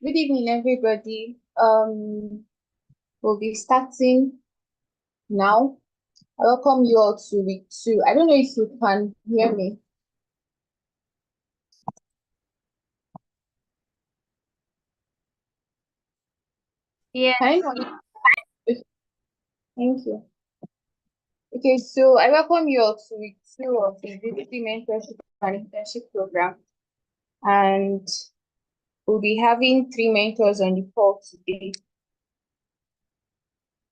Good evening, everybody. We'll be starting now. I welcome you all to week 2. I don't know if you can hear me. Yeah. Can you hear me? Thank you. Okay, so I welcome you all to week 2 of the VP Mentorship and Internship program. And we'll be having 3 mentors on the call today.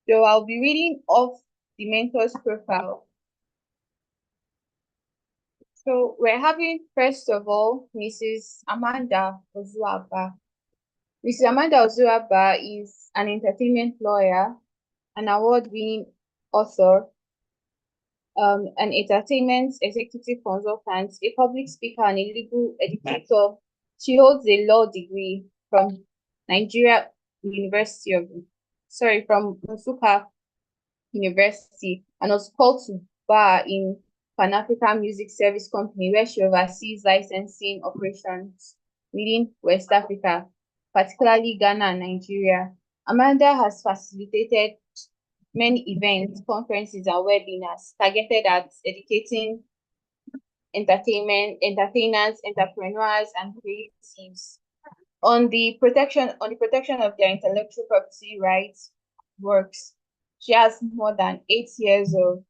So I'll be reading off the mentor's profile. So we're having, first of all, Mrs. Amanda Ozuaba. Mrs. Amanda Ozuaba is an entertainment lawyer, an award-winning author, an entertainment executive consultant, a public speaker, and a legal educator. She holds a law degree from Nigeria University of, from Nsukka University, and was called to bar in Pan African Music Service Company, where she oversees licensing operations within West Africa, particularly Ghana and Nigeria. Amanda has facilitated many events, conferences, and webinars targeted at educating entertainers, entrepreneurs, and creatives on the protection of their intellectual property rights works. She has more than 8 years of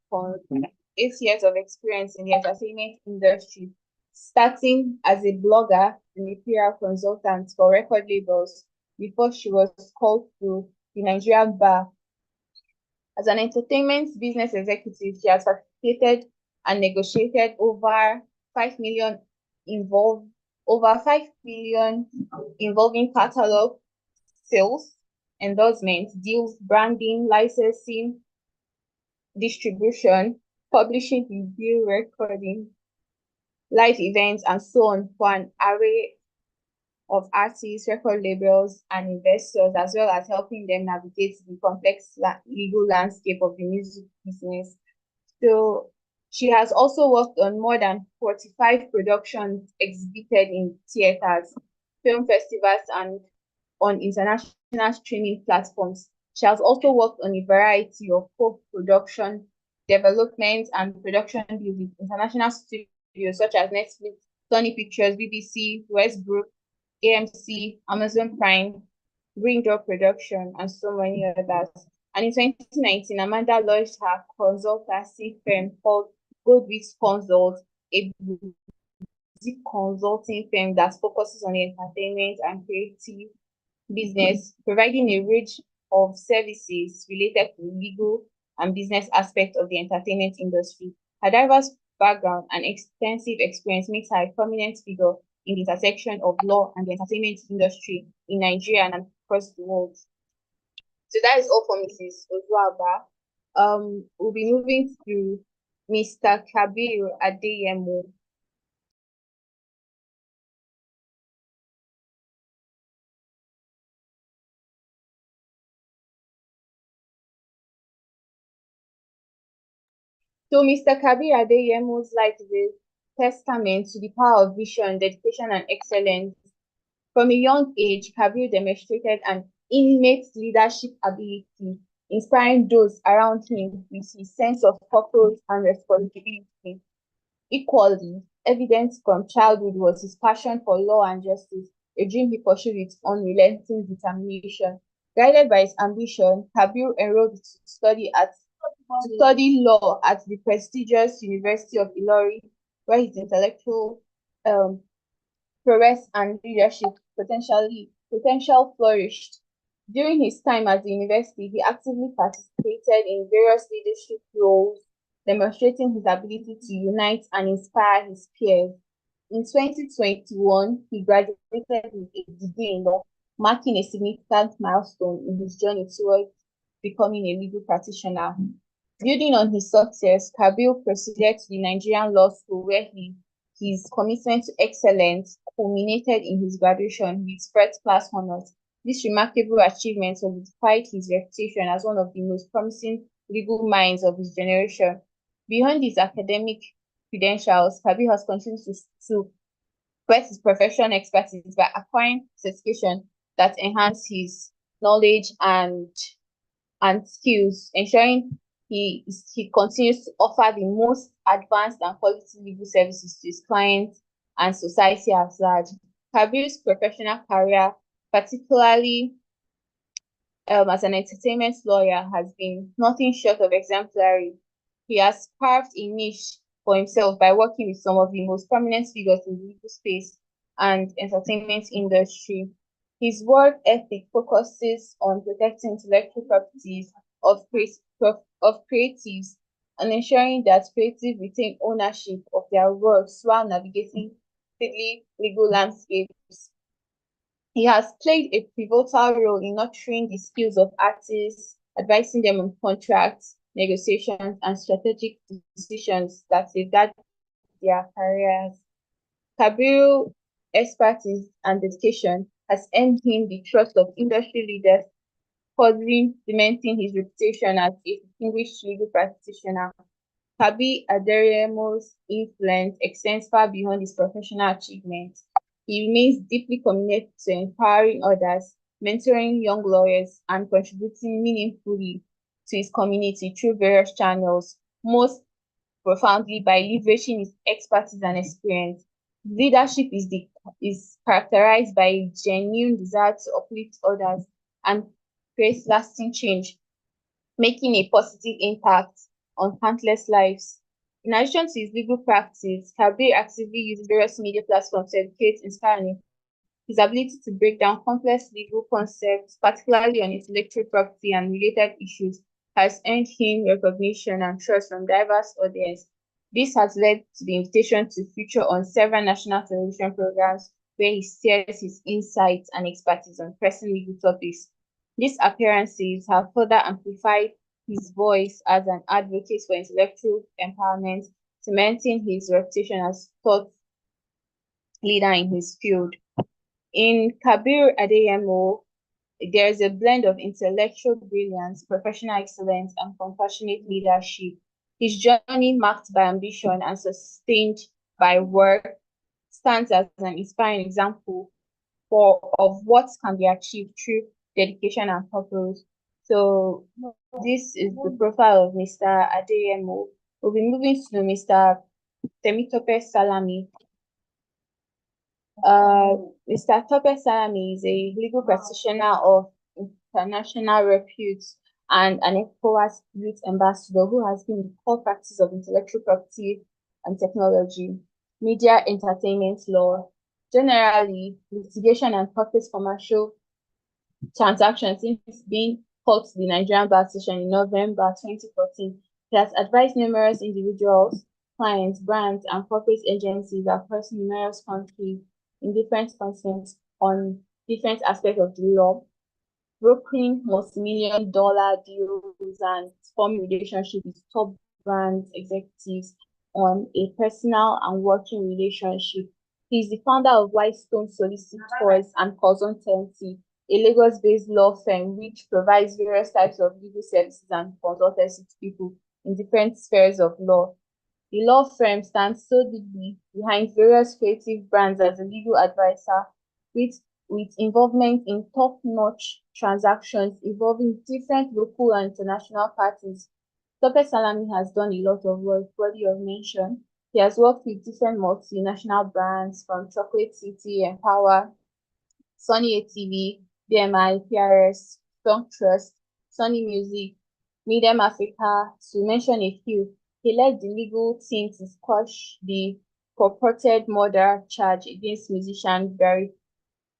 experience in the entertainment industry, starting as a blogger and a PR consultant for record labels before she was called to the Nigerian bar. As an entertainment business executive, she has facilitated and negotiated over 5 million involved over 5 million involving catalog sales, endorsements, deals, branding, licensing, distribution, publishing, review, recording, live events, and so on for an array of artists, record labels, and investors, as well as helping them navigate the complex legal landscape of the music business. So she has also worked on more than 45 productions exhibited in theaters, film festivals, and on international streaming platforms. She has also worked on a variety of co-production, development, and production deals with international studios such as Netflix, Sony Pictures, BBC, Westbrook, AMC, Amazon Prime, Raindrop Production, and so many others. And in 2019, Amanda launched her consultancy firm called Goldwich Consult, a boutique consulting firm that focuses on entertainment and creative business, providing a range of services related to legal and business aspects of the entertainment industry. Her diverse background and extensive experience makes her a prominent figure in the intersection of law and the entertainment industry in Nigeria and across the world. So that is all for Mrs. Ozuaba. We'll be moving to Mr. Kabir Adeyemo. So Mr. Kabir Adeyemo's life is a testament to the power of vision, dedication, and excellence. From a young age, Kabir demonstrated an innate leadership ability, inspiring those around him with his sense of purpose and responsibility. Equally, evident from childhood was his passion for law and justice, a dream he pursued with unrelenting determination. Guided by his ambition, Kabir enrolled to study law at the prestigious University of Ilori, where his intellectual um, prowess and leadership potential flourished. During his time at the university, he actively participated in various leadership roles, demonstrating his ability to unite and inspire his peers. In 2021, he graduated with a degree in law, marking a significant milestone in his journey towards becoming a legal practitioner. Building on his success, Kabir proceeded to the Nigerian Law School, where his commitment to excellence culminated in his graduation with first-class honors. This remarkable achievement solidified his reputation as one of the most promising legal minds of his generation. Beyond his academic credentials, Kabir has continued to press his professional expertise by acquiring certification that enhance his knowledge and skills, ensuring he continues to offer the most advanced and quality legal services to his clients and society at large. Kabir's professional career, particularly as an entertainment lawyer, has been nothing short of exemplary. He has carved a niche for himself by working with some of the most prominent figures in the legal space and entertainment industry. His work ethic focuses on protecting intellectual properties of, of creatives and ensuring that creatives retain ownership of their works while navigating fiddly legal landscapes. He has played a pivotal role in nurturing the skills of artists, advising them on contracts, negotiations, and strategic decisions that safeguard their careers. Kabir's expertise and dedication has earned him the trust of industry leaders, further cementing his reputation as a distinguished legal practitioner. Kabir Aderemo's influence extends far beyond his professional achievements. He remains deeply committed to empowering others, mentoring young lawyers, and contributing meaningfully to his community through various channels, most profoundly by leveraging his expertise and experience. Leadership is characterized by a genuine desire to uplift others and create lasting change, making a positive impact on countless lives. In addition to his legal practice, Kabir actively uses various media platforms to educate, inspire, and his ability to break down complex legal concepts, particularly on intellectual property and related issues, has earned him recognition and trust from diverse audiences. This has led to the invitation to feature on several national television programs where he shares his insights and expertise on pressing legal topics. These appearances have further amplified his voice as an advocate for intellectual empowerment, cementing his reputation as thought leader in his field. In Kabir Adeyemo, there is a blend of intellectual brilliance, professional excellence, and compassionate leadership. His journey, marked by ambition and sustained by work, stands as an inspiring example of what can be achieved through dedication and purpose. So this is the profile of Mr. Adeyemo. We'll be moving to Mr. Temitope Salami. Mr. Tope Salami is a legal practitioner of international repute and an ECOWAS youth ambassador who has been in the core practice of intellectual property and technology, media entertainment law, generally litigation and corporate commercial transactions since being called to the Nigerian Bar Session in November 2014. He has advised numerous individuals, clients, brands, and corporate agencies across numerous countries in different continents on different aspects of the law, brokering multi-million-dollar deals and forming relationships with top brands executives on a personal and working relationship. He is the founder of Whitestone Solicitors and Consultancy, a Lagos-based law firm which provides various types of legal services and consultancy to people in different spheres of law. The law firm stands solidly behind various creative brands as a legal advisor, with involvement in top-notch transactions involving different local and international parties. Tope Salami has done a lot of work worthy of mention. He has worked with different multinational brands from Chocolate City, Empower, Sunny ATV, BMI, PRS, Strong Trust, Sunny Music, Medium Africa, to mention a few. He led the legal team to squash the purported murder charge against musician Barry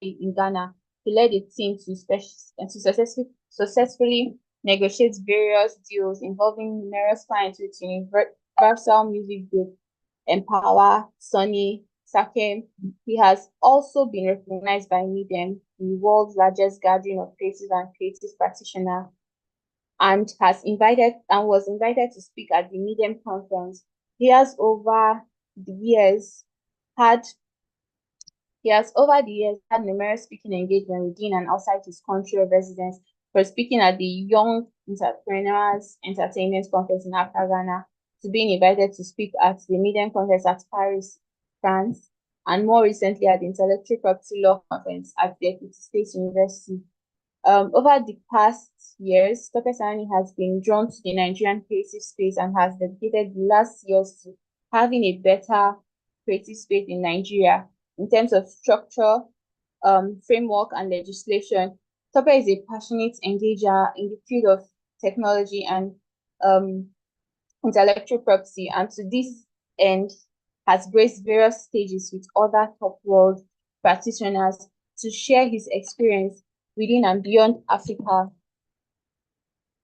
in Ghana. He led a team to successfully negotiate various deals involving numerous clients with Universal Music Group, Empower, Sony, Sakem. He has also been recognized by Medium, the world's largest gathering of creative and creative practitioners, and was invited to speak at the Medium conference. He has over the years had numerous speaking engagements within and outside his country of residence, for speaking at the Young Entrepreneurs Entertainment Conference in Accra, Ghana, to being invited to speak at the Medium Conference at Paris, France, and more recently at the Intellectual Property Law Conference at the Equity State University. Over the past years, Tope Sani has been drawn to the Nigerian creative space and has dedicated the last years to having a better creative space in Nigeria in terms of structure, framework, and legislation. Tope is a passionate engager in the field of technology and intellectual property, and to this end has graced various stages with other top world practitioners to share his experience within and beyond Africa,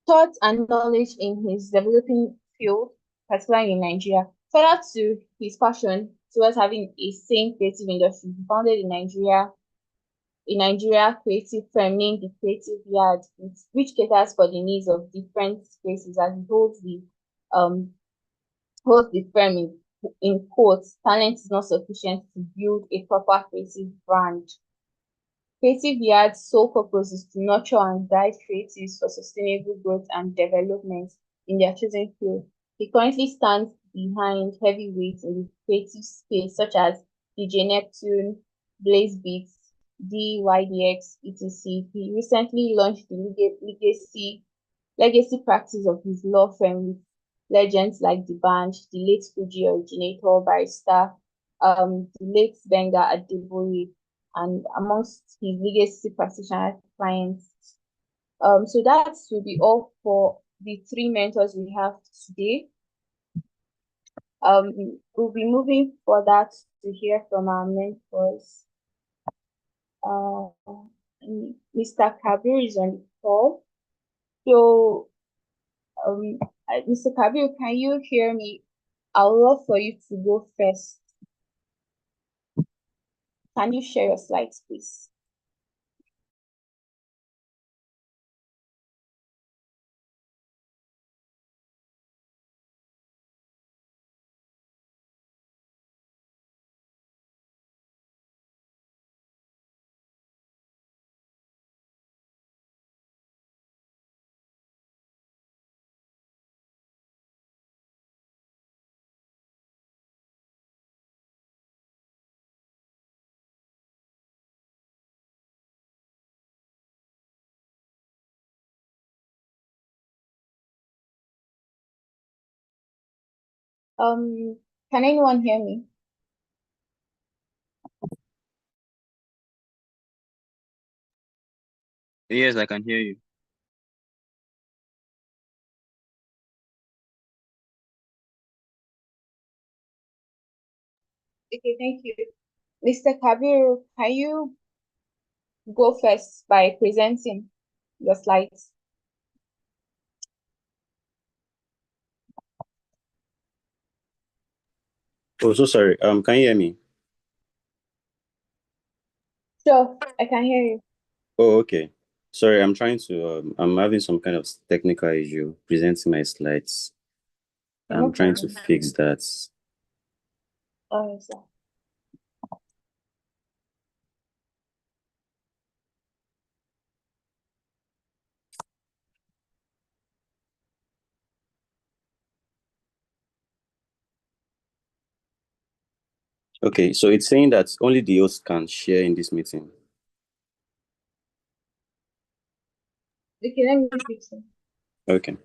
thought and knowledge in his developing field, particularly in Nigeria. Further to his passion towards having a sane creative industry, he founded in Nigeria creative firm named the Creative Yard, which caters for the needs of different spaces as it um holds the firm in quotes, talent is not sufficient to build a proper creative brand. Creative Yard's sole purpose is to nurture and guide creatives for sustainable growth and development in their chosen field. He currently stands behind heavyweights in the creative space such as DJ Neptune, Blaze Beats, DYDX, etc. He recently launched the legacy practice of his law firm with legends like the band, the late Fuji originator, barrister, the late Benga Adeboye, and amongst his legacy practitioner clients. So that will be all for the three mentors we have today. We'll be moving further to hear from our mentors. Mr. Kabir is on the call. So, Mr. Kabir, can you hear me? I would love for you to go first. Can you share your slides, please? Um, can anyone hear me? Yes, I can hear you. Okay, thank you. Mr. Kabir, can you go first by presenting your slides? Oh, so sorry. Can you hear me? Sure, I can hear you. Oh, okay. Sorry, I'm trying to. I'm having some kind of technical issue presenting my slides. No I'm trying to problem. fix that. Sir. Okay, so it's saying that only the host can share in this meeting. Okay, let me fix it. Okay.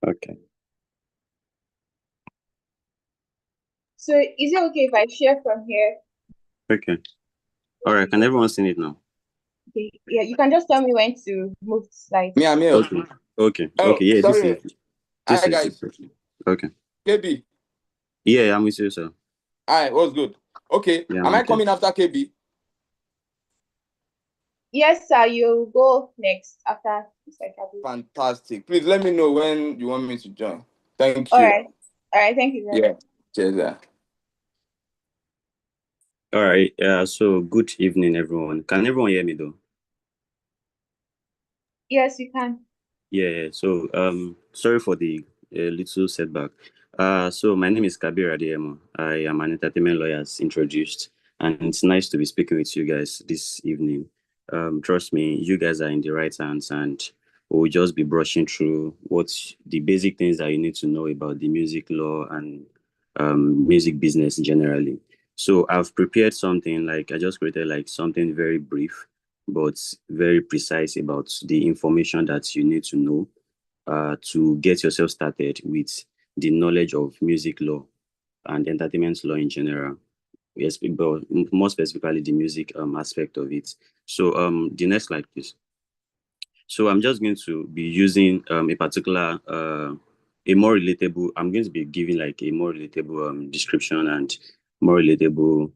Okay. So is it okay if I share from here? Okay. All right. Can everyone see it now? Okay. Yeah, you can just tell me when to move the slide. Me, I'm here. Okay. Okay. Oh, Okay. Yeah. sorry. This Hi, is guys. okay. KB. Yeah, I'm with you, sir. Hi, what's good? Okay. Yeah, Am I okay. coming after KB? Yes, sir. You go next after Mr. Kabi. Fantastic. Please let me know when you want me to join. Thank All you. right. All right. Thank you. Yeah. Cheers. All right. So good evening, everyone. Can everyone hear me though? Yes, you can. Yeah. So sorry for the little setback. So my name is Kabir Adeyemo. I am an entertainment lawyer, as introduced, and it's nice to be speaking with you guys this evening. Trust me, you guys are in the right hands, and we'll just be brushing through what's the basic things that you need to know about the music law and music business generally. So I've prepared something like I just created like something very brief but very precise about the information that you need to know to get yourself started with the knowledge of music law and entertainment law in general. Yes, but more specifically the music aspect of it. So the next slide, please. So I'm just going to be using a particular a more relatable. I'm going to be giving like a more relatable description and more relatable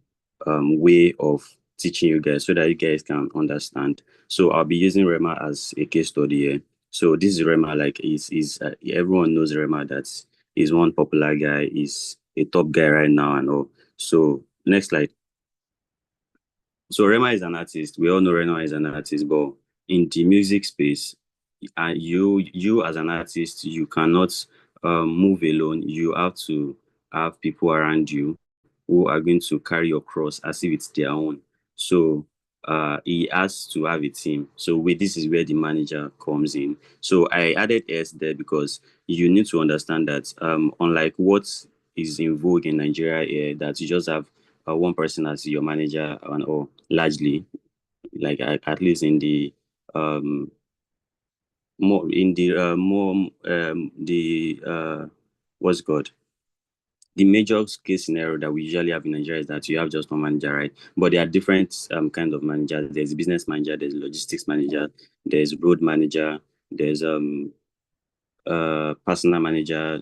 way of teaching you guys so that you guys can understand. So I'll be using Rema as a case study here. So this is Rema, like is everyone knows Rema, that is one popular guy, is a top guy right now and all. So next slide. So Rema is an artist. We all know Rema is an artist, but in the music space, and you as an artist, you cannot move alone. You have to have people around you who are going to carry your cross as if it's their own. So he has to have a team. So this is where the manager comes in. So I added S there because you need to understand that unlike what is in vogue in Nigeria here, that you just have one person as your manager and or largely like at least in the um more the what's it called, the major case scenario that we usually have in Nigeria is that you have just one manager, right? But there are different kind of managers. There's business manager, there's logistics manager, there's road manager, there's personal manager,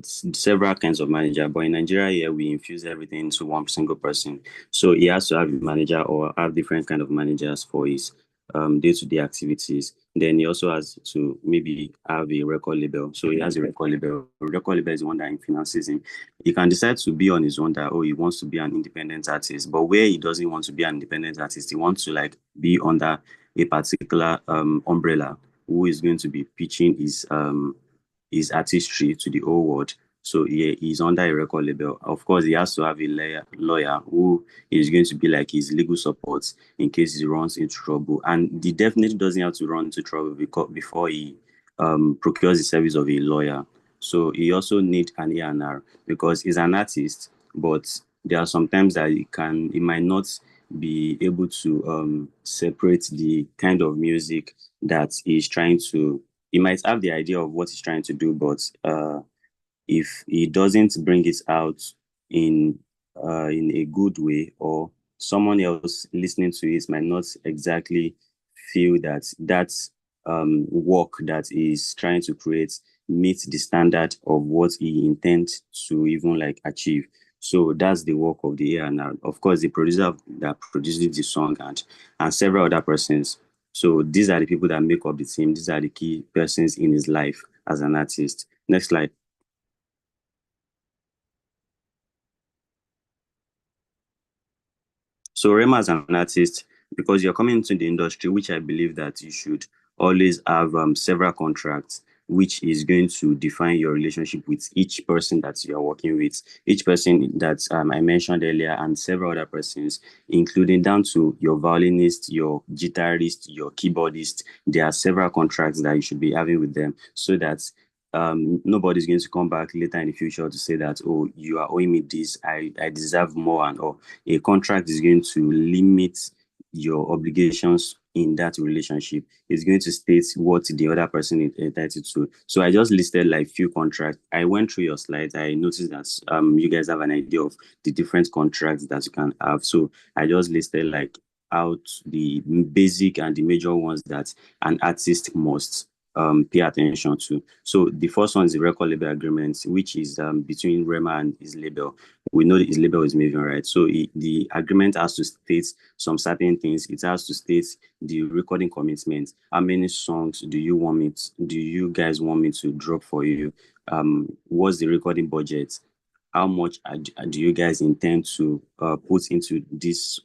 several kinds of manager. But in Nigeria here, we infuse everything into one single person. So he has to have a manager or have different kind of managers for his day-to-day activities. Then he also has to maybe have a record label. So he has a record label. Record label is the one that finances him. He can decide to be on his own, that he wants to be an independent artist. But where he doesn't want to be an independent artist, he wants to like be under a particular umbrella who is going to be pitching his artistry to the whole world. So he's under a record label. Of course, he has to have a lawyer who is going to be like his legal support in case he runs into trouble. And he definitely doesn't have to run into trouble before he procures the service of a lawyer. So he also need an A&R because he's an artist, but there are sometimes that he might not be able to separate the kind of music that he's trying to. He might have the idea of what he's trying to do, but if he doesn't bring it out in a good way, or someone else listening to it might not exactly feel that work that he's trying to create meets the standard of what he intends to even like achieve. So that's the work of the A&R. Of course, the producer that produces the song and several other persons. So these are the people that make up the team. These are the key persons in his life as an artist. Next slide. So Rema as an artist, because you're coming into the industry, which I believe that you should always have several contracts, which is going to define your relationship with each person that you're working with, each person that I mentioned earlier, and several other persons, including down to your violinist, your guitarist, your keyboardist. There are several contracts that you should be having with them so that nobody's going to come back later in the future to say that, oh, you are owing me this, I deserve more, and all. A contract is going to limit your obligations in that relationship. It's going to state what the other person is entitled to. So I just listed like few contracts. I went through your slides. I noticed that you guys have an idea of the different contracts that you can have. So I just listed like out the basic and the major ones that an artist must pay attention to. So the first one is the record label agreement, which is between Rema and his label. We know that his label is Maven, right? So the agreement has to state some certain things. It has to state the recording commitment. How many songs do you guys want me to drop for you? What's the recording budget? How much do you guys intend to put into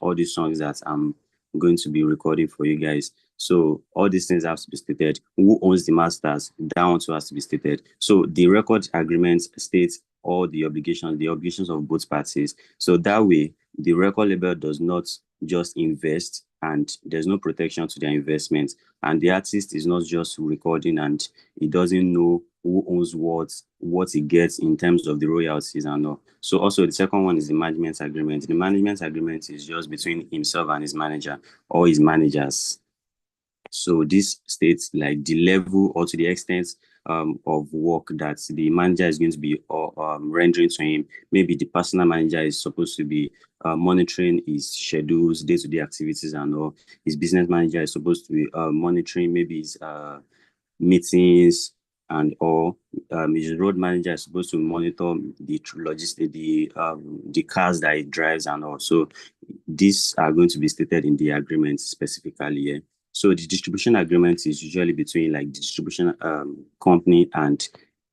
all these songs that I'm going to be recording for you guys? So all these things have to be stated. Who owns the masters? That also has to be stated. So the record agreement states all the obligations of both parties. So that way, the record label does not just invest and there's no protection to their investment. And the artist is not just recording and he doesn't know who owns what he gets in terms of the royalties and all. So also the second one is the management agreement. The management agreement is just between himself and his manager or his managers. So this states like the level or to the extent of work that the manager is going to be rendering to him. Maybe the personal manager is supposed to be monitoring his schedules, day-to-day activities and all. His business manager is supposed to be monitoring maybe his meetings and all. His road manager is supposed to monitor the logistics, the cars that he drives and all. So these are going to be stated in the agreement specifically here. So the distribution agreement is usually between like the distribution company and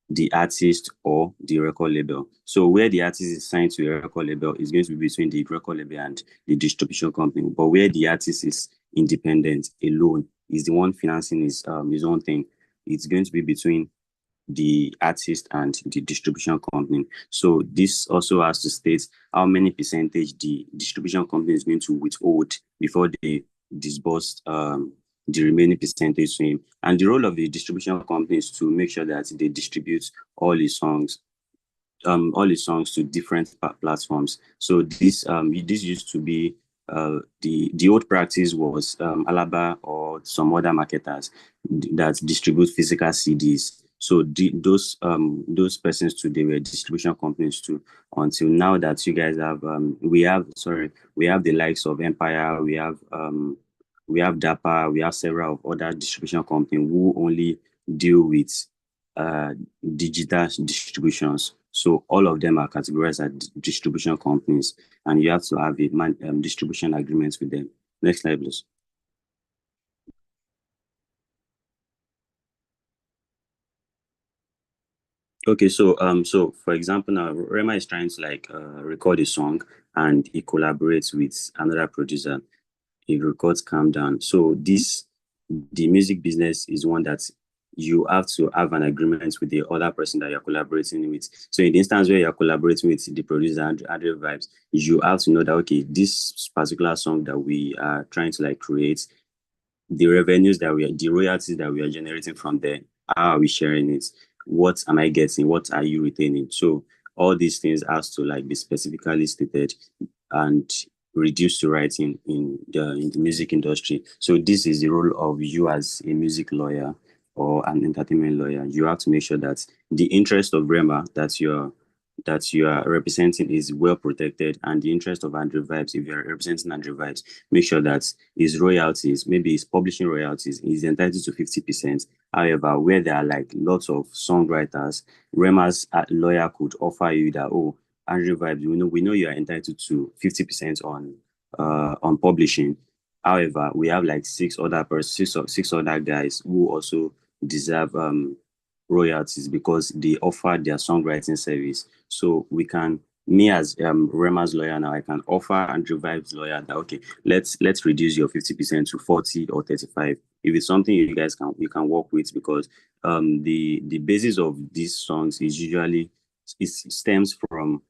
the artist or the record label. So where the artist is signed to a record label is going to be between the record label and the distribution company. But where the artist is independent, alone, is the one financing his own thing, it's going to be between the artist and the distribution company. So this also has to state how many percentage the distribution company is going to withhold before they disburse the remaining percentage to him. And the role of the distribution company is to make sure that they distribute all his songs to different platforms. So this used to be the old practice was Alaba or some other marketers that distribute physical CDs. So those persons too, they were distribution companies too. Until now that you guys have we have the likes of Empire, we have DAPA, we have several of other distribution companies who only deal with digital distributions. So all of them are categorized as distribution companies, and you have to have a distribution agreement with them. Next slide, please. Okay, so for example, now Rema is trying to like record a song, and he collaborates with another producer. He records Calm Down. So the music business is one that you have to have an agreement with the other person that you're collaborating with. So in the instance where you're collaborating with the producer Andre Vibes, you have to know that, okay, this particular song that we are trying to like create, the royalties that we are generating from there, how are we sharing it? What am I getting? What are you retaining? So all these things has to like be specifically stated and reduced to writing in the music industry. So this is the role of you as a music lawyer or an entertainment lawyer. You have to make sure that the interest of Rema that you are representing is well protected, and the interest of Andrew Vibes, if you're representing Andrew Vibes, make sure that his royalties, maybe his publishing royalties, is entitled to 50%. However, where there are like lots of songwriters, Rema's lawyer could offer you that, oh, Andrew Vibes, we know you are entitled to 50% on publishing. However, we have like six other guys who also deserve royalties because they offer their songwriting service. So me as Rema's lawyer now, I can offer Andrew Vibes' lawyer that, okay, let's reduce your 50% to 40 or 35. If it's something you guys can work with, because the basis of these songs is usually it stems from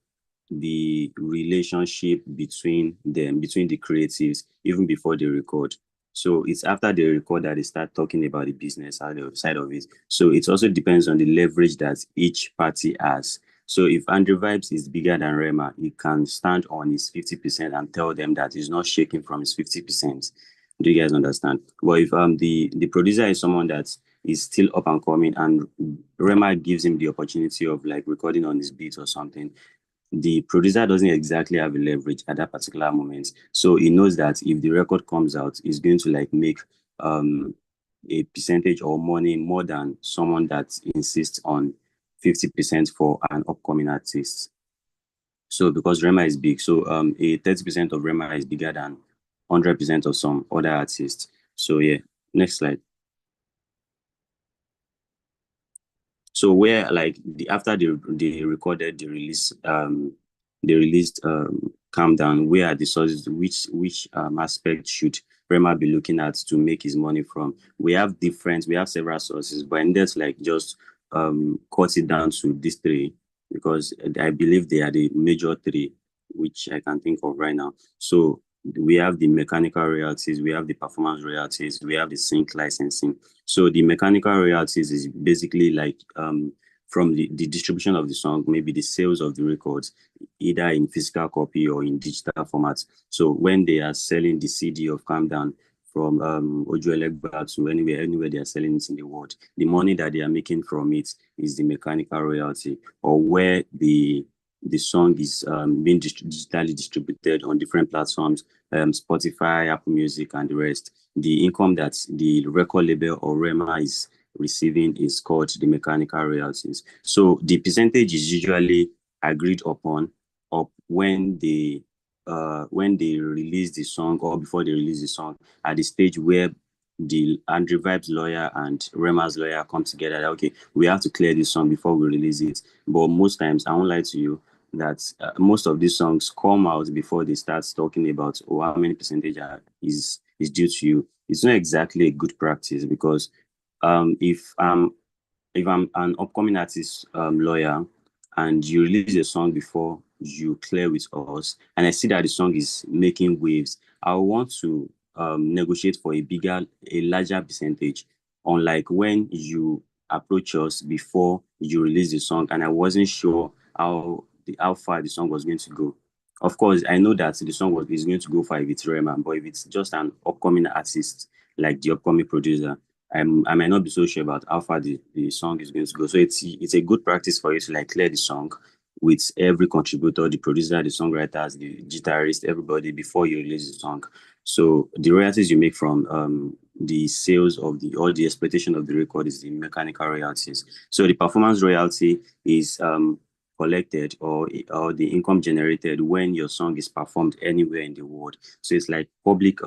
the relationship between the creatives even before they record. So it's after they record that they start talking about the business side of it. So it also depends on the leverage that each party has. So if Andrew Vibes is bigger than Rema, he can stand on his 50% and tell them that he's not shaking from his 50%. Do you guys understand? But if the producer is someone that is still up and coming, and Rema gives him the opportunity of like recording on his beat or something, the producer doesn't exactly have a leverage at that particular moment. So he knows that if the record comes out, he's going to like make a percentage or money more than someone that insists on 50% for an upcoming artist. So because Rema is big, so a 30% of Rema is bigger than 100% of some other artists. So yeah, next slide. So where like after they recorded they released Calm Down, where are the sources, which aspect should Rema be looking at to make his money from? We have several sources, but I needed to like just cut it down to these three, because I believe they are the major three which I can think of right now. So we have the mechanical royalties, we have the performance royalties, we have the sync licensing. So the mechanical royalties is basically like from the distribution of the song, maybe the sales of the records, either in physical copy or in digital format. So when they are selling the CD of Calm Down from Oju Elegba to anywhere they are selling it in the world, the money that they are making from it is the mechanical royalty. Or where the song is being digitally distributed on different platforms, Spotify, Apple Music, and the rest. The income that the record label or Rema is receiving is called the mechanical royalties. So the percentage is usually agreed upon up when they release the song, or before they release the song, at the stage where the Andrew Vibe's lawyer and Rema's lawyer come together. Okay, we have to clear this song before we release it. But most times, I won't lie to you, that most of these songs come out before they start talking about how many percentage is due to you. It's not exactly a good practice, because if I'm an upcoming artist lawyer, and you release a song before you clear with us, and I see that the song is making waves, I want to negotiate for a larger percentage. Unlike when you approach us before you release the song, and I wasn't sure how far the song was going to go. Of course, I know that the song is going to go far if it's Rema, but if it's just an upcoming artist, like the upcoming producer, I might not be so sure about how far the song is going to go. So it's a good practice for you to like clear the song with every contributor, the producer, the songwriters, the guitarist, everybody, before you release the song. So the royalties you make from the sales of the exploitation of the record is the mechanical royalties. So the performance royalty is collected, or the income generated when your song is performed anywhere in the world. So it's like public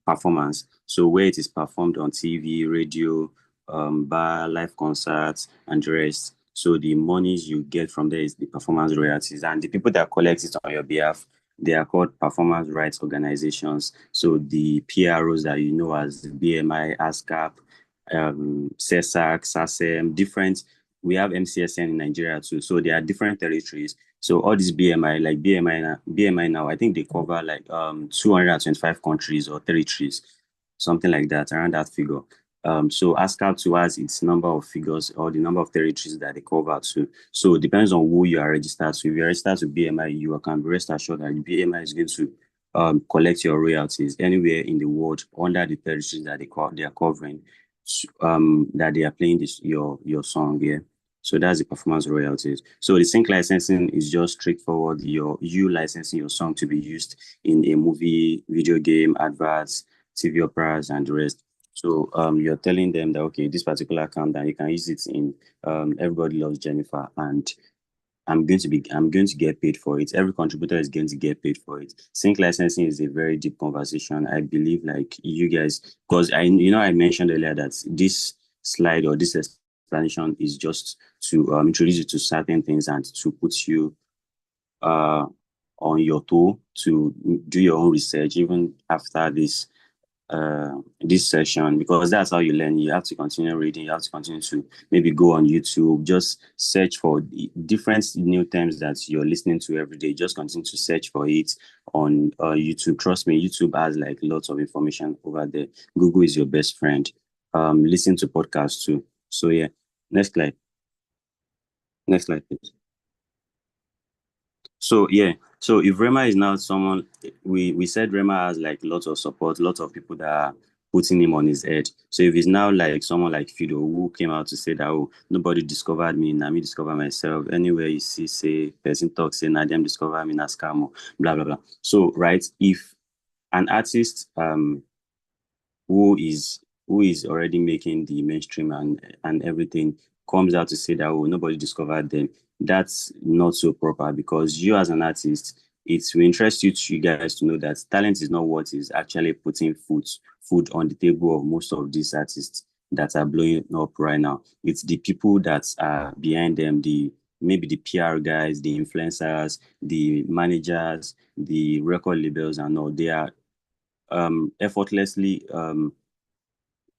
performance. So where it is performed on TV, radio, bar, live concerts, and the rest. So the monies you get from there is the performance royalties, and the people that collect it on your behalf, they are called performance rights organizations. So the PROs that you know as BMI, ASCAP, CESAC, SACEM, different. We have MCSN in Nigeria too. So there are different territories. So all these BMI, like BMI now, I think they cover like 225 countries or territories, something like that, around that figure. So ASCAP to us, its number of figures or the number of territories that they cover too. So it depends on who you are registered to. If you're registered to BMI, you can be rest assured that BMI is going to collect your royalties anywhere in the world under the territories that they are covering, that they are playing your song here. So that's the performance royalties. So the sync licensing is just straightforward. You licensing your song to be used in a movie, video game, adverts, TV operas, and the rest. So you're telling them that, okay, this particular countdown, you can use it in Everybody Loves Jennifer, and I'm going to get paid for it. Every contributor is going to get paid for it. Sync licensing is a very deep conversation. I believe like you guys, because I mentioned earlier that this slide or this explanation is just to introduce you to certain things and to put you on your toe to do your own research even after this session, because that's how you learn. You have to continue reading, you have to continue to maybe go on YouTube, just search for different new terms that you're listening to every day. Just continue to search for it on YouTube. Trust me, YouTube has like lots of information over there. Google is your best friend. Listen to podcasts too. So yeah, next slide please. So yeah, So if Rema is now someone, we said Rema has like lots of support, lots of people that are putting him on his head. So if it's now like someone like Fido who came out to say that, oh, nobody discovered me, now me discover myself. Anywhere you see, say person talk, say now them discover me, na scam, blah blah blah. So right, if an artist who is already making the mainstream and everything comes out to say that, oh, nobody discovered them, that's not so proper, because you as an artist, it will interest you guys to know that talent is not what is actually putting food on the table of most of these artists that are blowing up right now. It's the people that are behind them, the maybe the PR guys, the influencers, the managers, the record labels, and all. They are effortlessly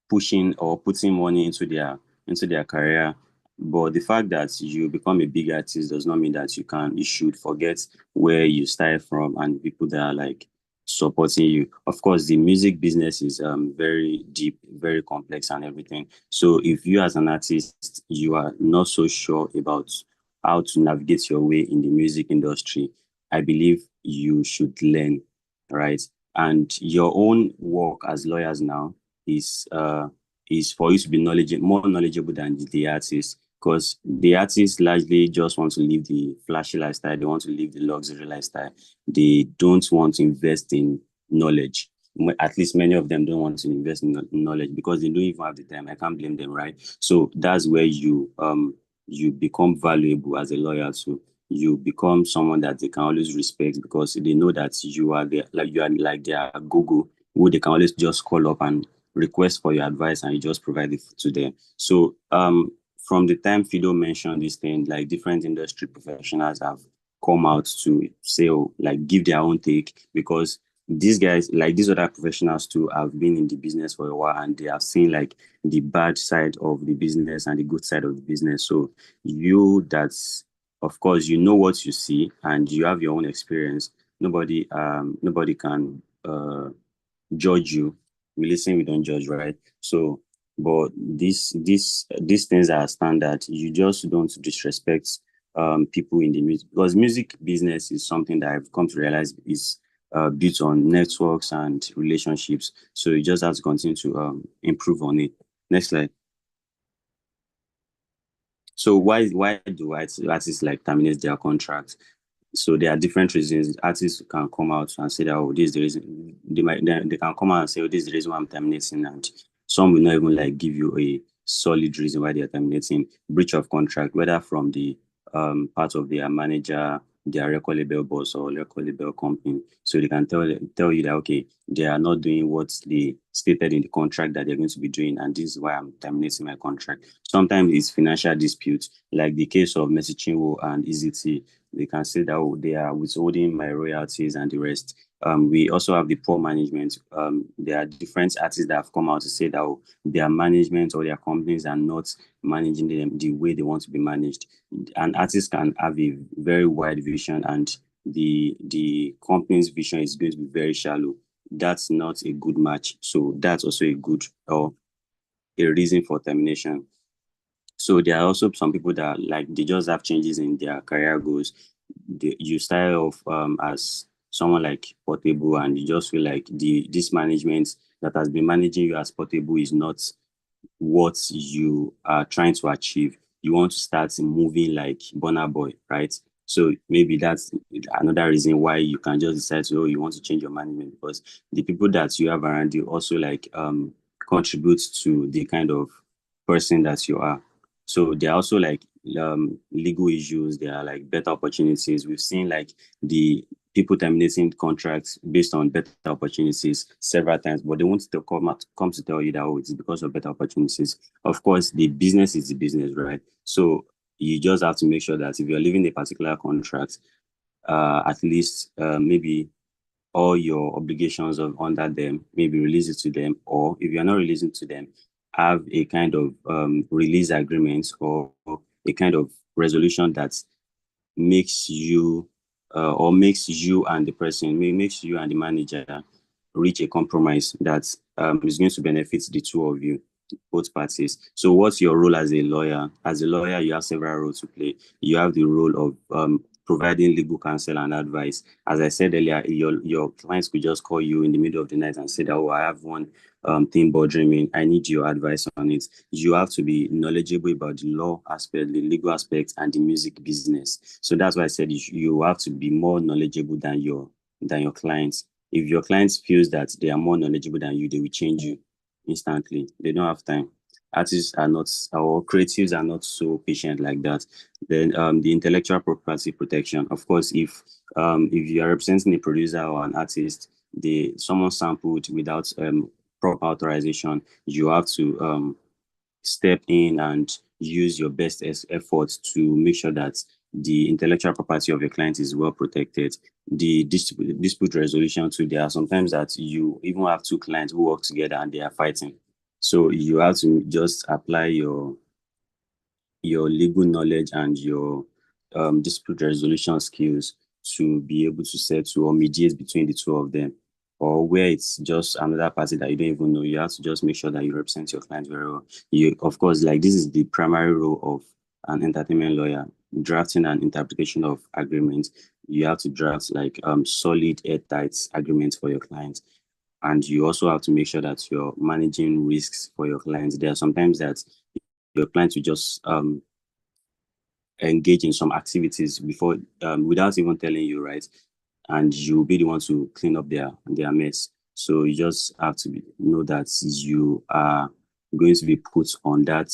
pushing or putting money into their career. But the fact that you become a big artist does not mean that you should forget where you started from and people that are like supporting you. Of course, the music business is very deep, very complex and everything. So if you as an artist, you are not so sure about how to navigate your way in the music industry, I believe you should learn, right? And your own work as lawyers now is for you to be more knowledgeable than the artist, because the artists largely just want to live the flashy lifestyle. They want to live the luxury lifestyle. They don't want to invest in knowledge. At least many of them don't want to invest in knowledge because they don't even have the time. I can't blame them, right? So that's where you become valuable as a lawyer. So you become someone that they can always respect because they know that you are like their Google, who they can always just call up and request for your advice, and you just provide it to them. So from the time Fido mentioned this thing, like different industry professionals have come out to say, oh, like give their own take, because these guys, like these other professionals too, have been in the business for a while and they have seen like the bad side of the business and the good side of the business. So that's, of course, you know what you see and you have your own experience. Nobody can judge you. We listen, we don't judge, right? So, but these things are standard. You just don't disrespect people in the music, because music business is something that I've come to realize is built on networks and relationships. So you just have to continue to improve on it. Next slide. So why do artists like terminate their contract? So there are different reasons. Artists can come out and say that, oh, this is the reason. They can come out and say, oh, this is the reason why I'm terminating, and some will not even like give you a solid reason why they are terminating. Breach of contract, whether from the part of their manager, their record label boss, or record label company. So they can tell you that, okay, they are not doing what they stated in the contract that they're going to be doing, and this is why I'm terminating my contract. Sometimes it's financial disputes, like the case of Mercy Chinwo and EZT. They can say that, oh, they are withholding my royalties and the rest. We also have the poor management. There are different artists that have come out to say that, oh, their management or their companies are not managing them the way they want to be managed. An artist can have a very wide vision, and the company's vision is going to be very shallow. That's not a good match. So that's also a good or a reason for termination. So there are also some people that like they just have changes in their career goals. You start off as someone like Portable, and you just feel like this management that has been managing you as Portable is not what you are trying to achieve. You want to start moving like Burna Boy, right? So maybe that's another reason why you can just decide to, oh, you want to change your management, because the people that you have around you also like contribute to the kind of person that you are. So there are also like legal issues. There are like better opportunities. We've seen like the people terminating contracts based on better opportunities several times, but they won't still come to tell you that, oh, it's because of better opportunities. Of course, the business is the business, right? So you just have to make sure that if you're leaving a particular contract, at least maybe all your obligations of under them, maybe release it to them, or if you're not releasing to them, have a kind of release agreement or a kind of resolution that makes you or makes you and the person, makes you and the manager reach a compromise that is going to benefit the two of you, both parties. So what's your role as a lawyer? As a lawyer, you have several roles to play. You have the role of providing legal counsel and advice. As I said earlier, your clients could just call you in the middle of the night and say that, oh, I have one thing bothering me. I need your advice on it. You have to be knowledgeable about the law aspect, the legal aspect, and the music business. So that's why I said you have to be more knowledgeable than your clients. If your clients feels that they are more knowledgeable than you, they will change you instantly. They don't have time. Artists are not, or creatives are not so patient like that. Then the intellectual property protection. Of course, if you are representing a producer or an artist, someone sampled without proper authorization, you have to step in and use your best efforts to make sure that the intellectual property of your client is well protected. The dispute resolution too, there are sometimes that you even have two clients who work together and they are fighting. So you have to just apply your legal knowledge and your dispute resolution skills to be able to settle or mediate between the two of them. Or where it's just another party that you don't even know, you have to just make sure that you represent your client very well. Of course, like this is the primary role of an entertainment lawyer, drafting and interpretation of agreements. You have to draft like solid, airtight agreements for your clients. And you also have to make sure that you're managing risks for your clients. There are sometimes that your clients will just engage in some activities before without even telling you, right? And you'll be the one to clean up their mess. So you just have to know that you are going to be put on that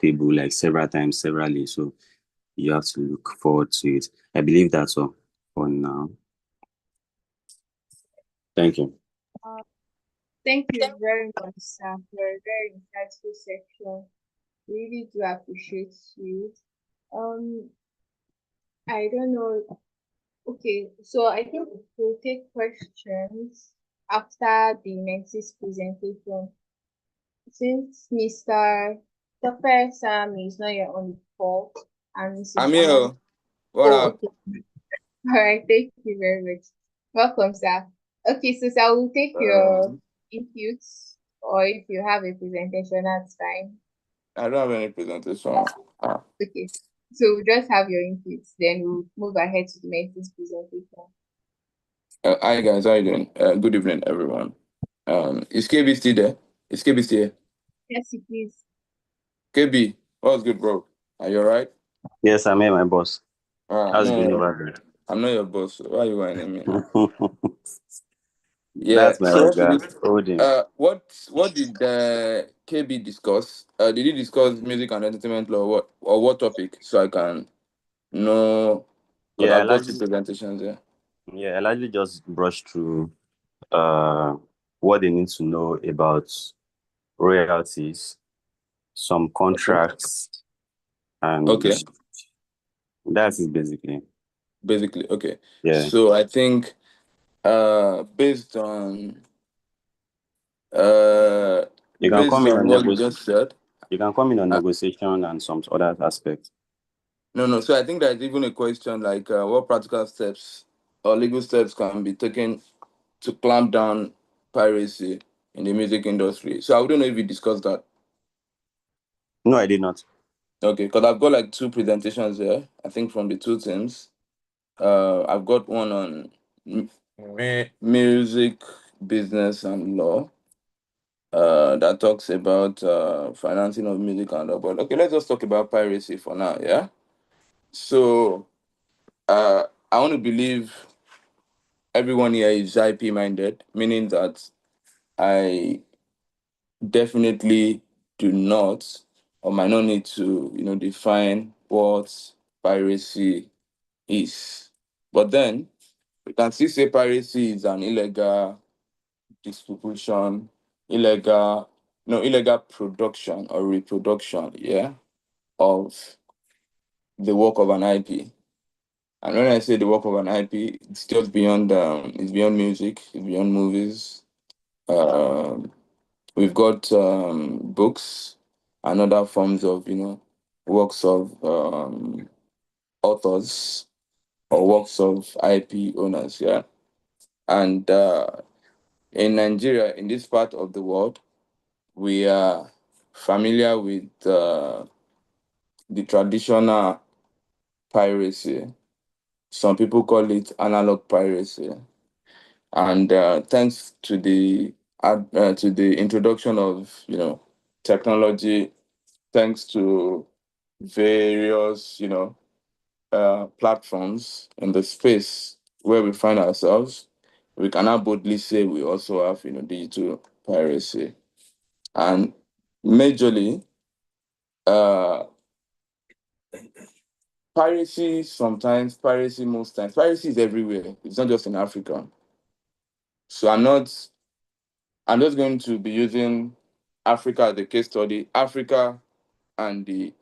table like several times, severally. So you have to look forward to it. I believe that's all for now. Thank you. Thank you very much, sir, for a very insightful section. Really do appreciate you. I don't know. Okay, so I think we'll take questions after the next presentation. Since Mr. Dr. Sam is not your own fault, and Mrs. I'm here. What up? Okay. All right, thank you very much. Welcome, sir. Okay, so sir, we'll take your inputs, or if you have a presentation, that's fine. I don't have any presentation. Okay, so we'll just have your inputs, then we'll move ahead to the next presentation. Hi guys, how you doing? Good evening, everyone. Is KB still there? Is KB still here? Yes, please. KB, what's good, bro? Are you alright? Yes, I'm here, my boss. How's it going over there? I'm not your boss. So why are you whining me? That's my guy. What did KB discuss? Did he discuss music and entertainment law? What topic? So I can know. Because Yeah, I've got two presentations here. Yeah, I largely just brushed through what they need to know about royalties, some contracts, and that's it basically. Basically, okay. Yeah. So I think based on you can come in on what you just said. You can come in on negotiation and some other aspects. No. So I think there's even a question like what practical steps or legal steps can be taken to clamp down piracy in the music industry. So I don't know if we discussed that. No, I did not. Okay, because I've got like two presentations there, I think from the two teams. I've got one on music, business, and law. That talks about financing of music and all. But okay, let's just talk about piracy for now, yeah? So I want to believe everyone here is IP minded, meaning that I definitely do not or might not need to, define what piracy is. But then we can still say piracy is an illegal distribution, illegal production or reproduction, of the work of an IP. And when I say the work of an IP, it's just beyond it's beyond music, it's beyond movies. We've got books and other forms of works of authors or works of IP owners, yeah. And in Nigeria, in this part of the world, we are familiar with the traditional piracy. Some people call it analog piracy. And thanks to the introduction of technology, thanks to various platforms in the space where we find ourselves, we can now boldly say we also have digital piracy. And majorly, uh, most times, piracy is everywhere. It's not just in Africa. So I'm just going to be using Africa as the case study. Africa and the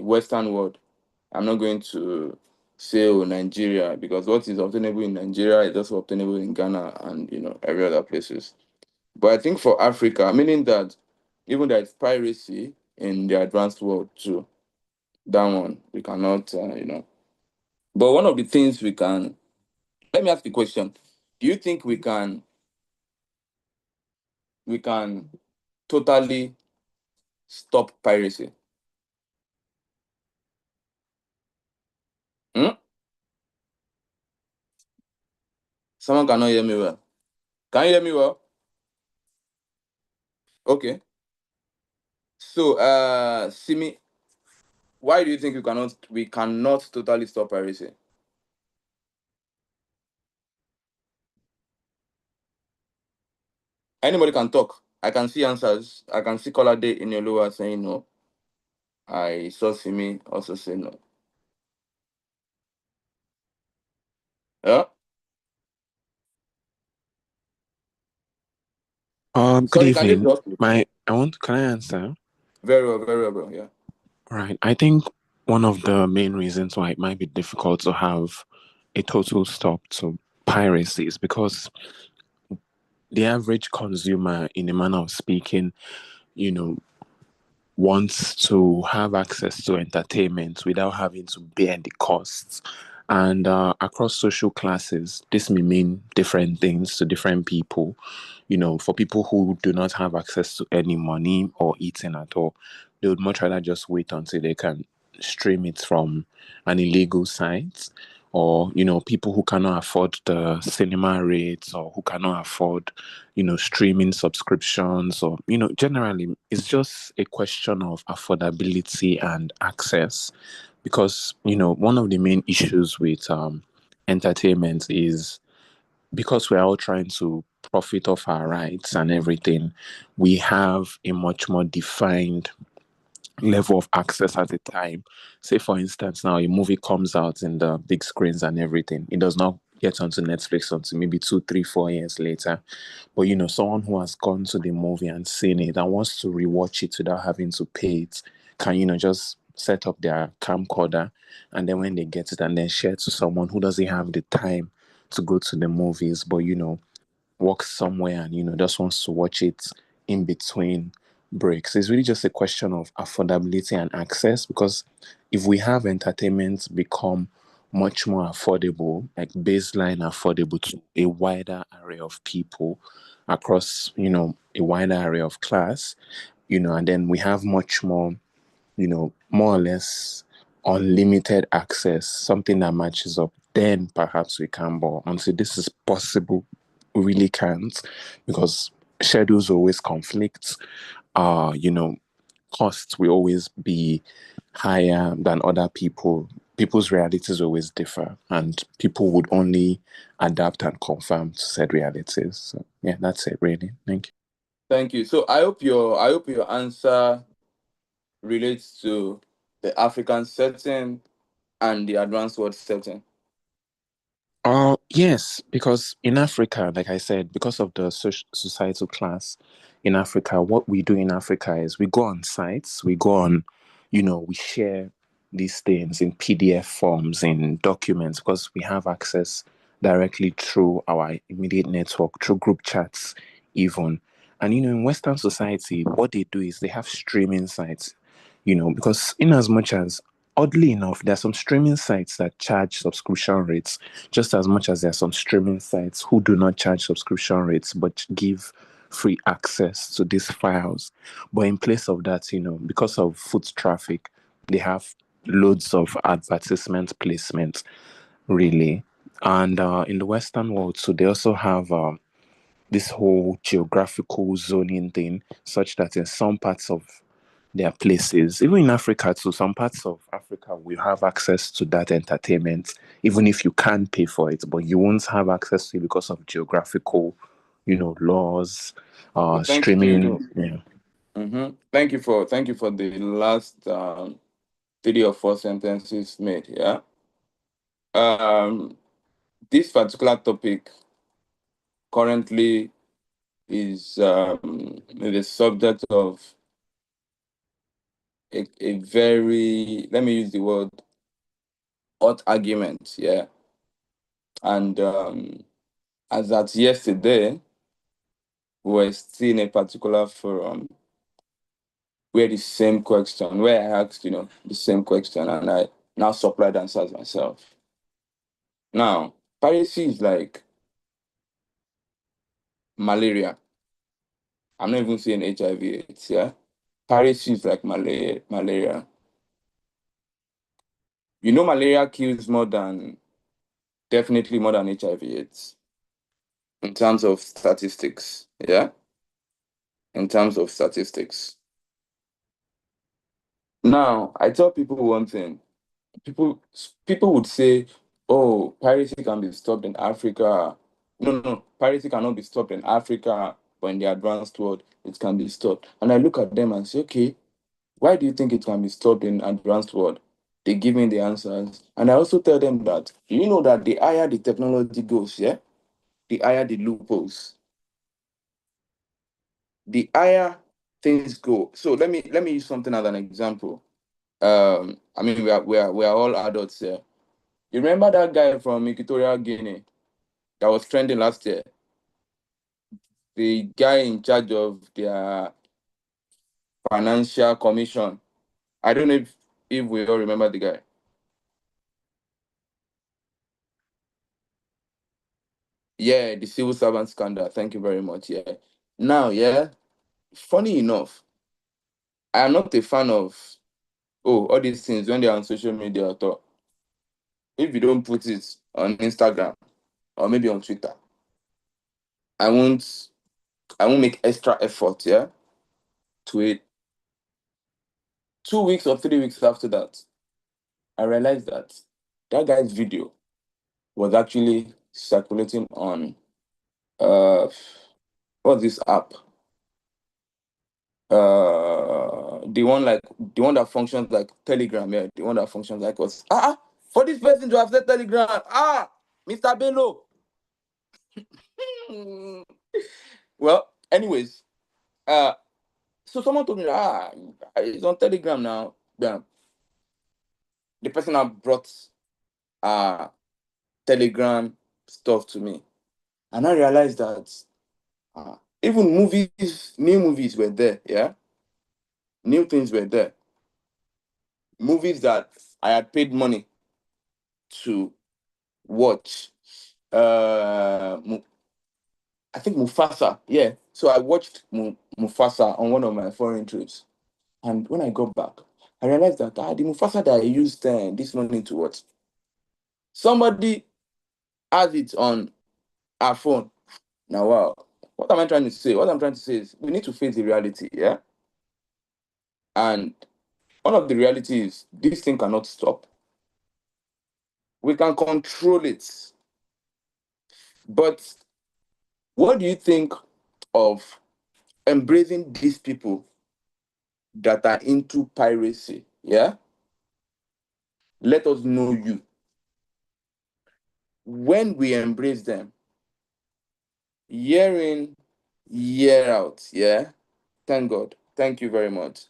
Western world. I'm not going to say Nigeria, because what is obtainable in Nigeria is also obtainable in Ghana and every other places. But I think for Africa, meaning that even there is piracy in the advanced world too, that one we cannot But one of the things we can, let me ask the question: do you think we can totally stop piracy? Hmm? Someone cannot hear me well. Can you hear me well? Okay. So, Simi, why do you think we cannot totally stop piracy? Anybody can talk. I can see answers. I can see Color Day in your lower saying no. I saw Simi also say no. Yeah. Good Sorry, can you evening. talk? Can I answer? Very well, bro. Yeah. Right. I think one of the main reasons why it might be difficult to have a total stop to piracy is because the average consumer, in a manner of speaking, you know, wants to have access to entertainment without having to bear the costs. And across social classes, this may mean different things to different people. For people who do not have access to any money or eating at all, they would much rather just wait until they can stream it from an illegal site. Or, people who cannot afford the cinema rates, or who cannot afford streaming subscriptions, or generally it's just a question of affordability and access. Because one of the main issues with entertainment is, because we're all trying to profit off our rights and everything, we have a much more defined level of access at a time. Say, for instance, now a movie comes out in the big screens and everything. It does not get onto Netflix until maybe 2, 3, 4 years later. But someone who has gone to the movie and seen it and wants to rewatch it without having to pay it can, just set up their camcorder, and then when they get it and then share to someone who doesn't have the time to go to the movies, but works somewhere and just wants to watch it in between breaks. It's really just a question of affordability and access, because if we have entertainment become much more affordable, like baseline affordable to a wider array of people across, a wider array of class, and then we have much more, more or less unlimited access, something that matches up, then perhaps we can. But until this is possible, we really can't, because schedules always conflict. Costs will always be higher than other people. People's realities always differ, and people would only adapt and conform to said realities. So yeah, that's it really. Thank you. Thank you. So I hope your answer relates to the African setting and the advanced world setting. Yes, because in Africa, like I said, because of the societal class in Africa, what we do in Africa is we go on sites, we go on, we share these things in PDF forms, in documents, because we have access directly through our immediate network, through group chats, even. And, in Western society, what they do is they have streaming sites, because in as much as, oddly enough, there are some streaming sites that charge subscription rates just as much as there are some streaming sites who do not charge subscription rates but give free access to these files. But in place of that, because of foot traffic, They have loads of advertisement placement, really. And in the Western world, so they also have this whole geographical zoning thing, such that in some parts of their places, even in Africa too, some parts of Africa will have access to that entertainment, even if you can't pay for it, but you won't have access to it because of geographical, laws, Well, thank streaming. you. Yeah. Thank you for the last 3 or 4 sentences made. Yeah. Um, this particular topic currently is the subject of a very, let me use the word, hot argument. Yeah. And as at yesterday, we were still in a particular forum where I asked, the same question, and I now supplied answers myself. Now, piracy is like malaria. I'm not even saying HIV/AIDS, yeah? Piracy is like malaria. Malaria kills definitely more than HIV/AIDS in terms of statistics, yeah? In terms of statistics. Now, I tell people one thing. People would say, oh, piracy can be stopped in Africa. No, piracy cannot be stopped in Africa, but in the advanced world, it can be stopped. And I look at them and say, okay, why do you think it can be stopped in advanced world? They give me the answers. And I also tell them that, you know that the higher the technology goes, yeah, the higher the loopholes. The higher things go. So let me use something as an example. I mean, we are all adults here. You remember that guy from Equatorial Guinea that was trending last year? The guy in charge of their financial commission. I don't know if we all remember the guy. Yeah, the civil servant scandal. Thank you very much. Yeah. Now, yeah, funny enough, I am not a fan of all these things when they're on social media at all. If you don't put it on Instagram or maybe on Twitter, I won't I won't make extra effort, yeah, to it. 2 weeks or 3 weeks after that, I realized that that guy's video was actually circulating on what's this app? The one that functions like Telegram, yeah, the one that functions like us. For this person to have said Telegram, Mr. Bello. Well, anyways, so someone told me, it's on Telegram now. Yeah. The person have brought Telegram stuff to me. And I realized that even new movies were there, yeah? New things were there. Movies that I had paid money to watch. I think Mufasa, yeah. So I watched Mufasa on one of my foreign trips. And when I got back, I realized that the Mufasa that I used this morning to watch, somebody has it on our phone. Now, wow. What am I trying to say? What I'm trying to say is we need to face the reality, yeah? And one of the realities, this thing cannot stop. We can control it. But what do you think of embracing these people that are into piracy? Yeah? Let us know you. When we embrace them, year in, year out, yeah? Thank God. Thank you very much.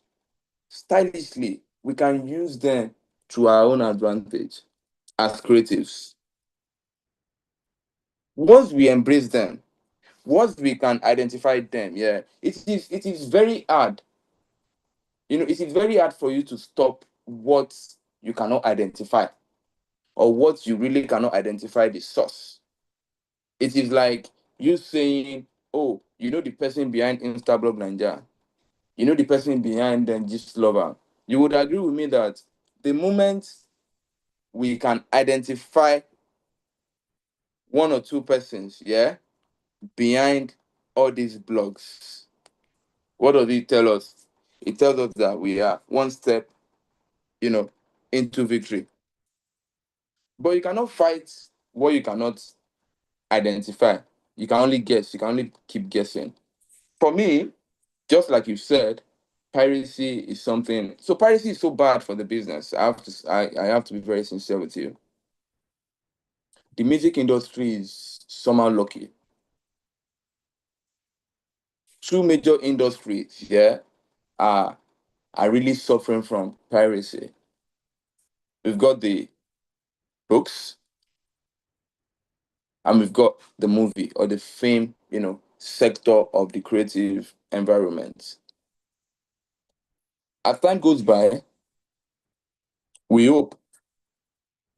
Stylishly, we can use them to our own advantage as creatives. Once we embrace them, once we can identify them, yeah, it is very hard. It is very hard for you to stop what you cannot identify or what you really cannot identify the source. It is like you saying, oh, the person behind Instablog Nigeria, the person behind Gist Lover, you would agree with me that the moment we can identify one or two persons, yeah, behind all these blogs, what does it tell us? It tells us that we are one step, into victory. But you cannot fight what you cannot identify. You can only guess. You can only keep guessing. For me, just like you said, piracy is something. So piracy is so bad for the business. I have to be very sincere with you. The music industry is somehow lucky. Two major industries, yeah, are really suffering from piracy. We've got the books and we've got the movie or the film, sector of the creative environment. As time goes by, we hope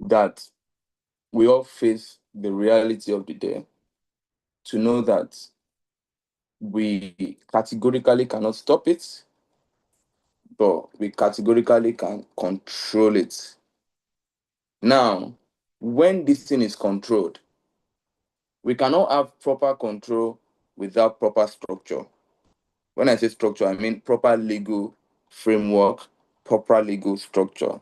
that we all face the reality of the day to know that we categorically cannot stop it, but we categorically can control it. Now, when this thing is controlled, we cannot have proper control without proper structure. When I say structure, I mean proper legal framework, proper legal structure.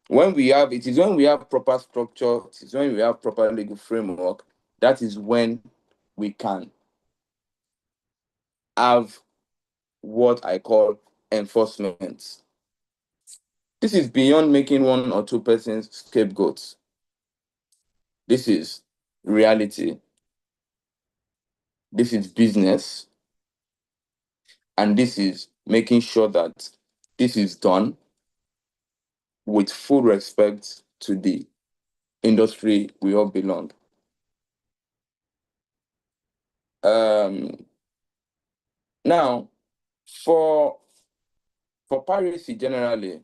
It is when we have proper structure, it is when we have proper legal framework, that is when we can have what I call enforcement. This is beyond making one or two persons scapegoats. This is reality. This is business. And this is making sure that this is done with full respect to the industry we all belong. Now, for piracy generally,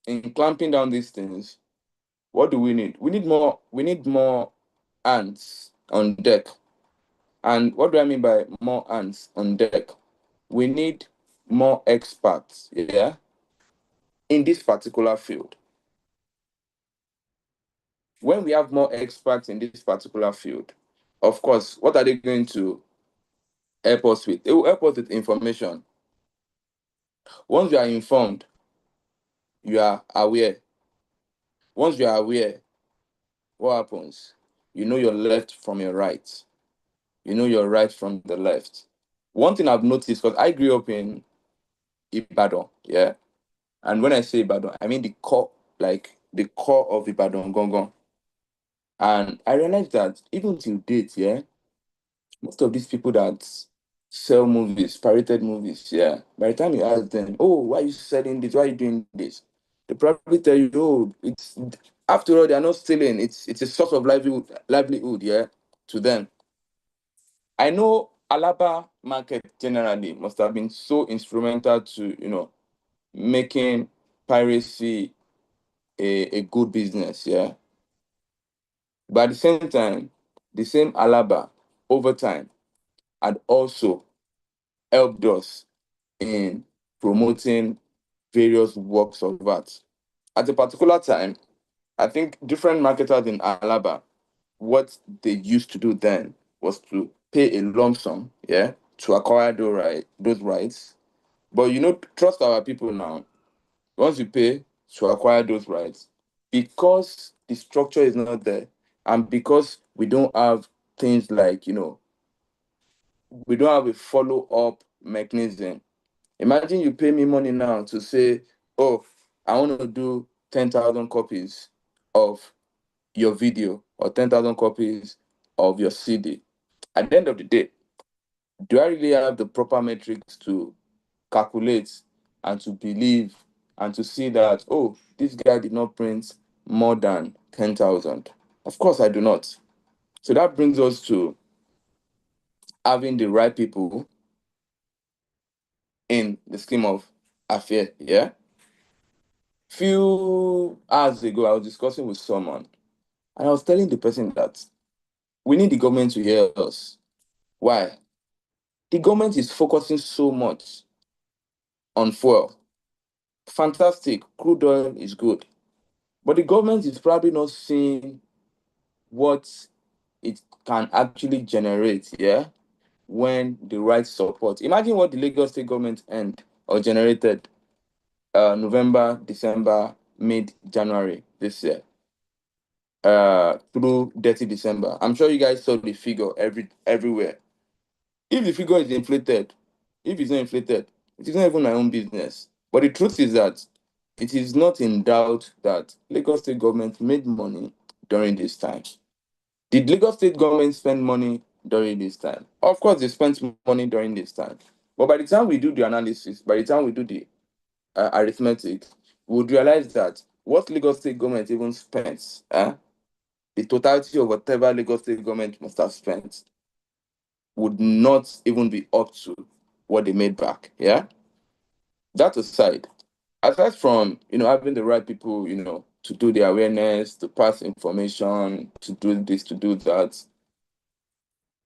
in clamping down these things, what do we need? We need more hands on deck. And what do I mean by more hands on deck? We need more experts, yeah, in this particular field. When we have more experts in this particular field, of course, what are they going to help us with? They will help us with information. Once you are informed, you are aware. Once you are aware, what happens? You know your left from your right. You know your right from the left. One thing I've noticed, because I grew up in Ibadan, yeah. And when I say Ibadan, I mean the core of Ibadan Gongon. And I realized that even till date, yeah, most of these people that sell movies, pirated movies, yeah, by the time you ask them, oh, why are you selling this? Why are you doing this? They probably tell you, oh, it's after all, they are not stealing. It's a source of livelihood, yeah, to them. I know Alaba market generally must have been so instrumental to, making piracy a good business, yeah. But at the same time, the same Alaba over time had also helped us in promoting various works of art. At a particular time, I think different marketers in Alaba, what they used to do then was to pay a lump sum, yeah, to acquire those rights. But trust our people now. Once you pay to acquire those rights, because the structure is not there, and because we don't have things like, we don't have a follow-up mechanism. Imagine you pay me money now to say, oh, I want to do 10,000 copies of your video or 10,000 copies of your CD. At the end of the day, do I really have the proper metrics to calculate and to believe and to see that, oh, this guy did not print more than 10,000? Of course, I do not. So that brings us to having the right people in the scheme of affair, yeah? Few hours ago, I was discussing with someone, and I was telling the person that we need the government to hear us. Why? The government is focusing so much on fuel. fantastic. Crude oil is good. But the government is probably not seeing what it can actually generate, yeah, when the right support. Imagine what the Lagos State government earned or generated November, December, mid-January this year, through 30 December. I'm sure you guys saw the figure everywhere. If the figure is inflated, if it's not inflated, it is not even my own business. But the truth is that it is not in doubt that Lagos State government made money during this time. Did Lagos State government spend money during this time? Of course, they spent money during this time. But by the time we do the analysis, by the time we do the arithmetic, we would realize that what Lagos State government even spent, the totality of whatever Lagos State government must have spent, would not even be up to what they made back. Yeah. That aside from having the right people, to do the awareness, to pass information, to do this, to do that,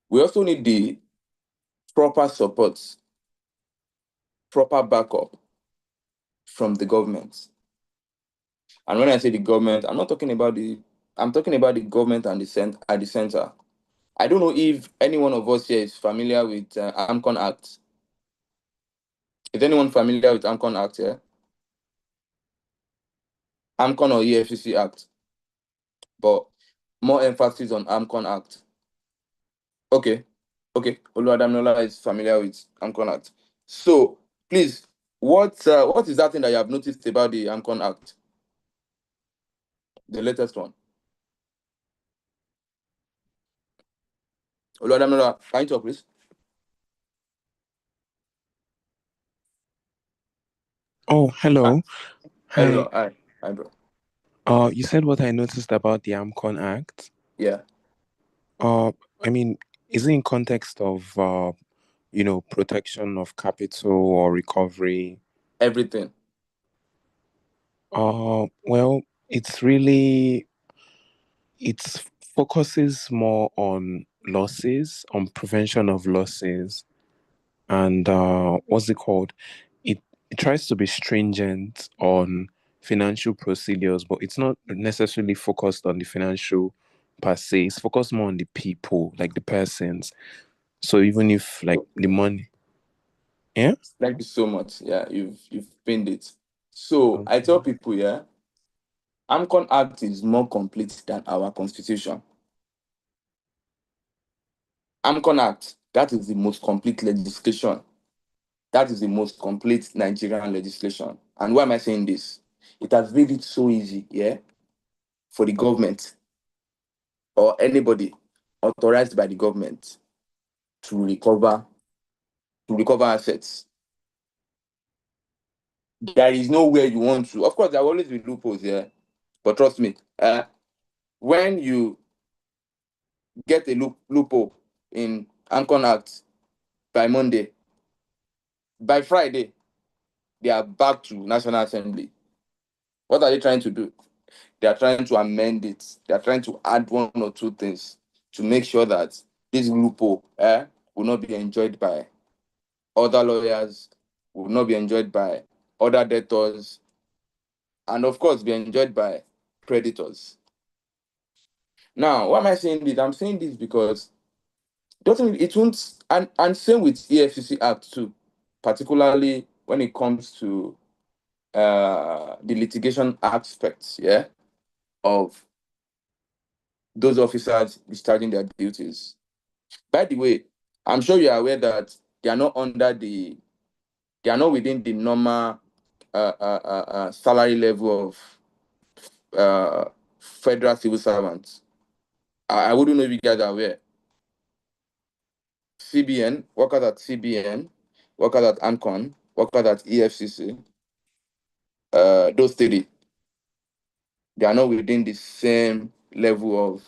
we also need the proper support, proper backup from the government. And when I say the government, I'm talking about the government and at the center. I don't know if any one of us here is familiar with AMCON Act. Is anyone familiar with AMCON Act here? AMCON or EFCC Act, but more emphasis on AMCON Act. Okay. Oluwadaminola is familiar with AMCON Act. So, please, what is that thing that you have noticed about the AMCON Act? The latest one. Oluwadaminola, can you talk, please? Oh, hello. Hi. Hello. Hi, bro. You said what I noticed about the AMCON Act. Yeah. I mean, is it in context of protection of capital or recovery? Everything. Well, it focuses more on losses, on prevention of losses, and what's it called? It tries to be stringent on financial procedures, but it's not necessarily focused on the financial per se. It's focused more on the people, like the persons. So even if like the money, yeah. Thank you so much. Yeah, you've pinned it. So I Okay. tell people, yeah, AMCON Act is more complete than our constitution. AMCON Act, that is the most complete legislation. That is the most complete Nigerian legislation. And why am I saying this? It has made it so easy, yeah, for the government or anybody authorized by the government to recover assets. There is nowhere you want to. Of course, there will always be loopholes, yeah. But trust me, when you get a loophole in AMCON Act by Monday, by Friday, they are back to National Assembly. What are they trying to do? They are trying to amend it. They are trying to add one or two things to make sure that this loophole will not be enjoyed by other lawyers, will not be enjoyed by other debtors, and of course, be enjoyed by creditors. Now, why am I saying this? I'm saying this because it won't, and same with EFCC Act too, particularly when it comes to the litigation aspects, yeah, of those officers discharging their duties. By the way, I'm sure you are aware that they are not within the normal salary level of federal civil servants. I wouldn't know if you guys are aware. CBN, workers at CBN, workers at AMCON, workers at EFCC, those three, they are not within the same level of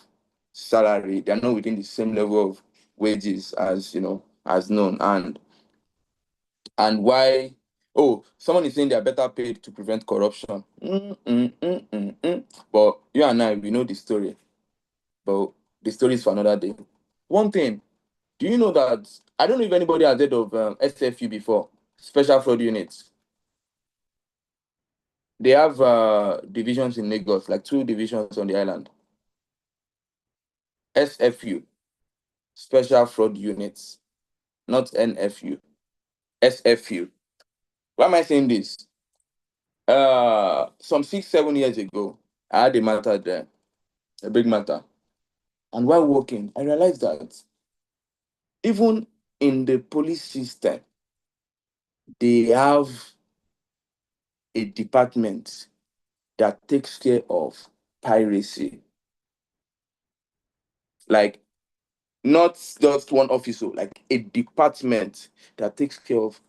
salary. They are not within the same level of wages as as known. And why? Oh, someone is saying they are better paid to prevent corruption. But you and I, we know the story. But the story is for another day. One thing, do you know that? I don't know if anybody has heard of SFU before, Special Fraud Units. they have divisions in Lagos, like 2 divisions on the island. SFU, Special Fraud Units, not NFU. SFU. Why am I saying this? Some 6-7 years ago, I had a matter there, a big matter. And while working, I realized that even in the police system, they have a department that takes care of piracy. Like, not just one officer, like a department that takes care of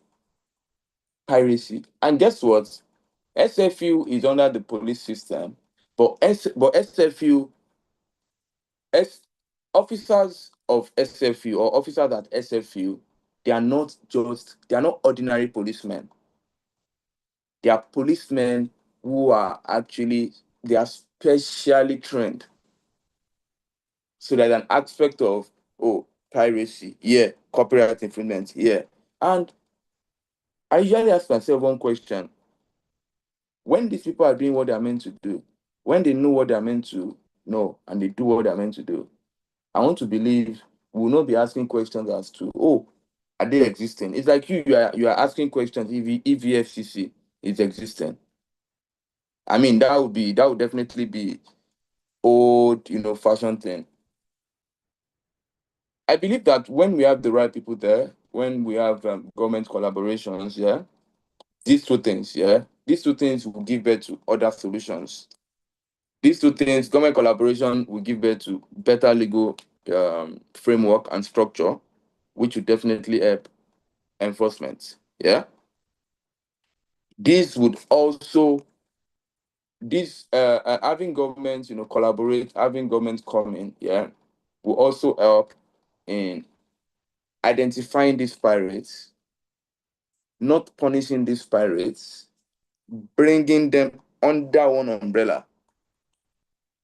piracy. And guess what? SFU is under the police system, but SFU, officers of SFU or officers at SFU, they are not ordinary policemen. They are policemen who are actually, they are specially trained. So there's an aspect of, oh, piracy, yeah, copyright infringement, yeah. And I usually ask myself one question. When these people are doing what they are meant to do, when they know what they are meant to know and they do what they are meant to do, I want to believe we will not be asking questions as to, oh, are they existing? It's like you are asking questions if VFCC is existing. I mean, that would definitely be old, fashion thing. I believe that when we have the right people there, when we have government collaborations, yeah, these two things will give birth to other solutions. These two things, government collaboration, will give birth to better legal framework and structure, which will definitely help enforcement. Yeah. This would also having governments, collaborate, having governments come in, yeah, will also help in identifying these pirates, not punishing these pirates, bringing them under one umbrella.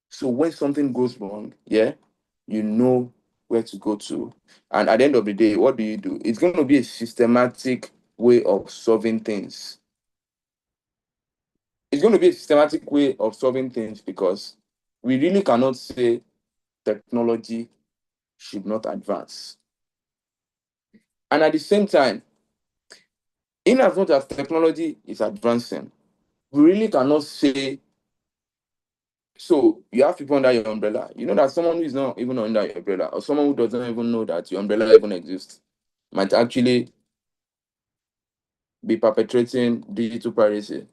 So when something goes wrong, yeah, you know where to go to. And at the end of the day, what do you do? It's going to be a systematic way of solving things. It's going to be a systematic way of solving things because we really cannot say technology should not advance. And at the same time, in as much as technology is advancing, we really cannot say, so you have people under your umbrella. You know that someone who is not even under your umbrella, or someone who doesn't even know that your umbrella even exists, might actually be perpetrating digital piracy.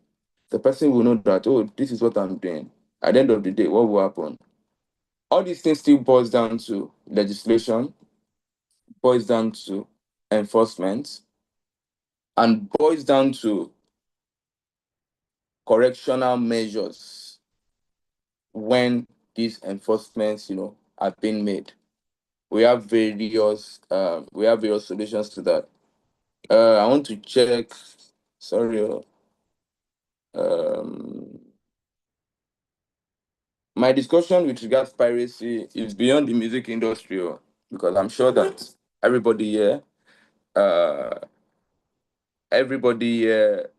The person will know that, oh, this is what I'm doing. At the end of the day, what will happen? All these things still boils down to legislation, boils down to enforcement, and boils down to correctional measures when these enforcements, are being made. We have various solutions to that. I want to check. Sorry. My discussion with regards to piracy is beyond the music industry, because I'm sure that everybody here, uh, everybody here,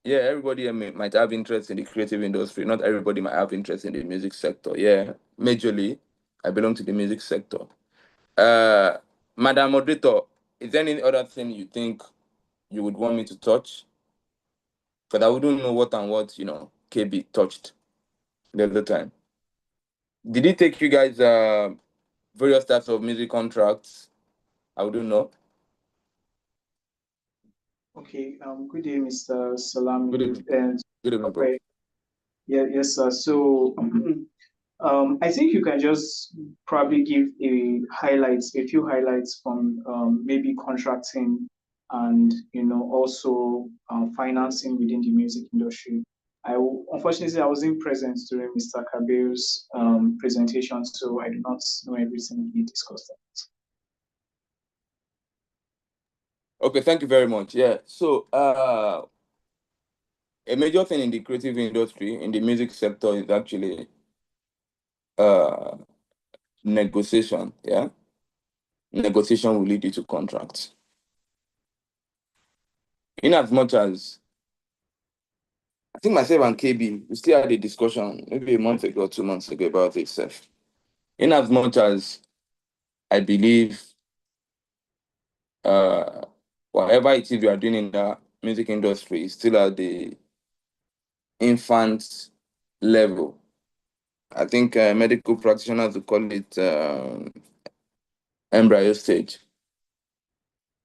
yeah, everybody here might have interest in the creative industry. Not everybody might have interest in the music sector. Yeah, majorly, I belong to the music sector. Madam Moderator, is there any other thing you think you would want me to touch? Because I wouldn't know what KB touched the other time. Did he take you guys various types of music contracts? I wouldn't know. Okay. Good day, Mr. Salami. Good evening. Good evening, bro. Okay. Yeah. Yes, sir. So, I think you can just probably give a few highlights from maybe contracting and also financing within the music industry. Unfortunately, I wasn't present during Mr. Kabir's presentation, so I do not know everything he discussed. Okay, thank you very much. Yeah. So, a major thing in the creative industry, in the music sector, is actually negotiation. Yeah. Negotiation will lead you to contracts. In as much as I think myself and KB, we still had a discussion maybe a month ago, 2 months ago about itself. In as much as I believe whatever it is you are doing in the music industry is still at the infant level. I think medical practitioners would call it embryo stage.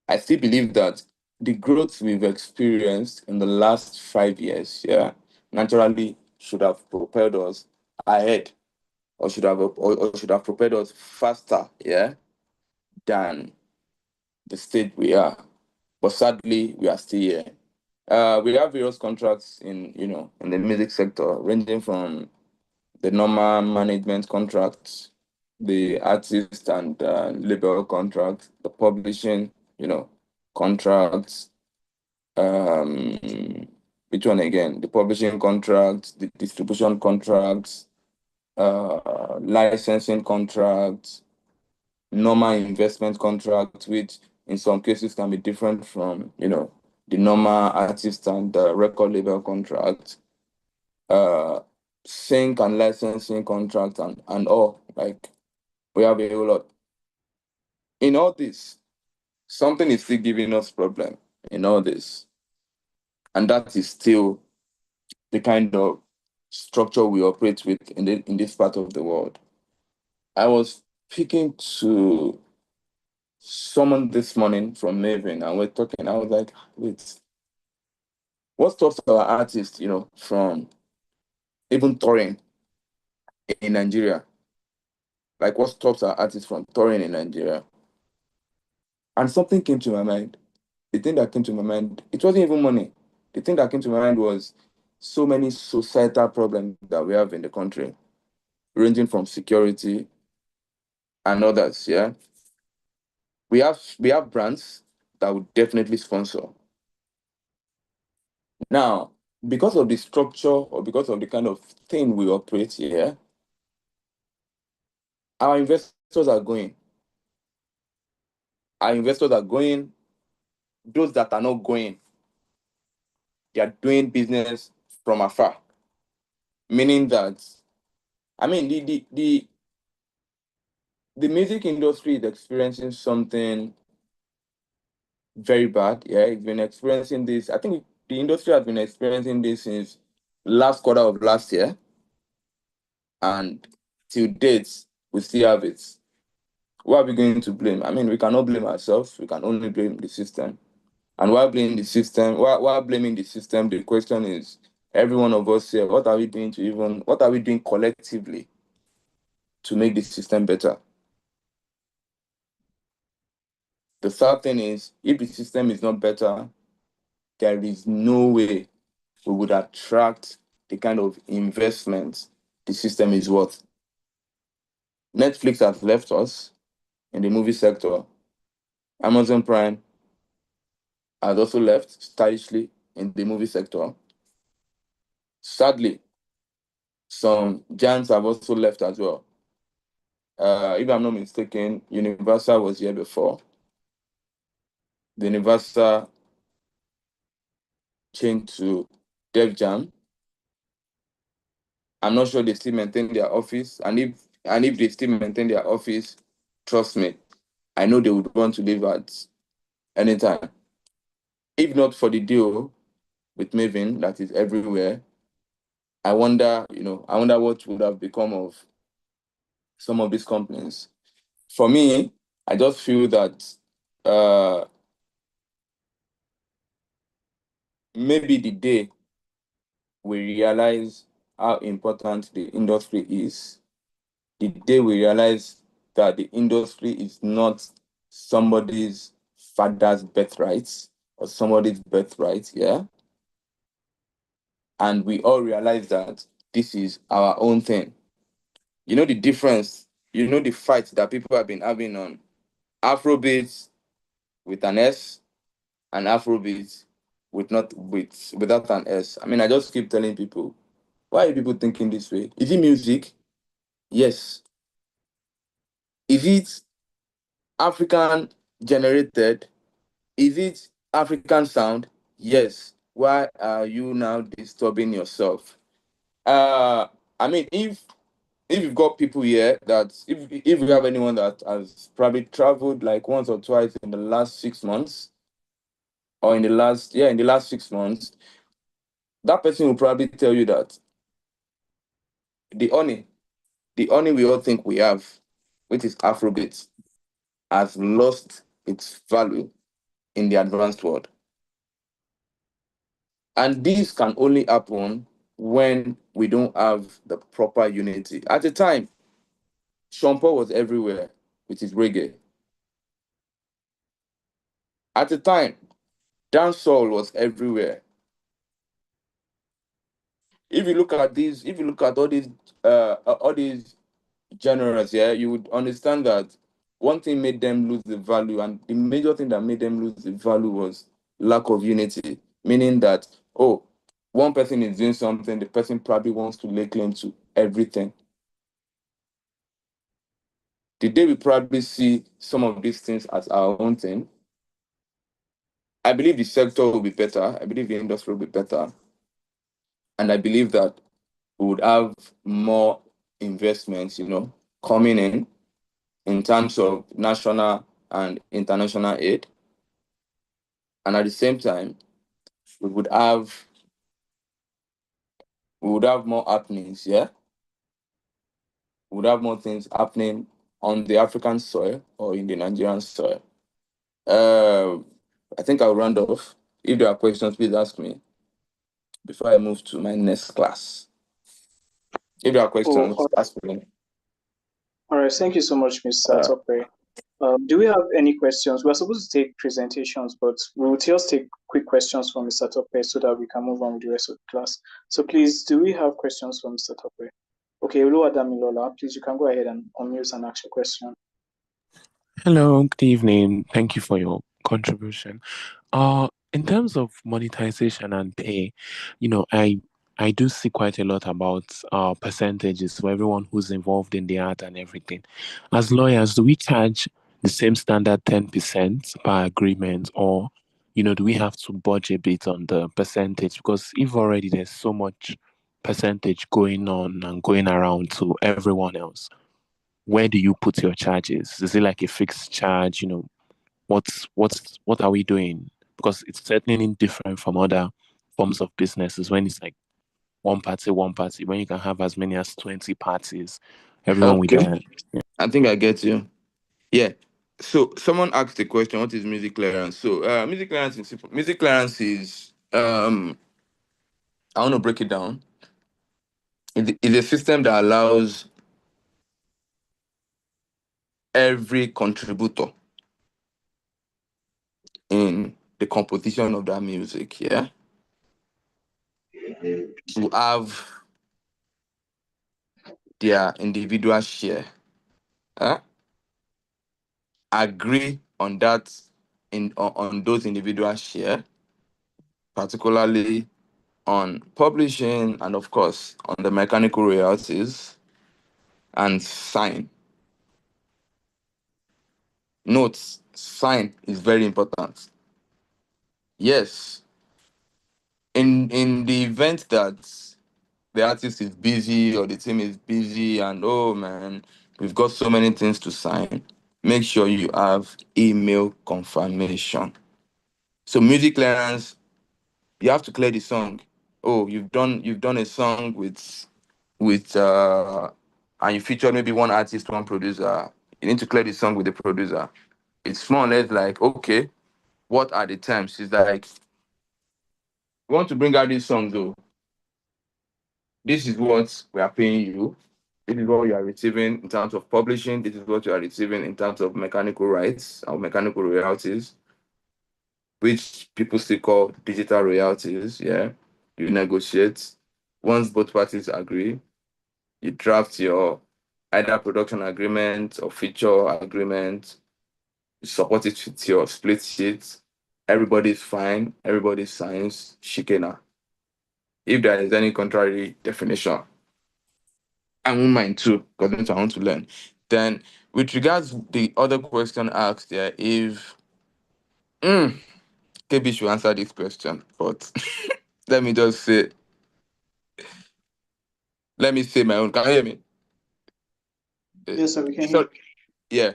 I still believe that the growth we've experienced in the last 5 years, naturally should have propelled us ahead, or should have propelled us faster, than the state we are. But sadly, we are still here. We have various contracts in the music sector, ranging from the normal management contracts, the artist and label contracts, the publishing, contracts. Um, which one again? The publishing contracts, the distribution contracts, licensing contracts, normal investment contracts, which in some cases can be different from, the normal artist and record label contracts, uh, sync and licensing contracts, and all. Like, we have a whole lot. In all this, something is still giving us problem in all this, and that is still the kind of structure we operate with in this part of the world. I was speaking to someone this morning from Maven, and we're talking. I was like, wait, what stops our artists, from even touring in Nigeria? Like, what stops our artists from touring in Nigeria? And something came to my mind. The thing that came to my mind, it wasn't even money. The thing that came to my mind was so many societal problems that we have in the country, ranging from security and others. We have brands that would definitely sponsor. Now, because of the structure or because of the kind of thing we operate here, our investors are going. Our investors are going. Those that are not going, they are doing business from afar. Meaning that, I mean, the music industry is experiencing something very bad. It's been experiencing this. I think the industry has been experiencing this since last quarter of last year, and till date, we still have it. What are we going to blame? I mean, we cannot blame ourselves. We can only blame the system. And while blaming the system, the question is, every one of us here, what are we doing collectively to make the system better? The third thing is, if the system is not better, there is no way we would attract the kind of investment the system is worth. Netflix has left us in the movie sector. Amazon Prime has also left stylishly in the movie sector. Sadly, some giants have also left as well. If I'm not mistaken, Universal was here before. The Universal changed to Def Jam. I'm not sure they still maintain their office, and if they still maintain their office, trust me, I know they would want to leave at any time. If not for the deal with Maven that is everywhere, I wonder what would have become of some of these companies. For me, I just feel that maybe the day we realize how important the industry is, the day we realize that the industry is not somebody's father's birthright or somebody's birthright, and we all realize that this is our own thing. You know the difference, the fight that people have been having on Afrobeats with an S and Afrobeats without an S. I mean, I just keep telling people, why are people thinking this way? Is it music? Yes. Is it African generated? Is it African sound? Yes. why are you now disturbing yourself? I mean, if you've got people here that if you have anyone that has probably traveled like once or twice in the last 6 months, or in the last 6 months, that person will probably tell you that the honey, the honey we all think we have, which is Afrobeat, has lost its value in the advanced world. And this can only happen when we don't have the proper unity. At the time, Sean Paul was everywhere with his reggae. At the time, dancehall was everywhere. If you look at all these genres, yeah, you would understand that one thing made them lose the value, and the major thing that made them lose the value was lack of unity. Meaning that, oh, one person is doing something, the person probably wants to lay claim to everything. The day we probably see some of these things as our own thing, I believe the sector will be better. I believe the industry will be better. And I believe that we would have more investments, coming in terms of national and international aid. And at the same time, we would have more happenings, yeah? We would have more things happening on the African soil or in the Nigerian soil. I think I'll round off. If there are questions, please ask me before I move to my next class. If there are questions, all ask me. right. Thank you so much, Mr. Uh, Tope. Do we have any questions? We're supposed to take presentations, but we will just take quick questions from Mr. Tope so that we can move on with the rest of the class. So please, do we have questions from Mr. Tope? Okay, Oluwadamilola, please, you can go ahead and unmute and ask your question. Hello, good evening. Thank you for your contribution. In terms of monetization and pay, I do see quite a lot about percentages for everyone who's involved in the art and everything. As lawyers, do we charge the same standard 10% per agreement, or do we have to budge a bit on the percentage? Because if already there's so much percentage going on and going around to everyone else, where do you put your charges? Is it like a fixed charge? What are we doing? Because it's certainly different from other forms of businesses when it's like one party, when you can have as many as 20 parties, everyone with okay, their. I think I get you. Yeah. So someone asked the question, what is music clearance? So music clearance is simple. Music clearance is I want to break it down. It's a system that allows every contributor in the composition of that music, yeah, to have their individual share. Agree on that on those individual share, particularly on publishing and of course on the mechanical royalties, and sign. Notes, sign is very important. Yes, in the event that the artist is busy or the team is busy and oh man, we've got so many things to sign, make sure you have email confirmation. So music clearance, you have to clear the song. Oh, you've done a song with and you featured maybe one artist, one producer. You need to clear the song with the producer. It's more or less like, okay, what are the terms? It's like, we want to bring out this song though. This is what we are paying you. This is what you are receiving in terms of publishing. This is what you are receiving in terms of mechanical rights or mechanical royalties, which people still call digital royalties. Yeah, you negotiate. Once both parties agree, you draft your either production agreement or feature agreement. You support it with your split sheet. Everybody's fine. Everybody signs. Shikena. If there is any contrary definition, I won't mind too, because I want to learn. Then, with regards the other question asked, if KB should answer this question, but let me just say, let me say my own. Can you hear me? Yes, sir, we can hear So, you. yeah,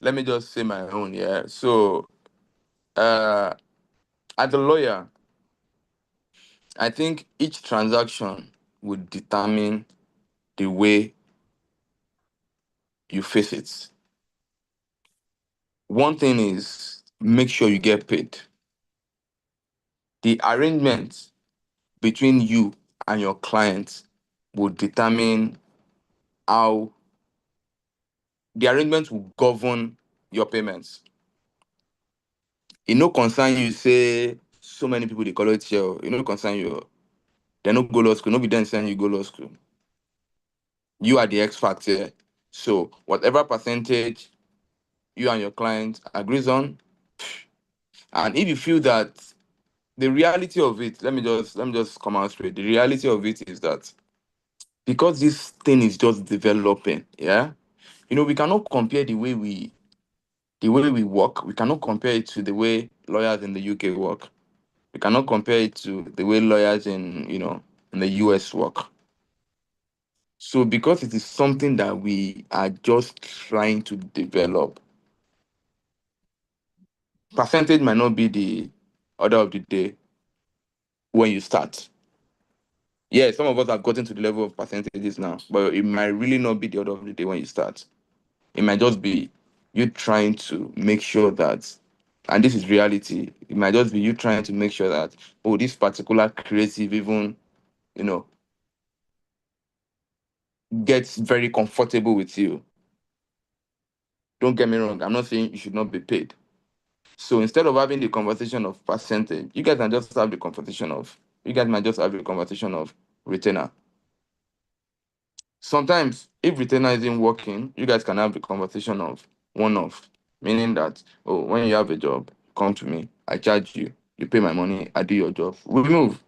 let me just say my own. Yeah. So, as a lawyer, I think each transaction would determine the way you face it. One thing is make sure you get paid. The arrangement between you and your client will determine how the arrangement will govern your payments. It no concern you say so many people they collect here. It no concern you. They no go law school. No be them saying you go law school. You are the X factor. So whatever percentage you and your client agrees on, and if you feel that the reality of it, let me just come out straight. The reality of it is that because this thing is just developing, yeah, we cannot compare the way we work. We cannot compare it to the way lawyers in the UK work. We cannot compare it to the way lawyers in the US work. So because it is something that we are just trying to develop, percentage might not be the order of the day when you start. Yeah, some of us have gotten to the level of percentages now, but it might really not be the order of the day when you start. It might just be you trying to make sure that, and this is reality, it might just be you trying to make sure that, oh, this particular creative even, you know, gets very comfortable with you. Don't get me wrong, I'm not saying you should not be paid. So instead of having the conversation of percentage, you guys might just have the conversation of retainer. Sometimes, if retainer isn't working, you guys can have the conversation of one-off, meaning that, oh, when you have a job, come to me, I charge you, you pay my money, I do your job. We move.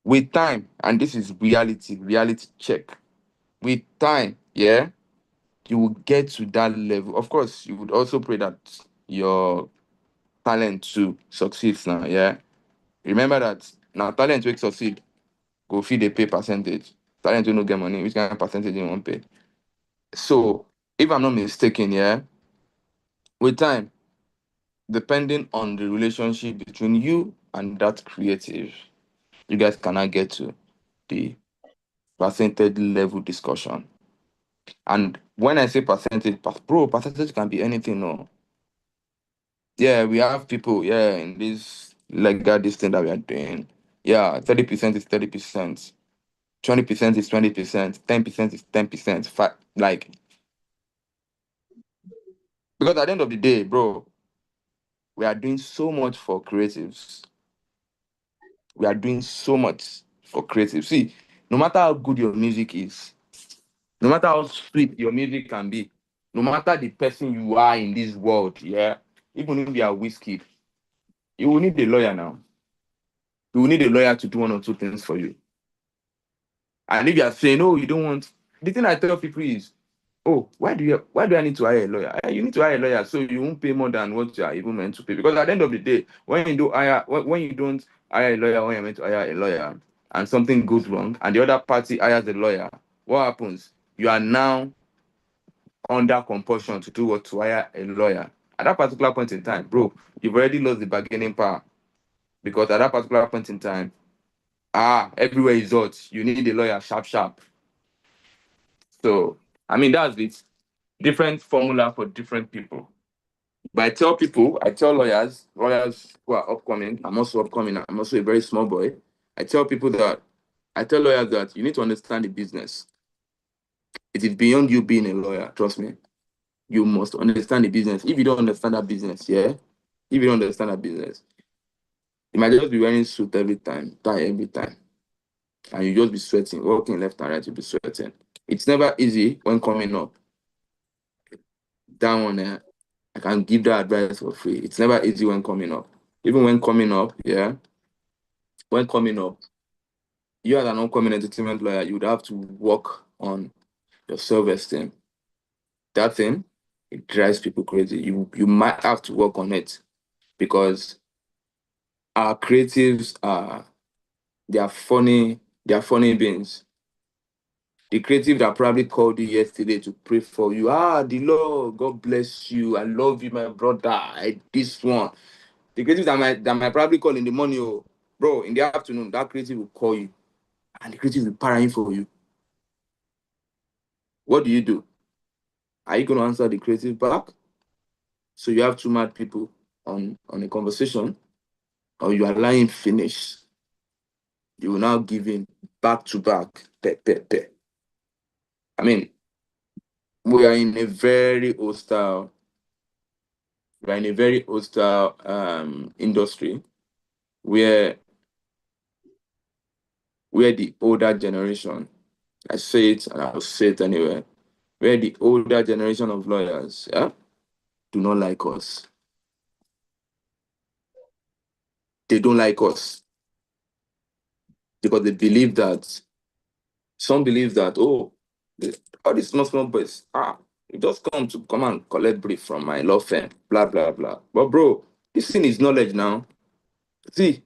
With time, and this is reality check. With time, yeah, you will get to that level. Of course, you would also pray that your talent to succeeds now, yeah. Remember that now talent will succeed, go feed the pay percentage. Talent will not get money, which kind of percentage you won't pay. So, if I'm not mistaken, yeah, with time, depending on the relationship between you and that creative, you guys cannot get to the percentage level discussion. And when I say percentage, bro, percentage can be anything, no. Yeah, we have people, yeah, in this this thing that we are doing. Yeah, 30% is 30%, 20% is 20%, 10% is 10%. Like, because at the end of the day, bro, we are doing so much for creatives. We are doing so much for creatives. See, no matter how good your music is, no matter how sweet your music can be, no matter the person you are in this world, yeah, even if you are whiskey, you will need a lawyer now. You will need a lawyer to do one or two things for you. And if you are saying, oh, you don't want, the thing I tell people is, oh, why do I need to hire a lawyer? You need to hire a lawyer so you won't pay more than what you are even meant to pay. Because at the end of the day, when you don't hire a lawyer, when you're meant to hire a lawyer, and something goes wrong, and the other party hires a lawyer, what happens? You are now under compulsion to do what, to hire a lawyer. At that particular point in time, bro, you've already lost the bargaining power. Because at that particular point in time, everywhere is hot. You need a lawyer, sharp, sharp. So, I mean, that's it. Different formula for different people. But I tell lawyers who are upcoming, I'm also upcoming, I'm also a very small boy. I tell lawyers that you need to understand the business. It is beyond you being a lawyer, trust me. You must understand the business. If you don't understand that business, yeah, if you don't understand that business, you might just be wearing suit every time, tie every time, and you just be sweating, walking left and right, you'll be sweating. It's never easy when coming up. That one, I can give that advice for free. It's never easy when coming up. Even when coming up, yeah, when coming up, you as an upcoming entertainment lawyer, you would have to work on your self-esteem. That thing, it drives people crazy. You might have to work on it because our creatives they are funny beings. The creative that probably called you yesterday to pray for you. The Lord, God bless you. I love you, my brother. This one. The creative that might probably call in the morning, oh, bro, in the afternoon, that creative will call you. And the creative will para in for you. What do? Are you going to answer the creative back? So you have two mad people on a conversation, or you are lying finish. You will now give in back to back. I mean, we are in a very hostile industry where the older generation, I say it and I'll say it anyway, where the older generation of lawyers do not like us. They don't like us because they believe that, some believe that, all these small boys, you just come and collect brief from my law firm, blah, blah, blah. But bro, this thing is knowledge now. See,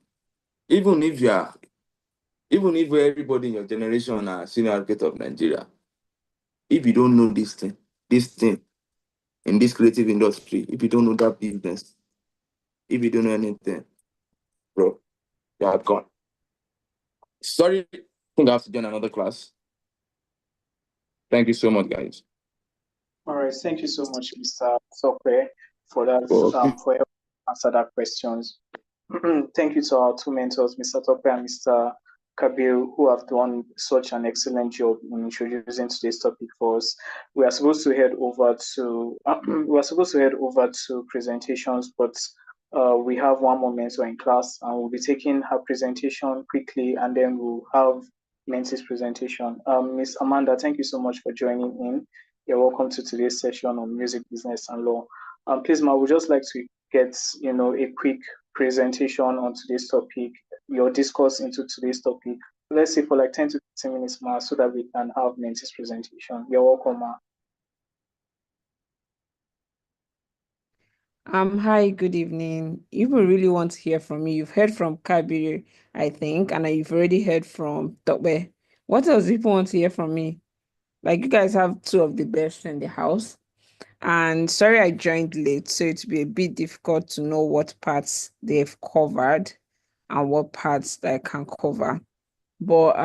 even if everybody in your generation are senior advocate of Nigeria, if you don't know this thing in this creative industry, if you don't know that business, if you don't know anything, bro, you are gone. Sorry, I think I have to join another class. Thank you so much, guys. All right, thank you so much, Mr. Sokwe, for that, Okay. for helping answer that questions. Thank you to our two mentors, Mr. Tope and Mr. Kabir, who have done such an excellent job in introducing today's topic for us. We are supposed to head over to presentations, but we have one more mentor in class, and we'll be taking her presentation quickly, and then we'll have Mentee's presentation. Miss Amanda, thank you so much for joining in. You're welcome to today's session on music, business, and law. Please, ma, we'd just like to get a quick presentation on today's topic, your discourse into today's topic. Let's say for like 10 to 15 minutes, ma, so that we can have Mentee's presentation. You're welcome, ma. Hi, good evening. If you really want to hear from me, you've heard from Kabir, I think, and you've already heard from Tope. What else do people want to hear from me? Like, you guys have two of the best in the house. And sorry I joined late, so it'll be a bit difficult to know what parts they've covered and what parts that I can cover. But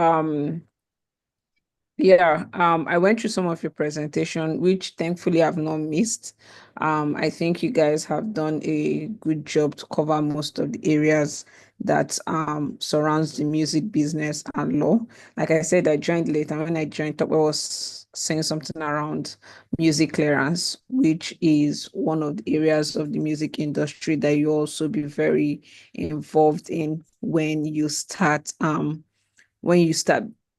yeah, I went through some of your presentation, which thankfully I've not missed. I think you guys have done a good job to cover most of the areas that surrounds the music business and law. Like I said, I joined late, and when I joined up, I was saying something around music clearance, which is one of the areas of the music industry that you also be very involved in when you start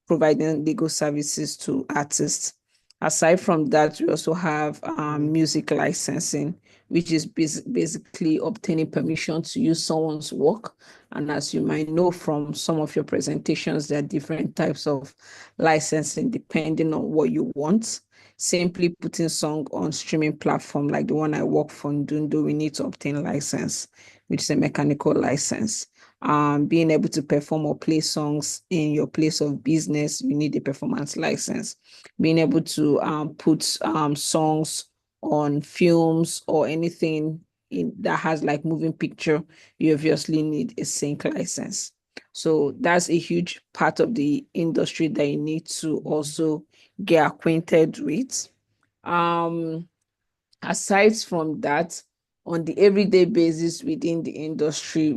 providing legal services to artists. Aside from that, we also have music licensing, which is basically obtaining permission to use someone's work. And as you might know from some of your presentations, there are different types of licensing depending on what you want. Simply putting song on streaming platform like the one I work for, Ndundo, we need to obtain license, which is a mechanical license. Being able to perform or play songs in your place of business, you need a performance license. Being able to put songs on films or anything that has like moving picture, you obviously need a sync license. So that's a huge part of the industry that you need to also get acquainted with. Aside from that, on the everyday basis within the industry,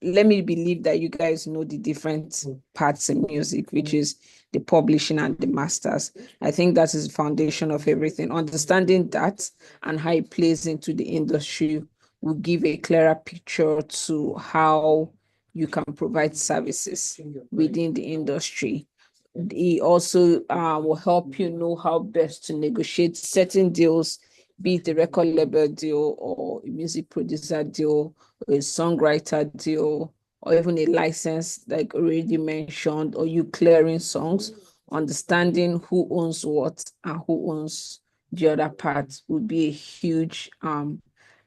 let me believe that you guys know the different parts in music, which is the publishing and the masters. I think that is the foundation of everything. Understanding that and how it plays into the industry will give a clearer picture to how you can provide services within the industry. It also will help you know how best to negotiate certain deals, be it a record label deal or a music producer deal, or a songwriter deal, or even a license, like already mentioned, or you clearing songs. Understanding who owns what and who owns the other part would be a huge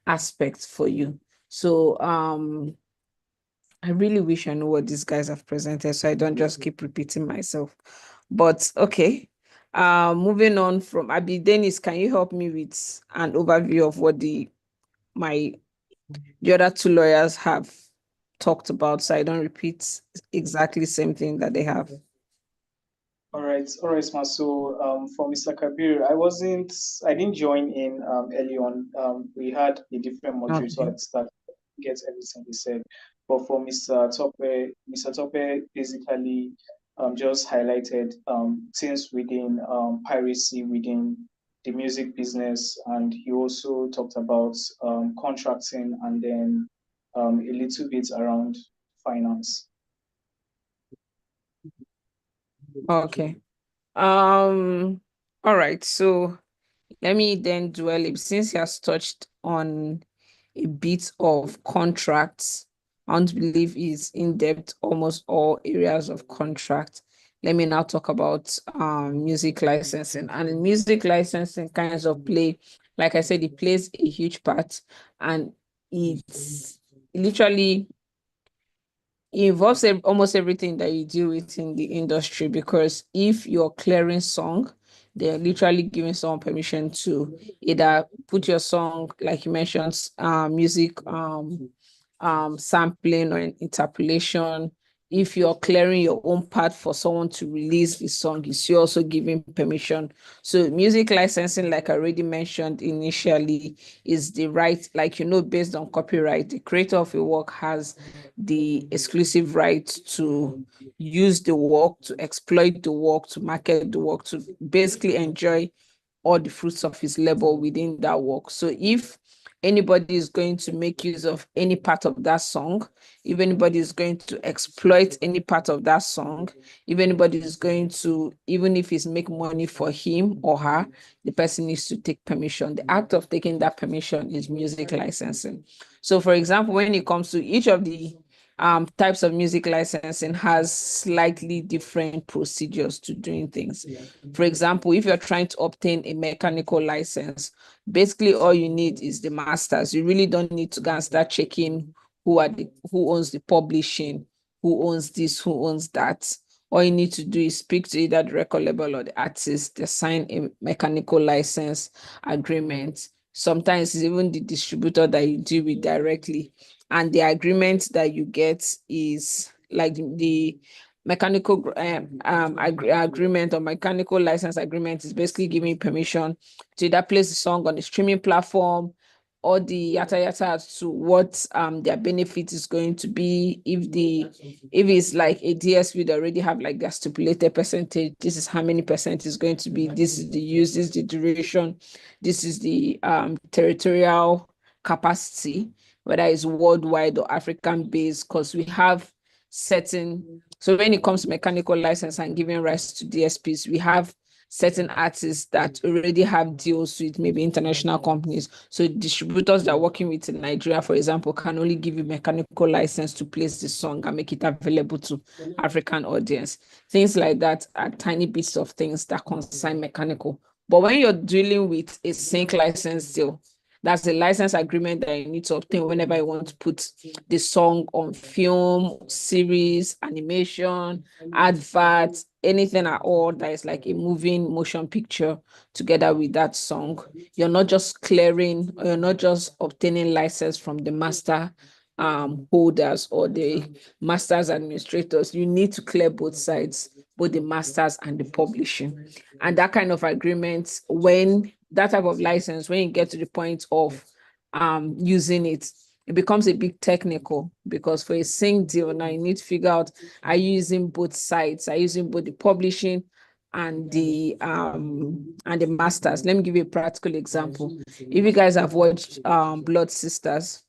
aspect for you. So I really wish I know what these guys have presented so I don't just keep repeating myself. But okay. Moving on from Abi, Dennis, can you help me with an overview of what the other two lawyers have talked about so I don't repeat exactly the same thing that they have? All right, Ma. So, for Mr. Kabir, I didn't join in early on. We had a different moderator Okay. at the start, get everything he said. But for Mr. Tope basically just highlighted things within piracy within the music business, and he also talked about contracting and then a little bit around finance. Okay. All right. So let me then dwell, since he has touched on a bit of contracts, I don't believe is in depth almost all areas of contract. Let me now talk about music licensing. And in music licensing kinds of play, like I said, it plays a huge part, and it's literally it involves almost everything that you deal with in the industry, because if you're clearing song, they're literally giving someone permission to either put your song, like you mentioned, music sampling or interpolation. If you're clearing your own part for someone to release the song, you're also giving permission. So music licensing, like I already mentioned initially, is the right, like, based on copyright, the creator of a work has the exclusive right to use the work, to exploit the work, to market the work, to basically enjoy all the fruits of his labor within that work. So if anybody is going to make use of any part of that song, if anybody is going to exploit any part of that song, if anybody is going to, even if it's make money for him or her, the person needs to take permission. The act of taking that permission is music licensing. So for example, when it comes to each of the types of music licensing has slightly different procedures to doing things. For example, if you're trying to obtain a mechanical license, basically all you need is the masters. You really don't need to go and start checking who owns the publishing, who owns this, who owns that. All you need to do is speak to either the record label or the artist. They sign a mechanical license agreement. Sometimes it's even the distributor that you deal with directly, and the agreement that you get is like the mechanical agreement or mechanical license agreement is basically giving permission to either place the song on the streaming platform or the yata yata to what their benefit is going to be. If it's like a DSP, they already have like their stipulated percentage. This is how many percent is going to be. This is the use, this is the duration, this is the territorial capacity, whether it's worldwide or African based, because we have certain, so when it comes to mechanical license and giving rights to DSPs, we have certain artists that already have deals with maybe international companies. So distributors that are working with in Nigeria, for example, can only give you mechanical license to place the song and make it available to African audience. Things like that are tiny bits of things that concern mechanical. But when you're dealing with a sync license deal, that's a license agreement that you need to obtain whenever you want to put the song on film, series, animation, adverts, anything at all that is like a moving motion picture together with that song. You're not just clearing, or you're not just obtaining license from the master holders or the masters administrators. You need to clear both sides, both the masters and the publishing. And that kind of agreement, when that type of license, when you get to the point of using it, it becomes a bit technical, because for a sync deal now you need to figure out, are you using both sides? Are you using both the publishing and the masters? Let me give you a practical example. If you guys have watched Blood Sisters,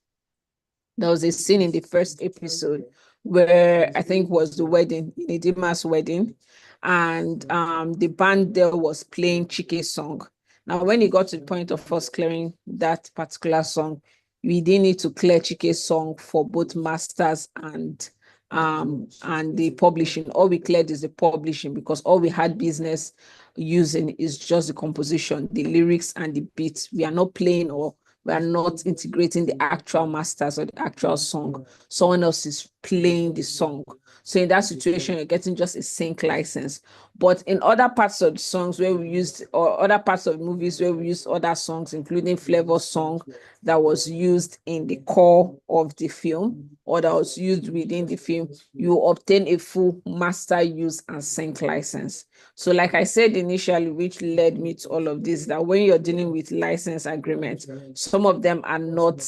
there was a scene in the first episode where I think was the wedding, Nidima's wedding, and the band there was playing Chike's song. Now, when it got to the point of us clearing that particular song, we didn't need to clear Chike's song for both masters and the publishing. All we cleared is the publishing, because all we had business using is just the composition, the lyrics and the beats. We are not playing or We are not integrating the actual masters or the actual song. Someone else is playing the song. So in that situation, you're getting just a sync license. But in other parts of the songs where we used, or other parts of movies where we used other songs, including Flavor's song that was used in the core of the film or that was used within the film, you obtain a full master use and sync license. So like I said initially, which led me to all of this, that when you're dealing with license agreements, some of them are not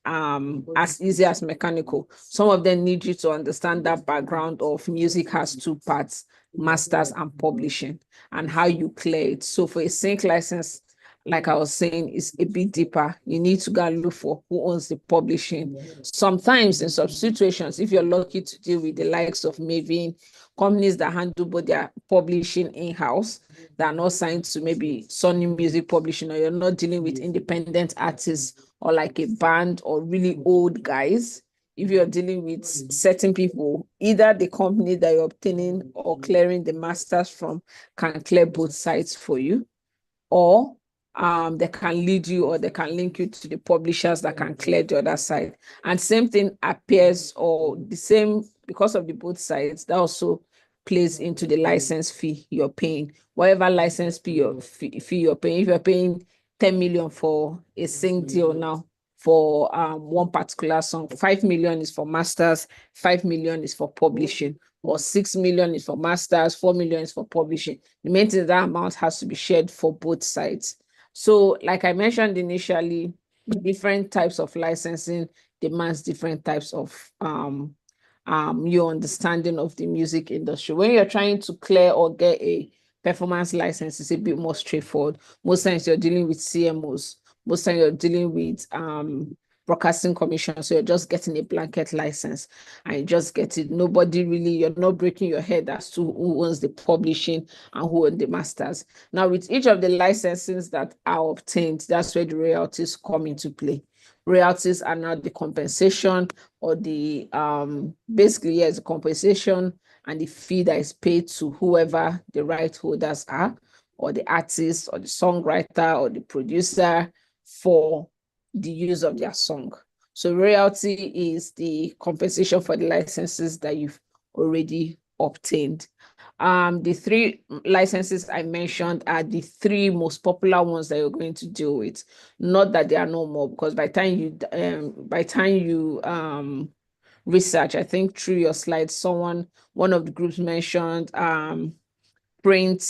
as easy as mechanical. Some of them need you to understand that background of music has two parts, masters and publishing, and how you clear it. So for a sync license, like I was saying, is a bit deeper. You need to go and look for who owns the publishing. Sometimes in some situations, if you're lucky to deal with the likes of Maven, companies that handle both their publishing in-house, that are not signed to maybe Sony Music Publishing, or you're not dealing with independent artists or like a band or really old guys. If you're dealing with certain people, either the company that you're obtaining or clearing the masters from can clear both sides for you, or they can lead you or they can link you to the publishers that can clear the other side. And same thing appears, or the same, because of the both sides, that also plays into the license fee you're paying. Whatever license fee you're paying, if you're paying 10 million for a sync deal now for one particular song, 5 million is for masters, 5 million is for publishing, or 6 million is for masters, 4 million is for publishing. The main thing, that amount has to be shared for both sides. So like I mentioned initially, different types of licensing demands different types of your understanding of the music industry. When you're trying to clear or get a performance license, it's a bit more straightforward. Most times you're dealing with CMOs. Most times you're dealing with broadcasting commission, so you're just getting a blanket license and you just get it. Nobody really, you're not breaking your head as to who owns the publishing and who owns the masters. Now, with each of the licenses that are obtained, that's where the royalties come into play. Royalties are now the compensation, or the basically, yes, the compensation and the fee that is paid to whoever the right holders are, or the artist or the songwriter or the producer, for the use of their song. So royalty is the compensation for the licenses that you've already obtained. The three licenses I mentioned are the three most popular ones that you're going to deal with. Not that there are no more, because by the time you research, I think through your slides, one of the groups mentioned print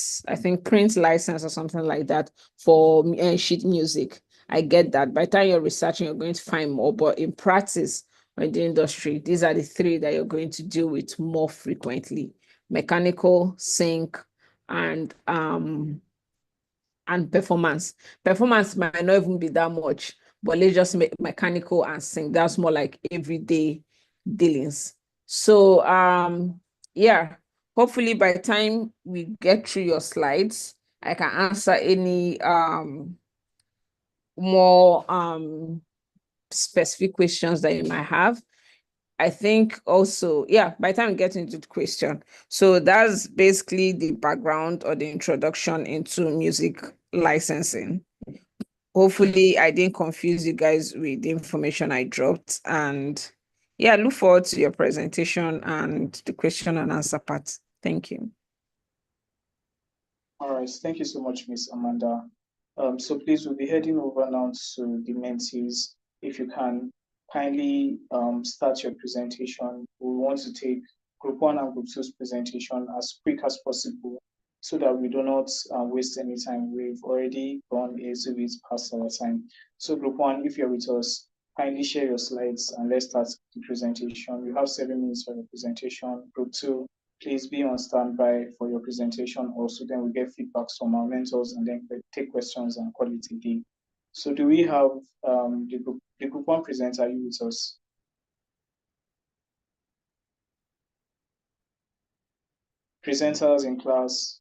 license or something like that for sheet music. I get that. By the time you're researching, you're going to find more. But in practice, or in the industry, these are the three that you're going to deal with more frequently: mechanical, sync, and performance. Performance might not even be that much, but let's just make mechanical and sync. That's more like everyday dealings. So yeah, hopefully by the time we get through your slides, I can answer any more specific questions that you might have. I think also, yeah, by the time we get into the question, so that's basically the background or the introduction into music licensing. Hopefully I didn't confuse you guys with the information I dropped, and yeah, look forward to your presentation and the question and answer part. Thank you. All right, thank you so much, Miss Amanda. So please, we'll be heading over now to the mentees. If you can kindly start your presentation. We want to take Group 1 and Group 2's presentation as quick as possible so that we do not waste any time. We've already gone a little bit past our time. So Group 1, if you're with us, kindly share your slides and let's start the presentation. You have 7 minutes for your presentation. Group 2, please be on standby for your presentation also. Then we get feedbacks from our mentors and then take questions and call it a day. So do we have the group 1 presenter? Are you with us? Presenters in class.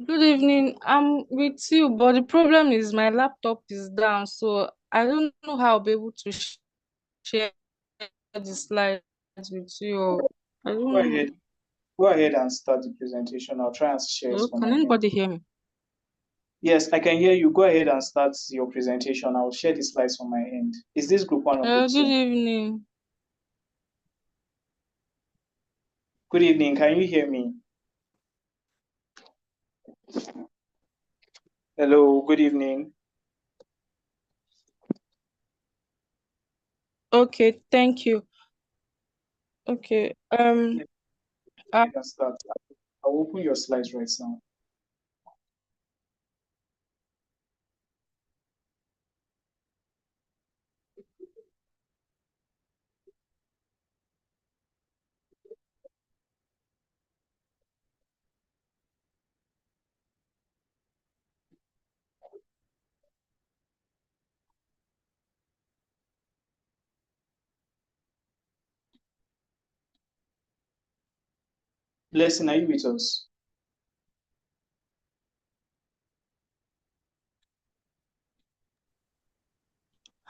Good evening. I'm with you, but the problem is my laptop is down, so I don't know how I'll be able to share the slides with you. I don't know. Go ahead and start the presentation. I'll try and share it Hello, from can my end. anybody hear me? Yes, I can hear you. Go ahead and start your presentation. I'll share the slides on my end. Is this group one or group Good two? evening. Good evening. Can you hear me? Hello, good evening. Okay, thank you. Okay. Go ahead and start. I'll open your slides right now. Blessing, are you with us?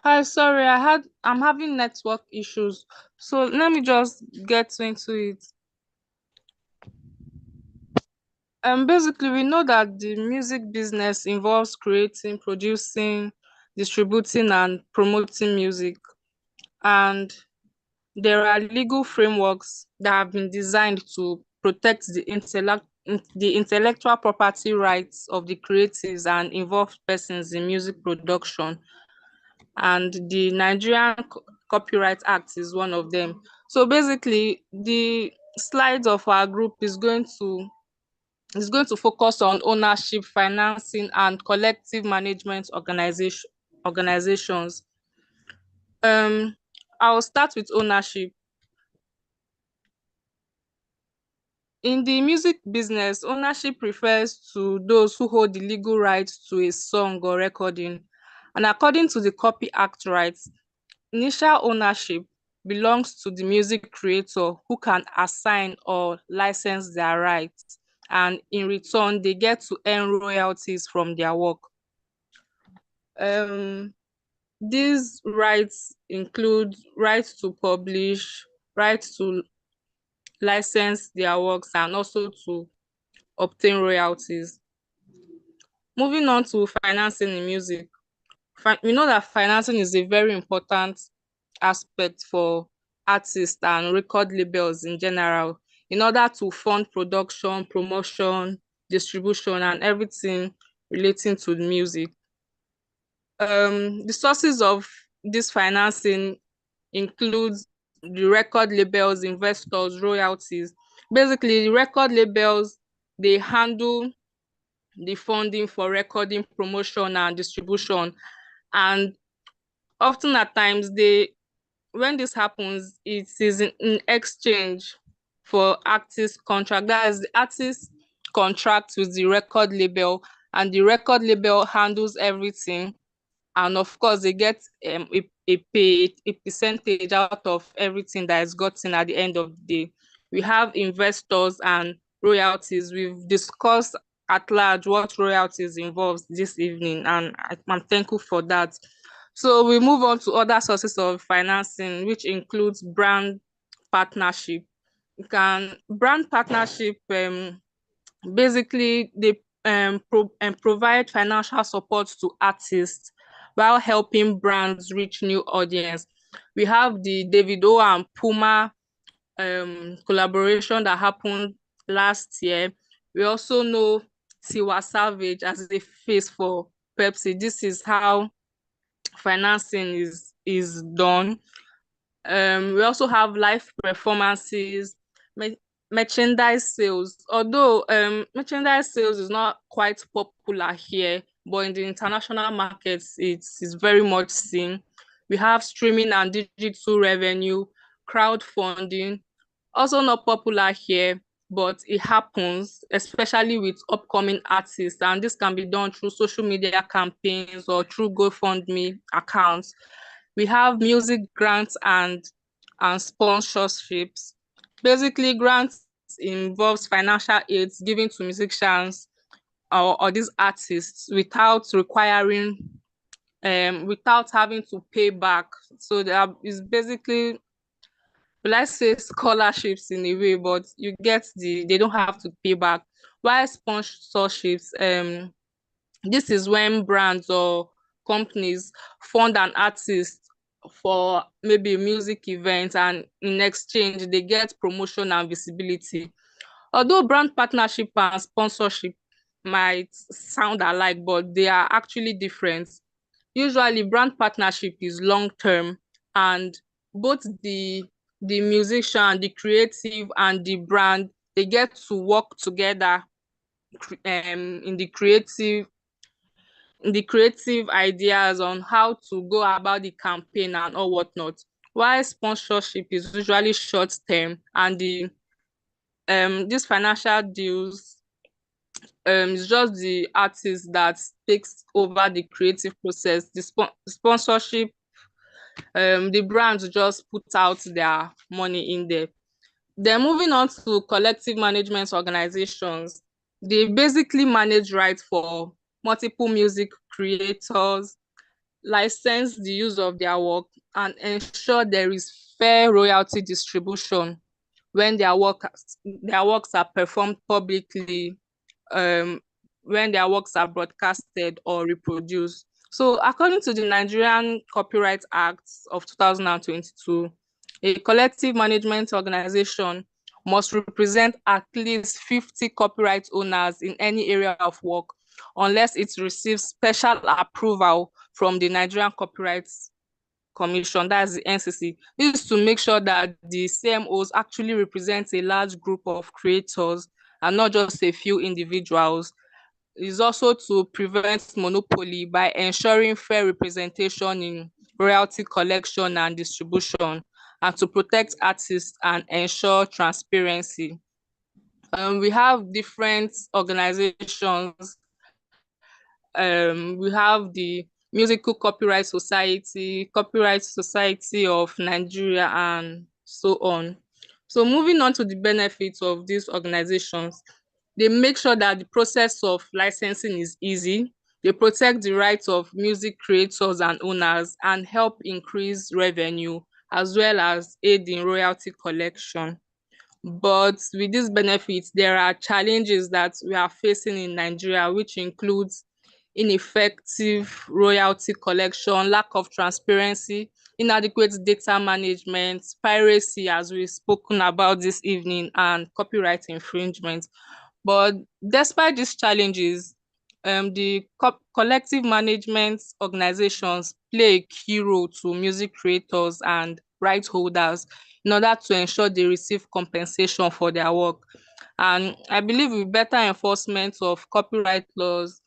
Hi, sorry, I'm having network issues. So let me just get into it. Basically, we know that the music business involves creating, producing, distributing, and promoting music. And there are legal frameworks that have been designed to protect the intellectual property rights of the creatives and involved persons in music production. And the Nigerian Copyright Act is one of them. So basically, the slides of our group is going to focus on ownership, financing, and collective management organizations. I'll start with ownership. In the music business, ownership refers to those who hold the legal rights to a song or recording. And according to the Copy Act rights, initial ownership belongs to the music creator who can assign or license their rights. And in return, they get to earn royalties from their work. Um, these rights include rights to publish, rights to license their works, and also to obtain royalties. Moving on to financing in music. We know that financing is a very important aspect for artists and record labels in general in order to fund production, promotion, distribution, and everything relating to the music. The sources of this financing includes the record labels, investors, royalties. Basically, the record labels, they handle the funding for recording, promotion, and distribution. And often at times, when this happens, it is in exchange for artist contract. That is, the artist contract with the record label, and the record label handles everything. And of course, they get a percentage out of everything that is gotten at the end of the day. We have investors and royalties. We've discussed at large what royalties involves this evening, and I'm thankful for that. So we move on to other sources of financing, which includes brand partnership. Brand partnership, basically they provide financial support to artists while helping brands reach new audience. We have the Davido and Puma collaboration that happened last year. We also know Tiwa Savage as a face for Pepsi. This is how financing is done. We also have live performances, merchandise sales. Although merchandise sales is not quite popular here, but in the international markets, it's very much seen. We have streaming and digital revenue, crowdfunding, also not popular here, but it happens, especially with upcoming artists. And this can be done through social media campaigns or through GoFundMe accounts. We have music grants and sponsorships. Basically, grants involves financial aids given to musicians or these artists without having to pay back. So there is basically, will I say, scholarships in a way, but they don't have to pay back. While sponsorships, This is when brands or companies fund an artist for maybe a music event, and in exchange, they get promotion and visibility. Although brand partnership and sponsorship might sound alike, but they are actually different. Usually, brand partnership is long-term, and both the musician, the creative, and the brand, they get to work together in the creative ideas on how to go about the campaign and all whatnot. While sponsorship is usually short term, and the these financial deals is just the artist that takes over the creative process. The sponsorship, the brands just put out their money in there. Then moving on to collective management organizations, they basically manage rights for multiple music creators, license the use of their work, and ensure there is fair royalty distribution when their works are performed publicly, um, when their works are broadcasted or reproduced. So according to the Nigerian Copyright Act of 2022, a collective management organization must represent at least 50 copyright owners in any area of work, unless it receives special approval from the Nigerian Copyright Commission, that's the NCC. This is to make sure that the CMOs actually represent a large group of creators and not just a few individuals. It's also to prevent monopoly by ensuring fair representation in royalty collection and distribution, and to protect artists and ensure transparency. We have different organizations. We have the Musical Copyright Society of Nigeria, and so on. So moving on to the benefits of these organizations, they make sure that the process of licensing is easy. They protect the rights of music creators and owners and help increase revenue, as well as aid in royalty collection. But with these benefits, there are challenges that we are facing in Nigeria, which includes ineffective royalty collection, lack of transparency, inadequate data management, piracy, as we've spoken about this evening, and copyright infringement. But despite these challenges, the collective management organizations play a key role to music creators and right holders in order to ensure they receive compensation for their work. And I believe with better enforcement of copyright laws,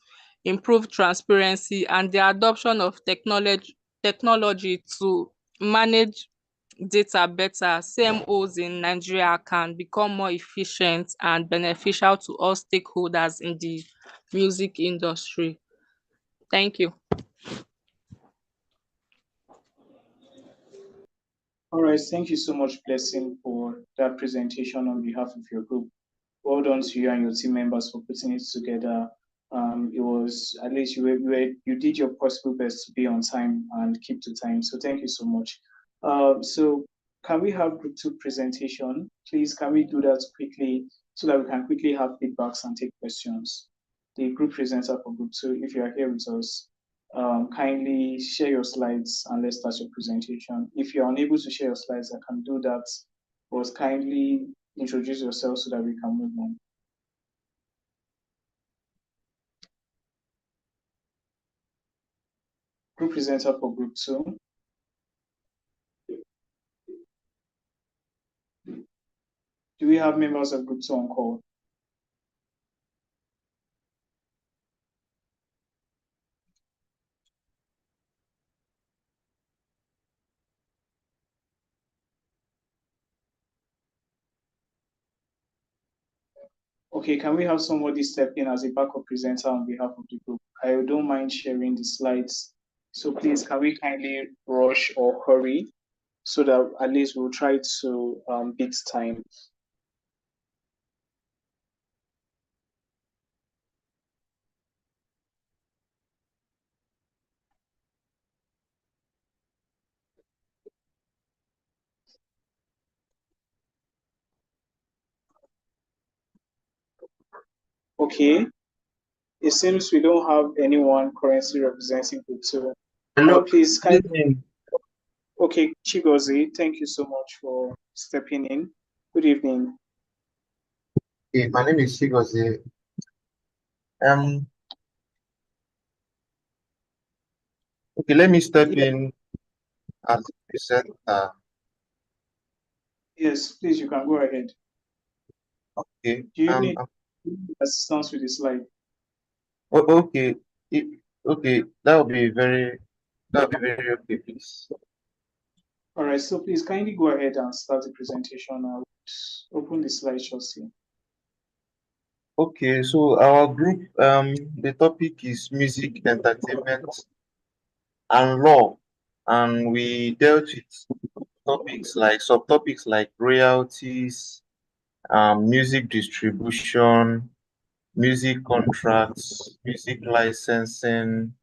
improved transparency, and the adoption of technology to manage data better, CMOs in Nigeria can become more efficient and beneficial to all stakeholders in the music industry. Thank you. All right, thank you so much, Blessing, for that presentation on behalf of your group. Well done to you and your team members for putting it together. It was, at least you did your possible best to be on time and keep to time. So thank you so much. So can we have group 2 presentation? Please, can we do that quickly so that we can quickly have feedbacks and take questions? The group presenter for group 2, if you are here with us, kindly share your slides and let's start your presentation. If you're unable to share your slides, I can do that, but kindly introduce yourself so that we can move on. Group presenter for group 2. Do we have members of group 2 on call? Okay, can we have somebody step in as a backup presenter on behalf of the group? I don't mind sharing the slides. So please, can we kindly rush or hurry so that at least we'll try to beat time. Okay. It seems we don't have anyone currently representing the two. Hello, Please, good evening. okay, Chigozie, thank you so much for stepping in. Good evening. Okay, my name is Chigozie. Um, okay, let me step Yeah, in as a presenter. yes, please, you can go ahead. Okay, Do you need assistance with the slide? okay, okay, that would be very okay, please. All right, so please kindly go ahead and start the presentation. I'll open the slideshow soon. Okay, so our group, the topic is music, entertainment, and law, and we dealt with subtopics like royalties, music distribution, music contracts, music licensing,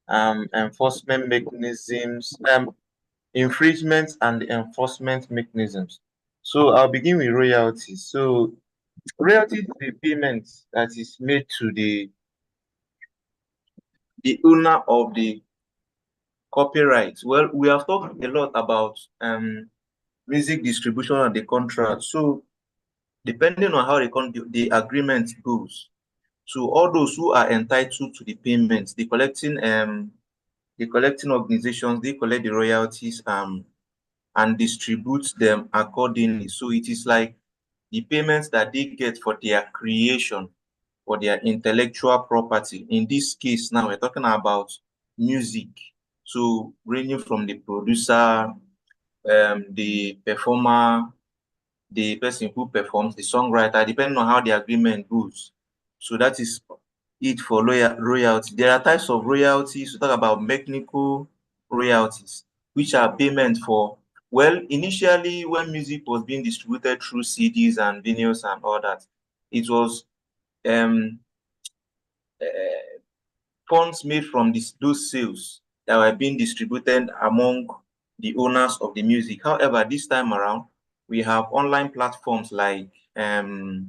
enforcement mechanisms, infringement and enforcement mechanisms. So I'll begin with royalties. So royalty is the payment that is made to the owner of the copyright. Well, we have talked a lot about music distribution and the contract. So depending on how the agreement goes, so all those who are entitled to the payments, the collecting organizations, they collect the royalties and distribute them accordingly. So it is like the payments that they get for their creation, for their intellectual property. In this case, now we're talking about music. So ranging from the producer, the performer, the person who performs, the songwriter, depending on how the agreement goes. So that is it for royalty. There are types of royalties. We talk about mechanical royalties, which are payment for, well, initially when music was being distributed through CDs and vinyls and all that, it was um, uh, funds made from those sales that were being distributed among the owners of the music. However, this time around, we have online platforms like Spotify,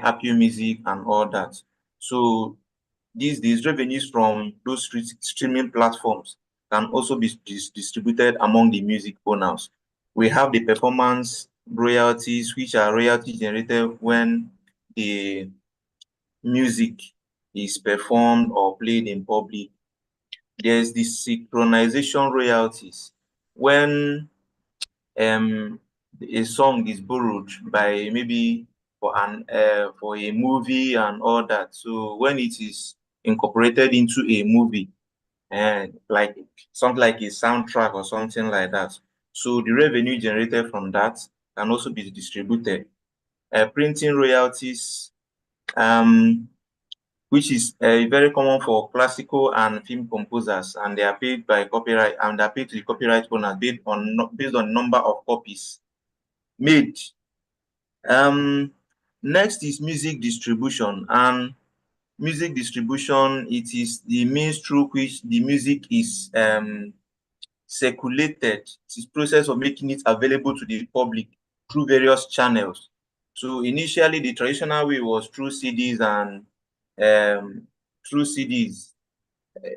Apple Music, and all that. So these revenues from those streaming platforms can also be distributed among the music owners. We have the performance royalties, which are royalties generated when the music is performed or played in public. There's the synchronization royalties when a song is borrowed by maybe for a movie and all that. So when it is incorporated into a movie and like something like a soundtrack or something like that, so the revenue generated from that can also be distributed. Printing royalties, which is very common for classical and film composers, and they are paid by copyright, and they are paid to the copyright owner based on number of copies made. Next is music distribution, and music distribution, it is the means through which the music is circulated. It is process of making it available to the public through various channels. So initially, the traditional way was through CDs and through CDs,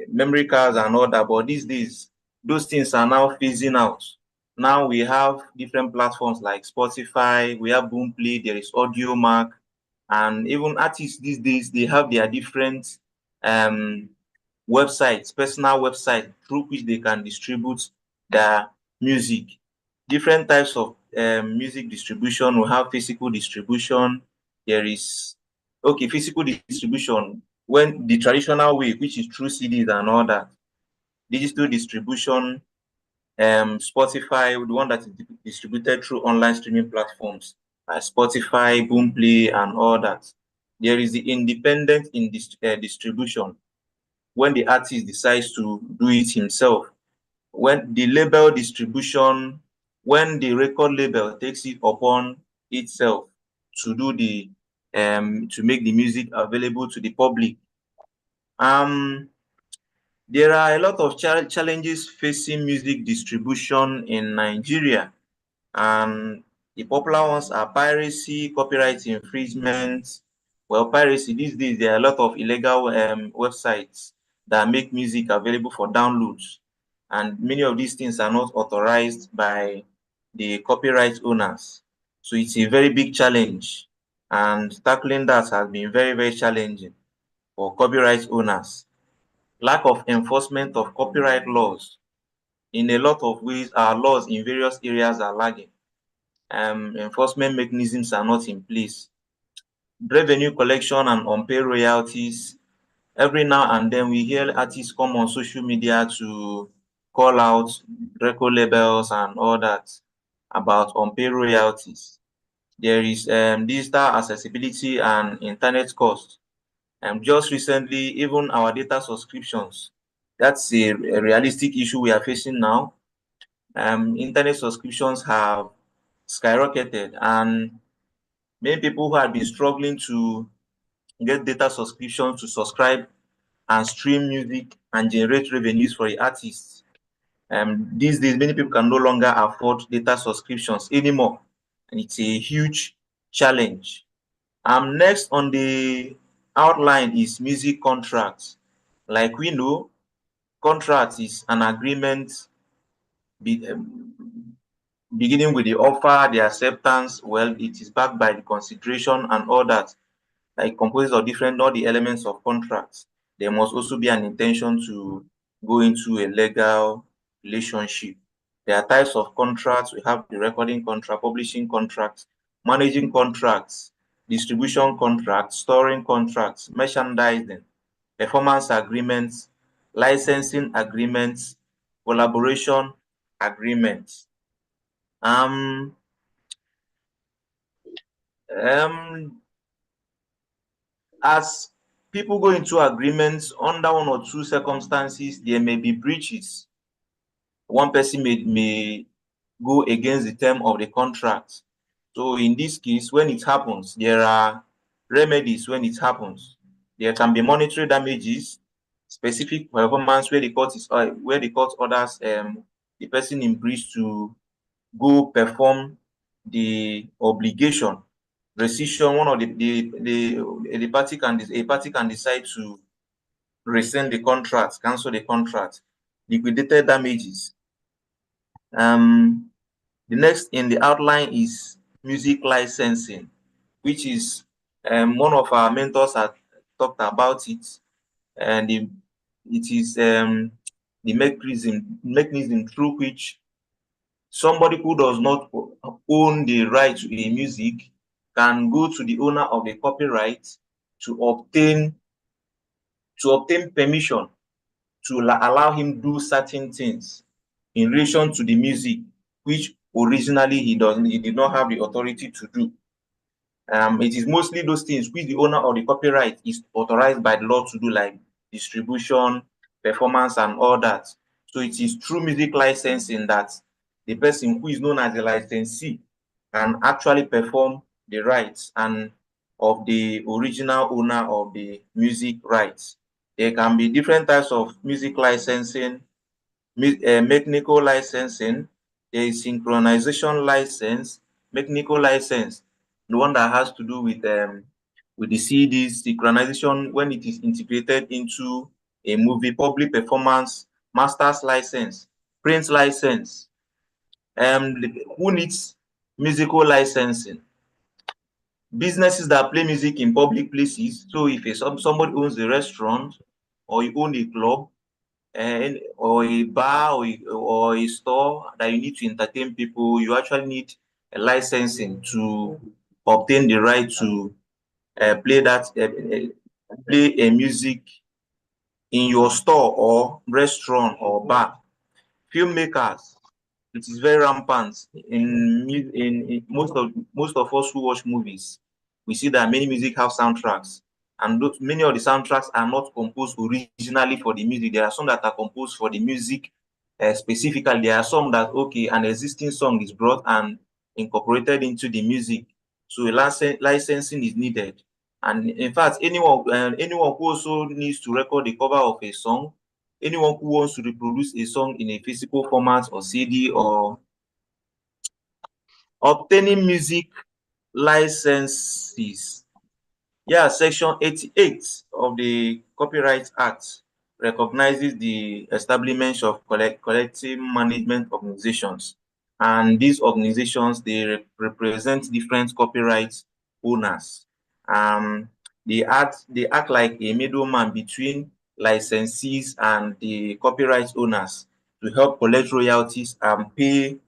memory cards and all that. But these days, those things are now phasing out. Now we have different platforms like Spotify, we have Boomplay, there is Audio Mark, and even artists these days, they have their different um, websites, personal website through which they can distribute their music. Different types of music distribution. We have physical distribution. There is physical distribution when the traditional way, which is through CDs and all that. Digital distribution, Spotify, the one that is distributed through online streaming platforms like Spotify, Boomplay, and all that. There is the independent distribution when the artist decides to do it himself. When the label distribution, when the record label takes it upon itself to do the to make the music available to the public. There are a lot of challenges facing music distribution in Nigeria, and the popular ones are piracy, copyright infringement, Well, piracy these days, there are a lot of illegal websites that make music available for downloads, and many of these things are not authorized by the copyright owners. So it's a very big challenge, and tackling that has been very, very challenging for copyright owners. Lack of enforcement of copyright laws. In a lot of ways, our laws in various areas are lagging. Enforcement mechanisms are not in place. Revenue collection and unpaid royalties. Every now and then we hear artists come on social media to call out record labels and all that about unpaid royalties. There is digital accessibility and internet cost. Just recently, even our data subscriptions, that's a realistic issue we are facing now. Internet subscriptions have skyrocketed, and many people who have been struggling to get data subscriptions to subscribe and stream music and generate revenues for the artists. These days, many people can no longer afford data subscriptions anymore, and it's a huge challenge. Next on the outline is music contracts. Like we know, contract is an agreement be, beginning with the offer, the acceptance. Well, it is backed by the consideration and all that. Like composed of different all the elements of contracts. There must also be an intention to go into a legal relationship. There are types of contracts. We have the recording contract, publishing contracts, managing contracts, distribution contracts, storing contracts, merchandising, performance agreements, licensing agreements, collaboration agreements. Um, um, as people go into agreements under one or two circumstances, there may be breaches. One person may go against the term of the contract. So in this case, when it happens, there are remedies when it happens. There can be monetary damages, specific performance where the court orders the person in breach to go perform the obligation. Rescission, one of the party can a party can decide to rescind the contract, cancel the contract. Liquidated damages. The next in the outline is music licensing, which is one of our mentors had talked about it, and it is the mechanism through which somebody who does not own the right to a music can go to the owner of the copyright to obtain permission to allow him do certain things in relation to the music, which originally he did not have the authority to do. It is mostly those things which the owner of the copyright is authorized by the law to do, like distribution, performance, and all that. So it is through music licensing that the person who is known as a licensee can actually perform the rights and of the original owner of the music rights. There can be different types of music licensing, mechanical licensing, there is synchronization license, mechanical license, the one that has to do with the CDs, synchronization when it is integrated into a movie, public performance, master's license, print license. Who needs musical licensing? Businesses that play music in public places. So if somebody owns a restaurant or you own a club, or a bar or a store that you need to entertain people, you actually need a licensing to obtain the right to play a music in your store or restaurant or bar. Filmmakers, it is very rampant in most of us who watch movies. We see that many music have soundtracks, and many of the soundtracks are not composed originally for the music. There are some that are composed for the music specifically. There are some that an existing song is brought and incorporated into the music, so licensing is needed. And in fact, anyone who also needs to record the cover of a song, anyone who wants to reproduce a song in a physical format or CD, or obtaining music licenses Yeah, Section 88 of the Copyright Act recognizes the establishment of collective management organizations. And these organizations, they represent different copyright owners. Um, they act like a middleman between licensees and the copyright owners to help collect royalties and pay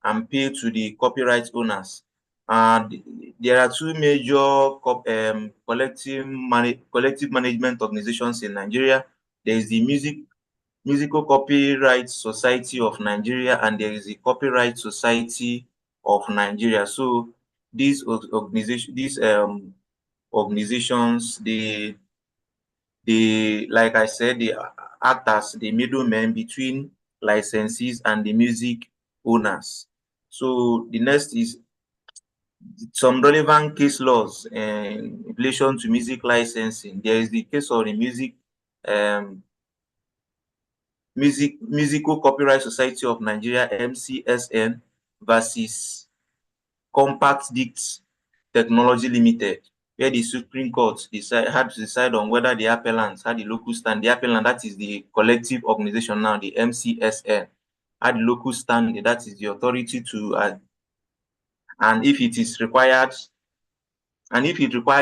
to the copyright owners. And there are two major collective management organizations in Nigeria. There is the Musical Copyright Society of Nigeria, and there is the Copyright Society of Nigeria. So these organizations, they, like I said, they act as the middlemen between licensees and the music owners. So the next is some relevant case laws in relation to music licensing. There is the case of the um, Musical Copyright Society of Nigeria (MCSN) versus Compact Disc Technology Limited, where the Supreme Court had to decide on whether the appellants had the local stand. The appellant, that is the collective organization now, the MCSN, had the local stand, that is the authority to, and if it required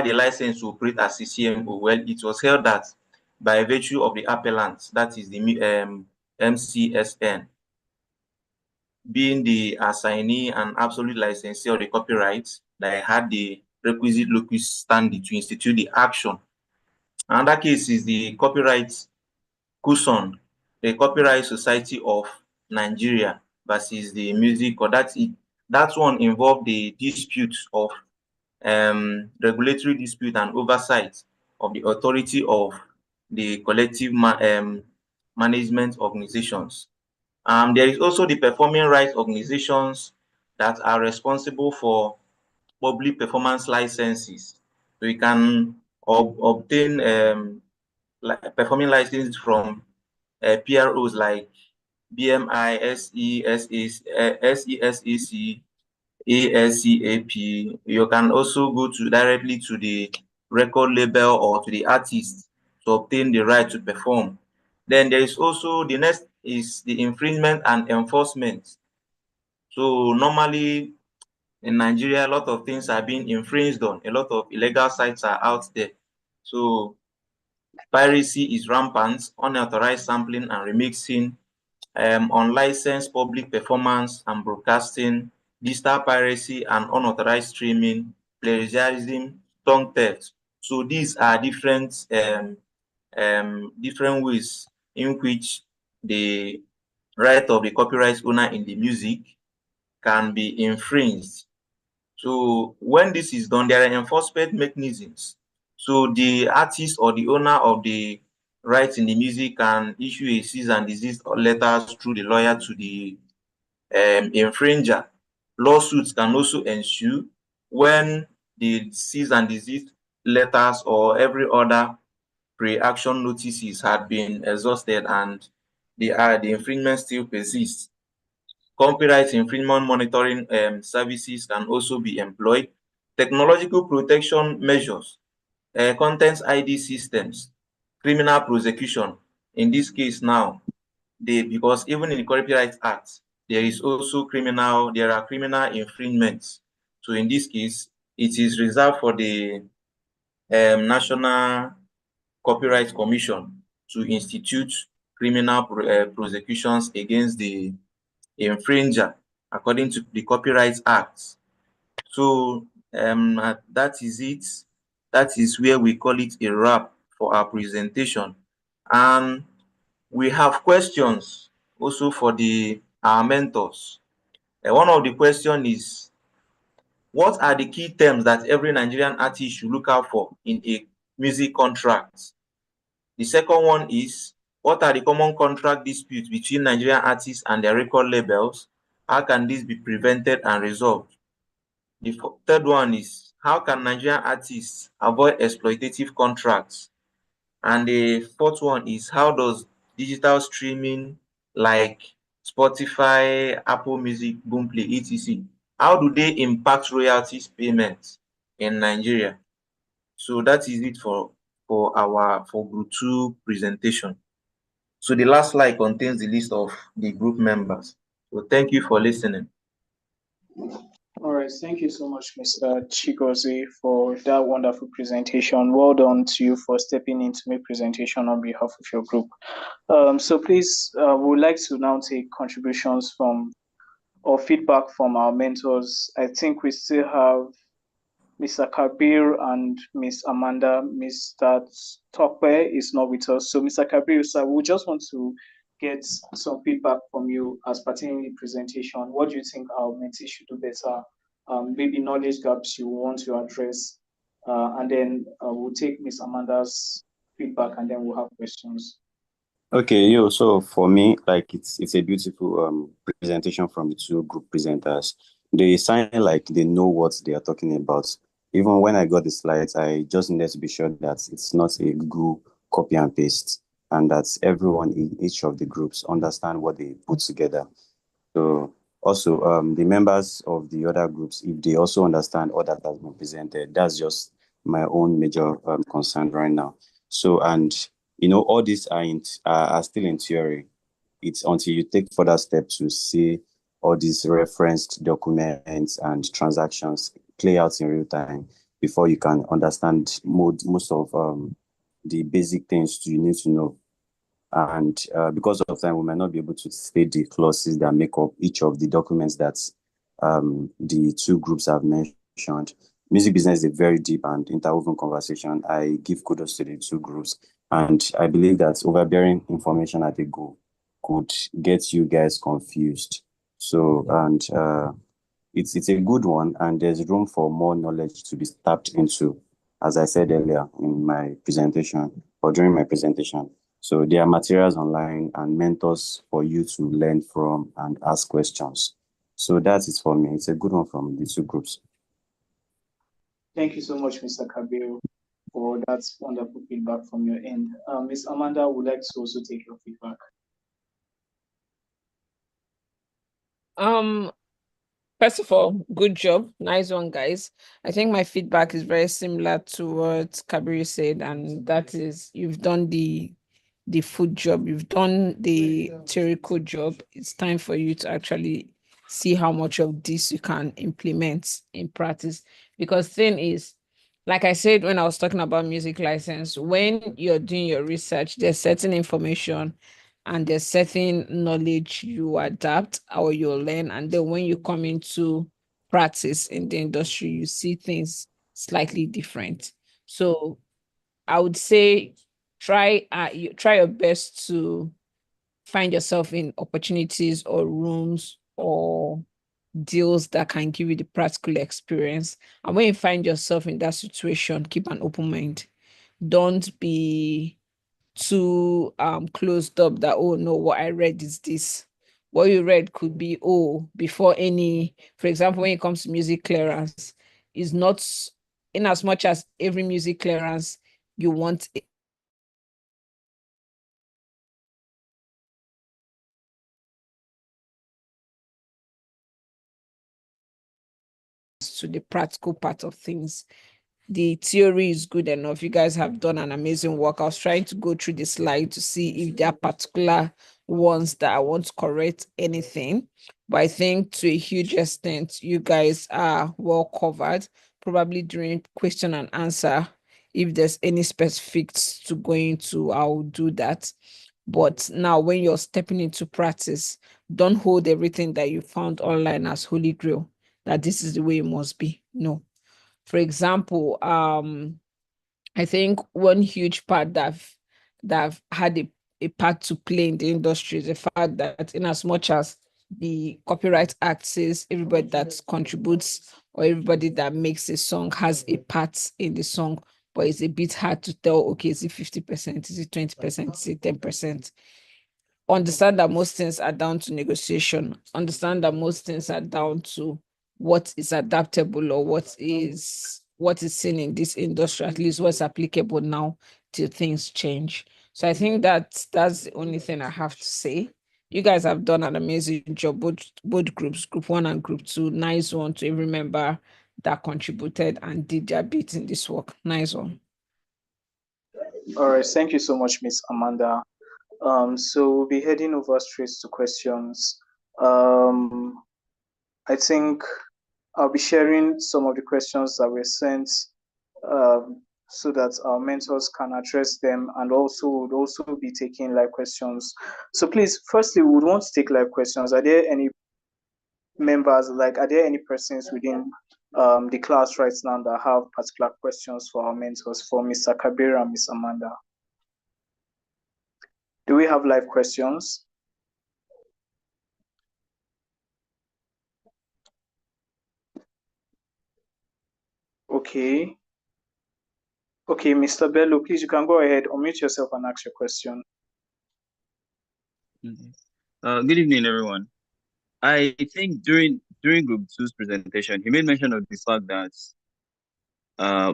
a license to operate as CCMO, well, it was held that by virtue of the appellant, that is the MCSN, being the assignee and absolute licensee of the copyright, that had the requisite locus standi to institute the action. Another case is the Copyright CUSON, the Copyright Society of Nigeria versus the music, or that one involved the dispute of regulatory dispute and oversight of the authority of the collective management organizations. There is also the performing rights organizations that are responsible for public performance licenses. So you can obtain performing licenses from PROs like BMI, SESAC, ASCAP. You can also go directly to the record label or to the artist to obtain the right to perform. Then there is also the next is the infringement and enforcement. So normally in Nigeria, a lot of things are being infringed on. A lot of illegal sites are out there. So piracy is rampant, unauthorized sampling and remixing, unlicensed public performance and broadcasting, digital piracy and unauthorized streaming, plagiarism, song theft. So these are different ways in which the right of the copyright owner in the music can be infringed. So when this is done, there are enforcement mechanisms. So the artist or the owner of the rights in the music can issue a cease and desist letters through the lawyer to the infringer. Lawsuits can also ensue when the cease and desist letters or every other pre-action notices had been exhausted and the infringement still persists. Copyright infringement monitoring services can also be employed. Technological protection measures, content ID systems, criminal prosecution. In this case now, because even in the Copyright Act, there are criminal infringements. So in this case, it is reserved for the National Copyright Commission to institute criminal prosecutions against the infringer according to the Copyright Act. So that is it. That is where we call it a wrap for our presentation. And we have questions also for our mentors. One of the questions is, what are the key terms that every Nigerian artist should look out for in a music contract? The second one is, what are the common contract disputes between Nigerian artists and their record labels? How can this be prevented and resolved? The third one is, how can Nigerian artists avoid exploitative contracts? And the fourth one is, how does digital streaming like Spotify, Apple Music, Boomplay, etc., how do they impact royalties payments in Nigeria? So that is it for group 2 presentation. So the last slide contains the list of the group members. So thank you for listening. All right, thank you so much, Mr. Chigozie, for that wonderful presentation. Well done to you for stepping in to make presentation on behalf of your group. So please, we would like to now take contributions from or feedback from our mentors. I think we still have Mr. Kabir and Miss Amanda. Mr. Tokwe is not with us. So Mr. Kabir, sir, we just want to get some feedback from you as pertaining the presentation. What do you think our mentees should do better? Maybe knowledge gaps you want to address. And then we'll take Miss Amanda's feedback and then we'll have questions. Okay, so for me, like it's a beautiful presentation from the two group presenters. They sound like they know what they are talking about. Even when I got the slides, I just needed to be sure that it's not a Google copy and paste, and that everyone in each of the groups understand what they put together. So also the members of the other groups, if they also understand all that has been presented, that's just my own major concern right now. So, and all these are still in theory. It's until you take further steps to see all these referenced documents and transactions play out in real time before you can understand most of the basic things you need to know. And because of time, we might not be able to state the clauses that make up each of the documents that the two groups have mentioned. Music business is a very deep and interwoven conversation. I give kudos to the two groups, and I believe that overbearing information at a go could get you guys confused. So, and it's a good one, and there's room for more knowledge to be tapped into, as I said earlier in my presentation or during my presentation. So there are materials online and mentors for you to learn from and ask questions. So that is for me. It's a good one from the two groups. Thank you so much, Mr. Kabir, for that wonderful feedback from your end. Ms. Amanda would like to also take your feedback. First of all, good job. Nice one, guys. I think my feedback is very similar to what Kabir said, and that is you've done the food job, you've done the theoretical job. It's time for you to actually see how much of this you can implement in practice. Because thing is, like I said when I was talking about music license, when you're doing your research, there's certain information and there's certain knowledge you adapt or you learn. And then when you come into practice in the industry, you see things slightly different. So I would say try your best to find yourself in opportunities or rooms or deals that can give you the practical experience. And when you find yourself in that situation, keep an open mind. Don't be too closed up that, oh no, what I read is this. What you read could be, before any, for example, when it comes to music clearance, is not in as much as every music clearance you want to the practical part of things. The theory is good enough. You guys have done an amazing work. I was trying to go through the slide to see if there are particular ones that I want to correct anything. But I think to a huge extent, you guys are well covered. Probably during question and answer, if there's any specifics to go into, I'll do that. But now when you're stepping into practice, don't hold everything that you found online as holy grail, that this is the way it must be. No. For example, I think one huge part that had a part to play in the industry is the fact that in as much as the Copyright Act says everybody that contributes or everybody that makes a song has a part in the song, but it's a bit hard to tell, okay, is it 50%, is it 20%, is it 10%? Understand that most things are down to negotiation. Understand that most things are down to what is adaptable or what is seen in this industry, at least what's applicable now till things change. So I think that's the only thing I have to say. You guys have done an amazing job, both groups, group 1 and group 2. Nice one to every member that contributed and did their bit in this work. Nice one. All right, thank you so much, Miss Amanda. So we'll be heading over straight to questions. I think I'll be sharing some of the questions that were sent, so that our mentors can address them, and also would also be taking live questions. So please, firstly, we would want to take live questions. Are there any members, like, are there any persons within the class right now that have particular questions for our mentors, for Mr. Kabir and Miss Amanda? Do we have live questions? Okay. Okay, Mr. Bello, please, you can go ahead, unmute yourself and ask your question. Good evening, everyone. I think during Group 2's presentation, he made mention of the fact that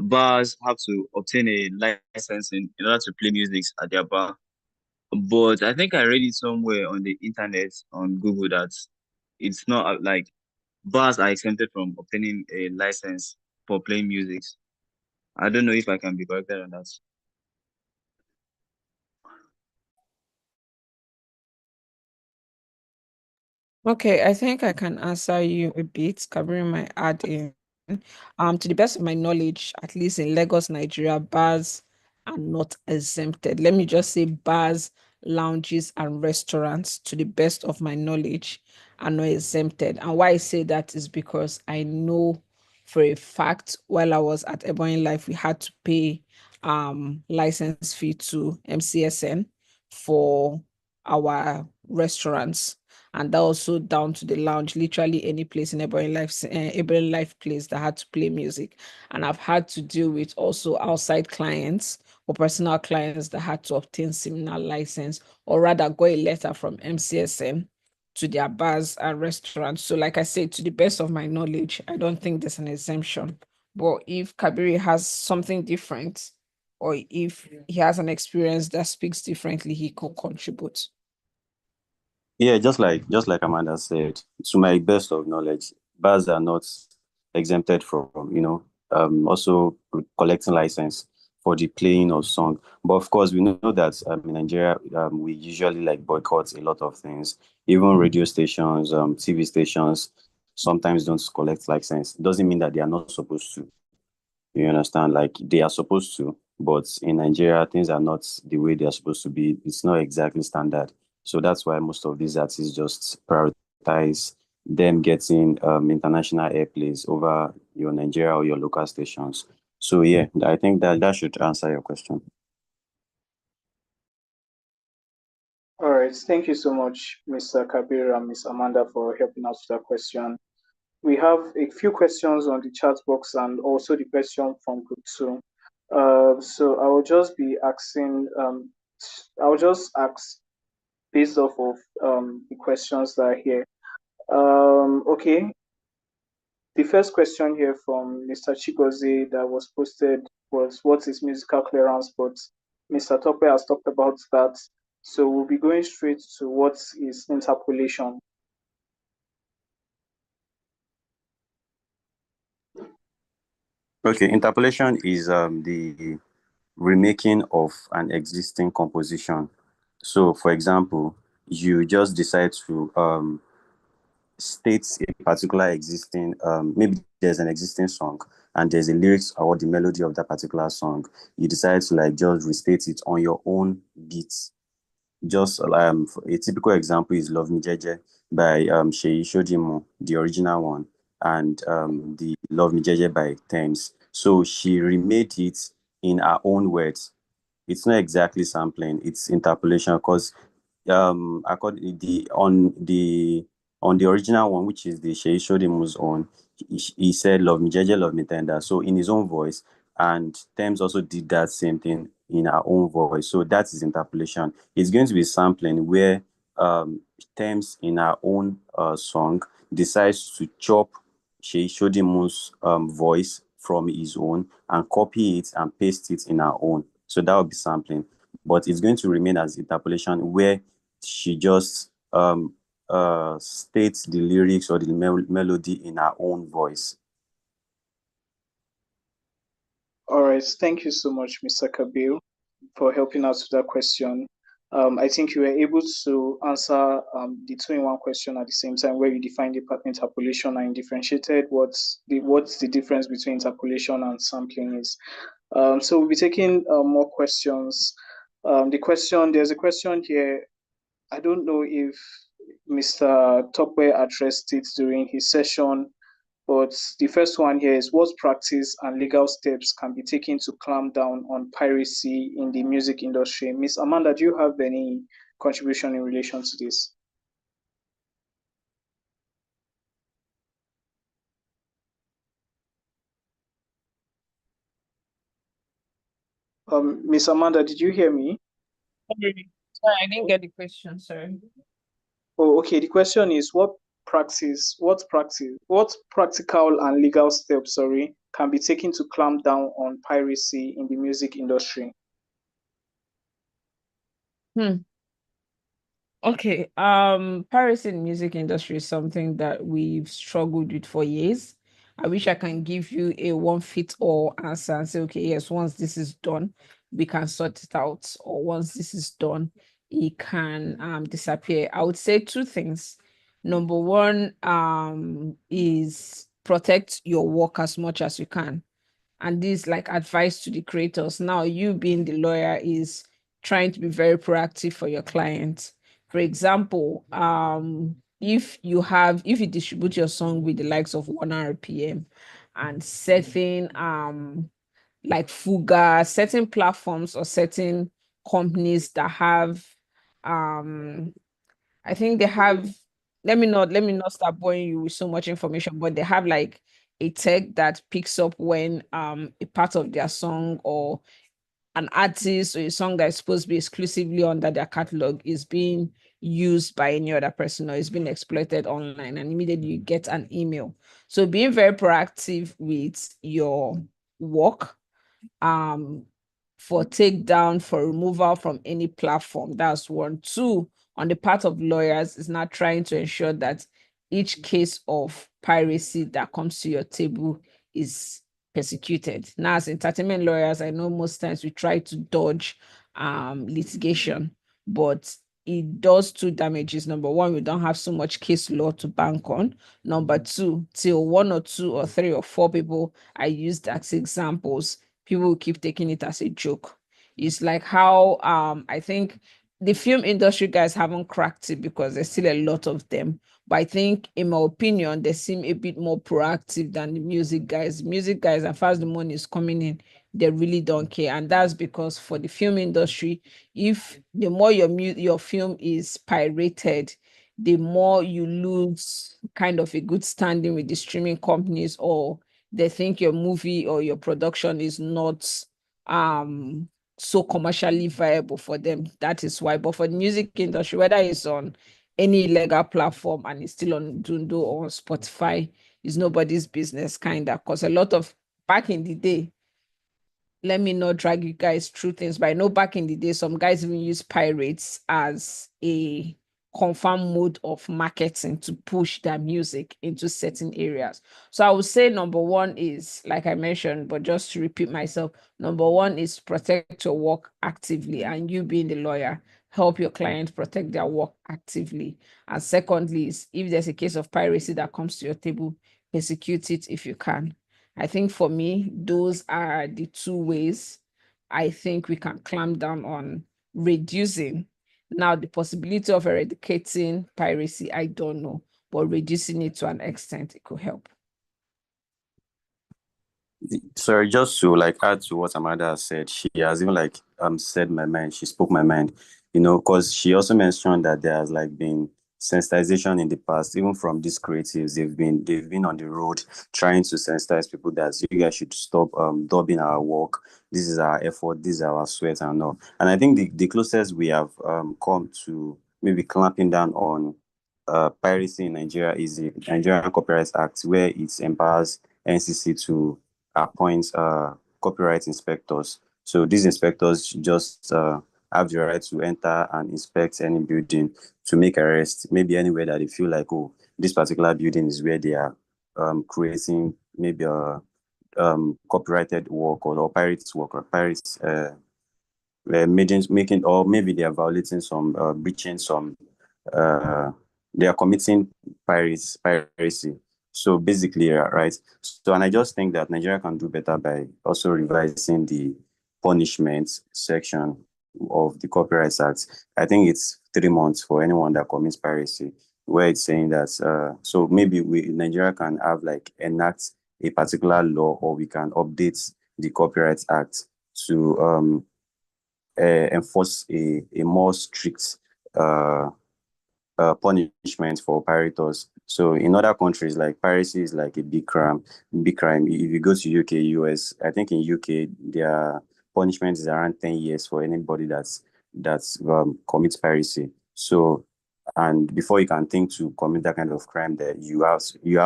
bars have to obtain a license in order to play music at their bar. But I think I read it somewhere on the internet, on Google, that it's not like bars are exempted from obtaining a license for playing music. I don't know if I can be corrected on that. Okay, I think I can answer you a bit, covering my add in. To the best of my knowledge, at least in Lagos, Nigeria, bars are not exempted. Let me just say bars, lounges, and restaurants, to the best of my knowledge, are not exempted. And why I say that is because I know for a fact while I was at Ebony Life, we had to pay license fee to MCSN for our restaurants, and that also down to the lounge, literally any place in Ebony Life place that had to play music. And I've had to deal with also outside clients or personal clients that had to obtain similar license, or rather got a letter from MCSN to their bars and restaurants. So like I said, to the best of my knowledge, I don't think there's an exemption. But if Kabiri has something different, or if he has an experience that speaks differently, he could contribute. Yeah, just like Amanda said, to my best of knowledge, bars are not exempted from, also collecting license for the playing of song. But of course, we know that in Nigeria, we usually like boycott a lot of things. Even radio stations, TV stations, sometimes don't collect license. It doesn't mean that they are not supposed to. You understand? Like they are supposed to, but in Nigeria, things are not the way they are supposed to be. It's not exactly standard. So that's why most of these artists just prioritize them getting international airplays over your Nigeria or your local stations. So yeah, I think that should answer your question. All right, thank you so much, Mr. Kabir and Ms. Amanda, for helping us with that question. We have a few questions on the chat box and also the question from group 2. So I will just be asking, I will just ask based off of the questions that are here. Okay, the first question here from Mr. Chigozie that was posted was, what is musical clearance? But Mr. Tope has talked about that. So we'll be going straight to what is interpolation. Okay, interpolation is the remaking of an existing composition. So, for example, you just decide to state a particular existing, maybe there's an existing song and there's a lyrics or the melody of that particular song. You decide to like just restate it on your own beats. Just a typical example is Love Me Jeje by Sheyi Shojimo, the original one, and the Love Me Jeje by Thames. So she remade it in her own words. It's not exactly sampling, it's interpolation, because according on the original one, which is the Shei Shodimu's own, he said love me jeje, love me tender, so in his own voice, and Thames also did that same thing in her own voice. So that is interpolation. It's going to be sampling where Thames in her own song decides to chop Shei Shodimu's voice from his own and copy it and paste it in her own. So that would be sampling. But it's going to remain as interpolation where she just states the lyrics or the melody in her own voice. All right. Thank you so much, Mr. Kabir, for helping us with that question. I think you were able to answer the two-in-one question at the same time, where you defined the interpolation and differentiated what's the difference between interpolation and sampling is. So we'll be taking more questions. There's a question here. I don't know if Mr. Topway addressed it during his session, but the first one here is, what practice and legal steps can be taken to clamp down on piracy in the music industry? Miss Amanda, do you have any contribution in relation to this? Miss Amanda, did you hear me? Sorry, I didn't get the question. Sorry. Oh, okay. The question is, what practical and legal steps, can be taken to clamp down on piracy in the music industry? Okay. Piracy in the music industry is something that we've struggled with for years. I wish I can give you a one-fit-all answer and say, okay, yes, once this is done, we can sort it out, or once this is done, it can disappear. I would say two things. Number one, is protect your work as much as you can. And this like advice to the creators. Now, you being the lawyer is trying to be very proactive for your clients. For example, if you distribute your song with the likes of 1 RPM and certain like Fuga, certain platforms or certain companies that have I think they have, let me not start boring you with so much information, but they have like a tech that picks up when a part of their song or an artist or a song that is supposed to be exclusively under their catalog is being used by any other person or is being exploited online, and immediately you get an email. So being very proactive with your work, um for takedown, for removal from any platform. That's one. Two, on the part of lawyers, is not trying to ensure that each case of piracy that comes to your table is persecuted. Now, as entertainment lawyers, I know most times we try to dodge litigation, but it does two damages. Number one, we don't have so much case law to bank on. Number two, till one or two or three or four people I used as examples, people will keep taking it as a joke. It's like how I think the film industry guys haven't cracked it because there's still a lot of them. But I think, in my opinion, they seem a bit more proactive than the music guys. Music guys, as far as the money is coming in, they really don't care. And that's because for the film industry, if the more your film is pirated, the more you lose kind of a good standing with the streaming companies, or they think your movie or your production is not so commercially viable for them. That is why. But for the music industry, whether it's on any legal platform and it's still on Dundo or Spotify, is nobody's business, kind of. Because a lot of back in the day, let me not drag you guys through things, but I know back in the day, some guys even use pirates as a confirmed mode of marketing to push their music into certain areas. So I would say number one is, like I mentioned, but just to repeat myself, number one is protect your work actively, and you being the lawyer, help your client protect their work actively. And secondly is, if there's a case of piracy that comes to your table, persecute it if you can. I think for me, those are the two ways I think we can clamp down on reducing. Now, the possibility of eradicating piracy, I don't know, but reducing it to an extent, it could help. Sorry, just to like add to what Amanda has said, she has even like said my mind. She spoke my mind, because she also mentioned that there has like been sensitization in the past, even from these creatives. They've been on the road trying to sensitize people that you guys should stop dubbing our work. This is our effort, this is our sweat and all. And I think the closest we have come to maybe clamping down on piracy in Nigeria is the Nigerian Copyright Act, where it empowers NCC to appoint copyright inspectors. So these inspectors just have the right to enter and inspect any building, to make arrests, maybe anywhere that they feel like, oh, this particular building is where they are creating maybe copyrighted work or pirates work or pirates making, or maybe they are violating some breaching some they are committing piracy. So basically, right. So, and I just think that Nigeria can do better by also revising the punishment section of the Copyright Act. I think it's 3 months for anyone that commits piracy, where it's saying that so maybe we Nigeria can have like enact a particular law, or we can update the Copyright Act to enforce a more strict uh, punishment for pirates. So in other countries, like piracy is like a big crime. Big crime. If you go to UK, US, I think in UK their punishment is around 10 years for anybody that's commits piracy. So, and before you can think to commit that kind of crime, that you have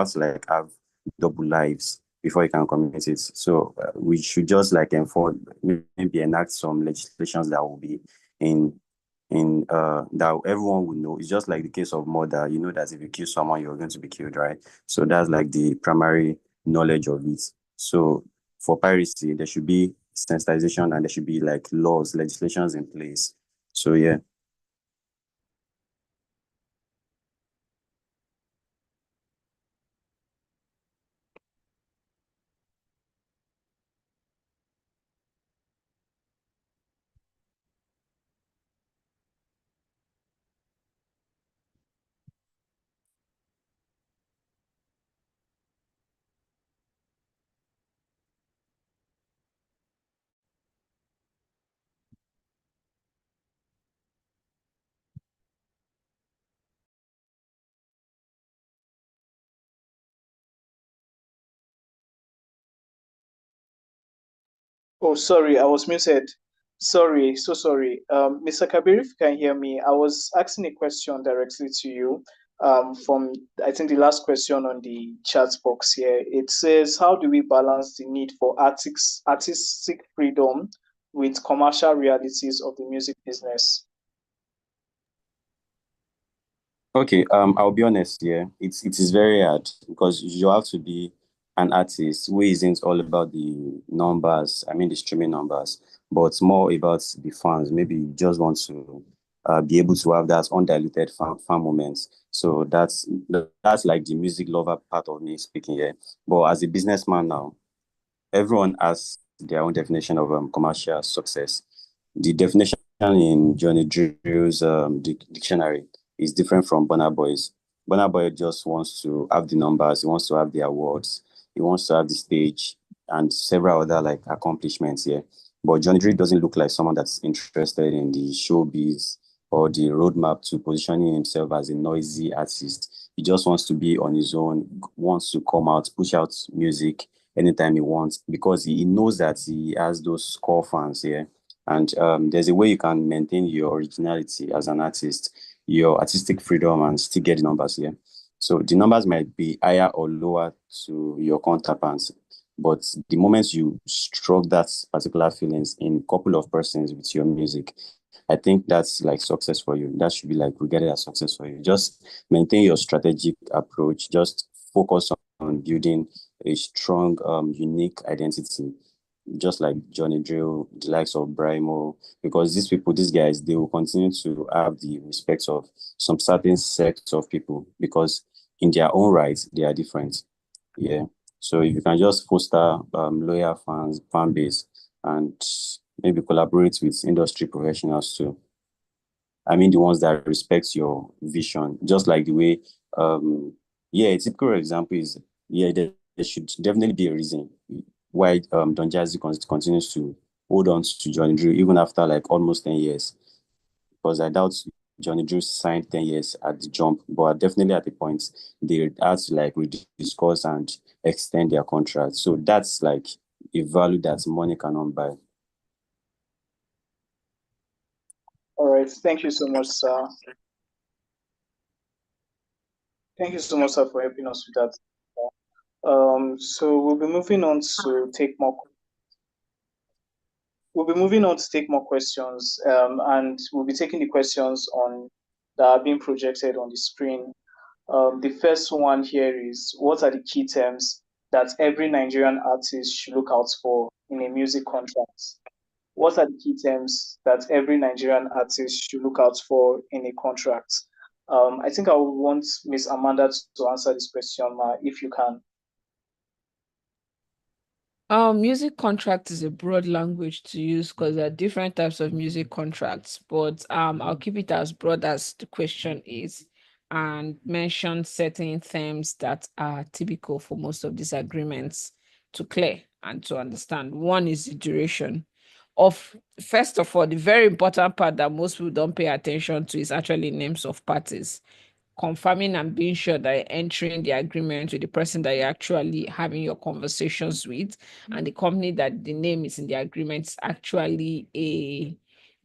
to like have double lives before you can commit it. So we should just like enforce, maybe enact some legislations that will be in that everyone would know. It's just like the case of murder. You know that if you kill someone, you're going to be killed, right? So that's like the primary knowledge of it. So for piracy, there should be sensitization, and there should be like laws, legislations in place. So yeah. Oh, sorry, I was muted. Sorry, so sorry. Mr. Kabir, if you can hear me, I was asking a question directly to you. From I think the last question on the chat box here. It says, how do we balance the need for artistic freedom with commercial realities of the music business? Okay, I'll be honest, yeah. It is very hard because you have to be an artist who isn't all about the numbers, I mean the streaming numbers, but more about the fans. Maybe you just want to be able to have that undiluted fan moments. So that's like the music lover part of me speaking here. But as a businessman now, everyone has their own definition of commercial success. The definition in Johnny Drill's dictionary is different from Burna Boy's. Burna Boy just wants to have the numbers, he wants to have the awards, he wants to have the stage and several other like accomplishments here. But Johnny Drill doesn't look like someone that's interested in the showbiz or the roadmap to positioning himself as a noisy artist. He just wants to be on his own, wants to come out, push out music anytime he wants, because he knows that he has those core fans here. And there's a way you can maintain your originality as an artist, your artistic freedom, and still get the numbers here. So the numbers might be higher or lower to your counterparts, but the moment you struck that particular feelings in a couple of persons with your music, I think that's like success for you. That should be like regarded as success for you. Just maintain your strategic approach. Just focus on building a strong, unique identity, just like Johnny Drill, the likes of Brimo, because these people, these guys, they will continue to have the respect of some certain sects of people because in their own right, they are different. Yeah. So if you can just foster loyal fan base, and maybe collaborate with industry professionals too. I mean, the ones that respect your vision, just like the way, yeah, a typical example is, yeah, there should definitely be a reason why Don Jazzy continues to hold on to Johnny Drew even after like almost 10 years. Because I doubt Johnny Drew signed 10 years at the jump, but definitely at the point they had to like discuss and extend their contract. So that's like a value that money cannot buy. All right, thank you so much, sir. Thank you so much, sir, for helping us with that. So we'll be moving on to take more. We'll be moving on to take more questions, and we'll be taking the questions on that are being projected on the screen. The first one here is, what are the key terms that every Nigerian artist should look out for in a music contract? What are the key terms that every Nigerian artist should look out for in a contract? I think I would want Miss Amanda to answer this question, if you can. Music contract is a broad language to use because there are different types of music contracts, but I'll keep it as broad as the question is and mention certain themes that are typical for most of these agreements to clear and to understand. One is the duration of, first of all, the very important part that most people don't pay attention to is actually names of parties. Confirming and being sure that you're entering the agreement with the person that you're actually having your conversations with, and the company that the name is in the agreement is actually a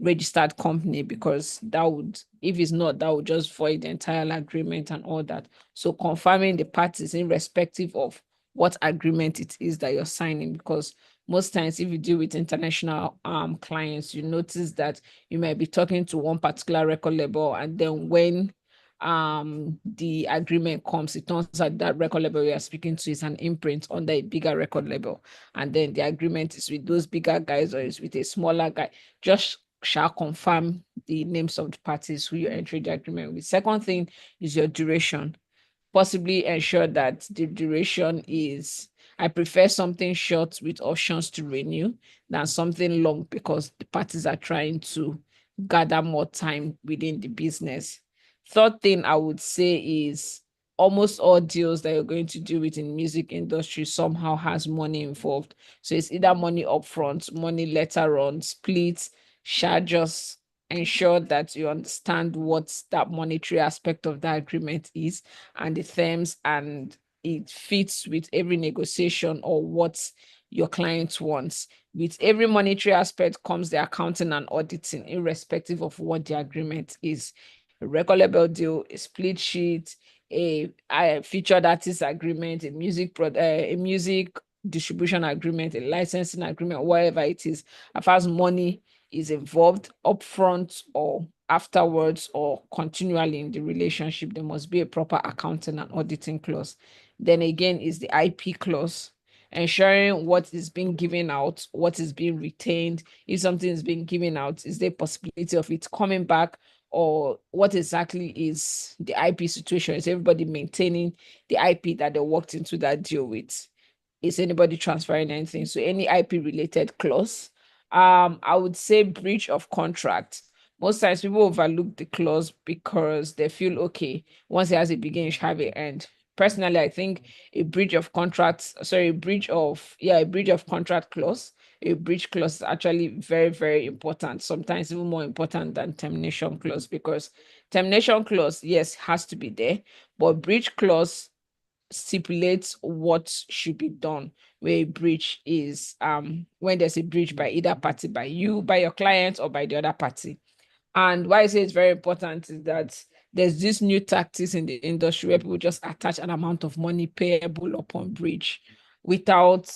registered company, because that would, if it's not, that would just void the entire agreement and all that. So confirming the parties irrespective of what agreement it is that you're signing, because most times if you deal with international clients, you notice that you might be talking to one particular record label, and then when the agreement comes, it turns out that record label we are speaking to is an imprint under a bigger record label, and then the agreement is with those bigger guys or is with a smaller guy. Just shall confirm the names of the parties who you're entering the agreement with. Second thing is your duration. Possibly ensure that the duration is, I prefer something short with options to renew than something long, because the parties are trying to gather more time within the business. Third thing I would say is almost all deals that you're going to do within music industry somehow has money involved. So it's either money upfront, money later on, splits, just ensure that you understand what that monetary aspect of that agreement is and the terms, and it fits with every negotiation or what your client wants. With every monetary aspect comes the accounting and auditing, irrespective of what the agreement is. A record label deal, a split sheet, a featured artist agreement, a music distribution agreement, a licensing agreement, whatever it is, as far as money is involved upfront or afterwards or continually in the relationship, there must be a proper accounting and auditing clause. Then again is the IP clause, ensuring what is being given out, what is being retained. If something is being given out, is there a possibility of it coming back, or what exactly is the IP situation? Is everybody maintaining the IP that they walked into that deal with? Is anybody transferring anything? So any IP related clause. I would say breach of contract. Most times people overlook the clause because they feel, okay, once it has a beginning, it should have an end. Personally, I think a breach of contract clause, a breach clause is actually very, very important, sometimes even more important than termination clause, because termination clause, yes, has to be there, but breach clause stipulates what should be done, where a breach is when there's a breach by either party, by you, by your client, or by the other party. And why I say it's very important is that there's this new tactics in the industry where people just attach an amount of money payable upon breach without,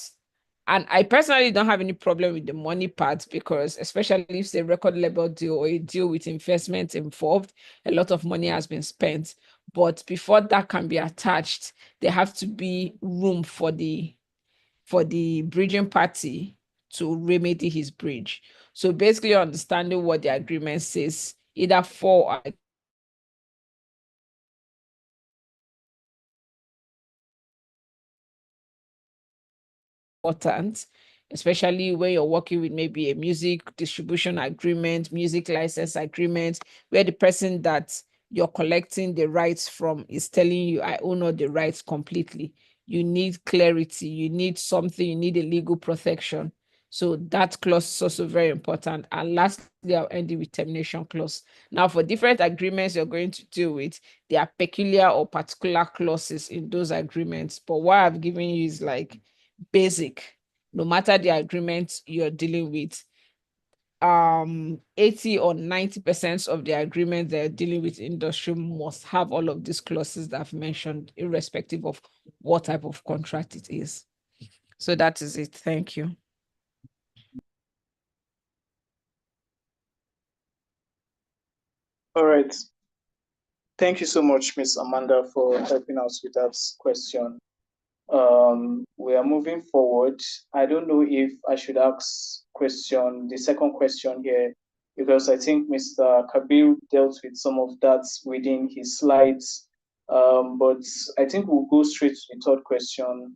and I personally don't have any problem with the money part, because especially if it's a record label deal or a deal with investment involved, a lot of money has been spent. But before that can be attached, there have to be room for the bridging party to remedy his breach. So basically understanding what the agreement says, either for or important, especially when you're working with maybe a music distribution agreement, music license agreement, where the person that you're collecting the rights from is telling you, I own all the rights completely. You need clarity, you need something, you need a legal protection. So that clause is also very important. And lastly, I'll end it with termination clause. Now, for different agreements you're going to deal with, there are peculiar or particular clauses in those agreements. But what I've given you is like basic, no matter the agreement you're dealing with. 80 or 90% of the agreement they're dealing with industry must have all of these clauses that I've mentioned, irrespective of what type of contract it is. So that is it. Thank you. All right. Thank you so much, Miss Amanda, for helping us with that question. We are moving forward. I don't know if I should ask the second question here, because I think Mr. Kabir dealt with some of that within his slides. But I think we'll go straight to the third question.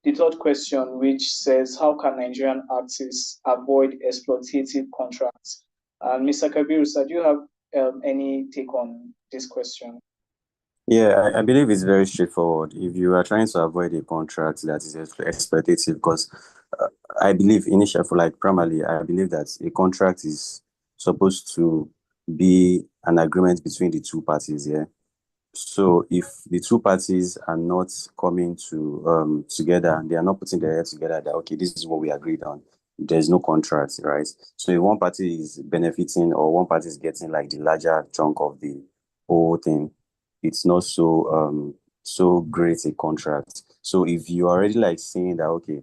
The third question, which says, how can Nigerian artists avoid exploitative contracts? And Mr. Kabir, sir, do you have any take on this question? Yeah, I believe it's very straightforward. If you are trying to avoid a contract that is exploitative, because uh, I believe initially, for like primarily, I believe that a contract is supposed to be an agreement between the two parties. Yeah. So if the two parties are not coming to together, they are not putting their heads together that okay, this is what we agreed on. There's no contract, right? So if one party is benefiting or one party is getting like the larger chunk of the whole thing, it's not so great a contract. So if you are already like saying that okay,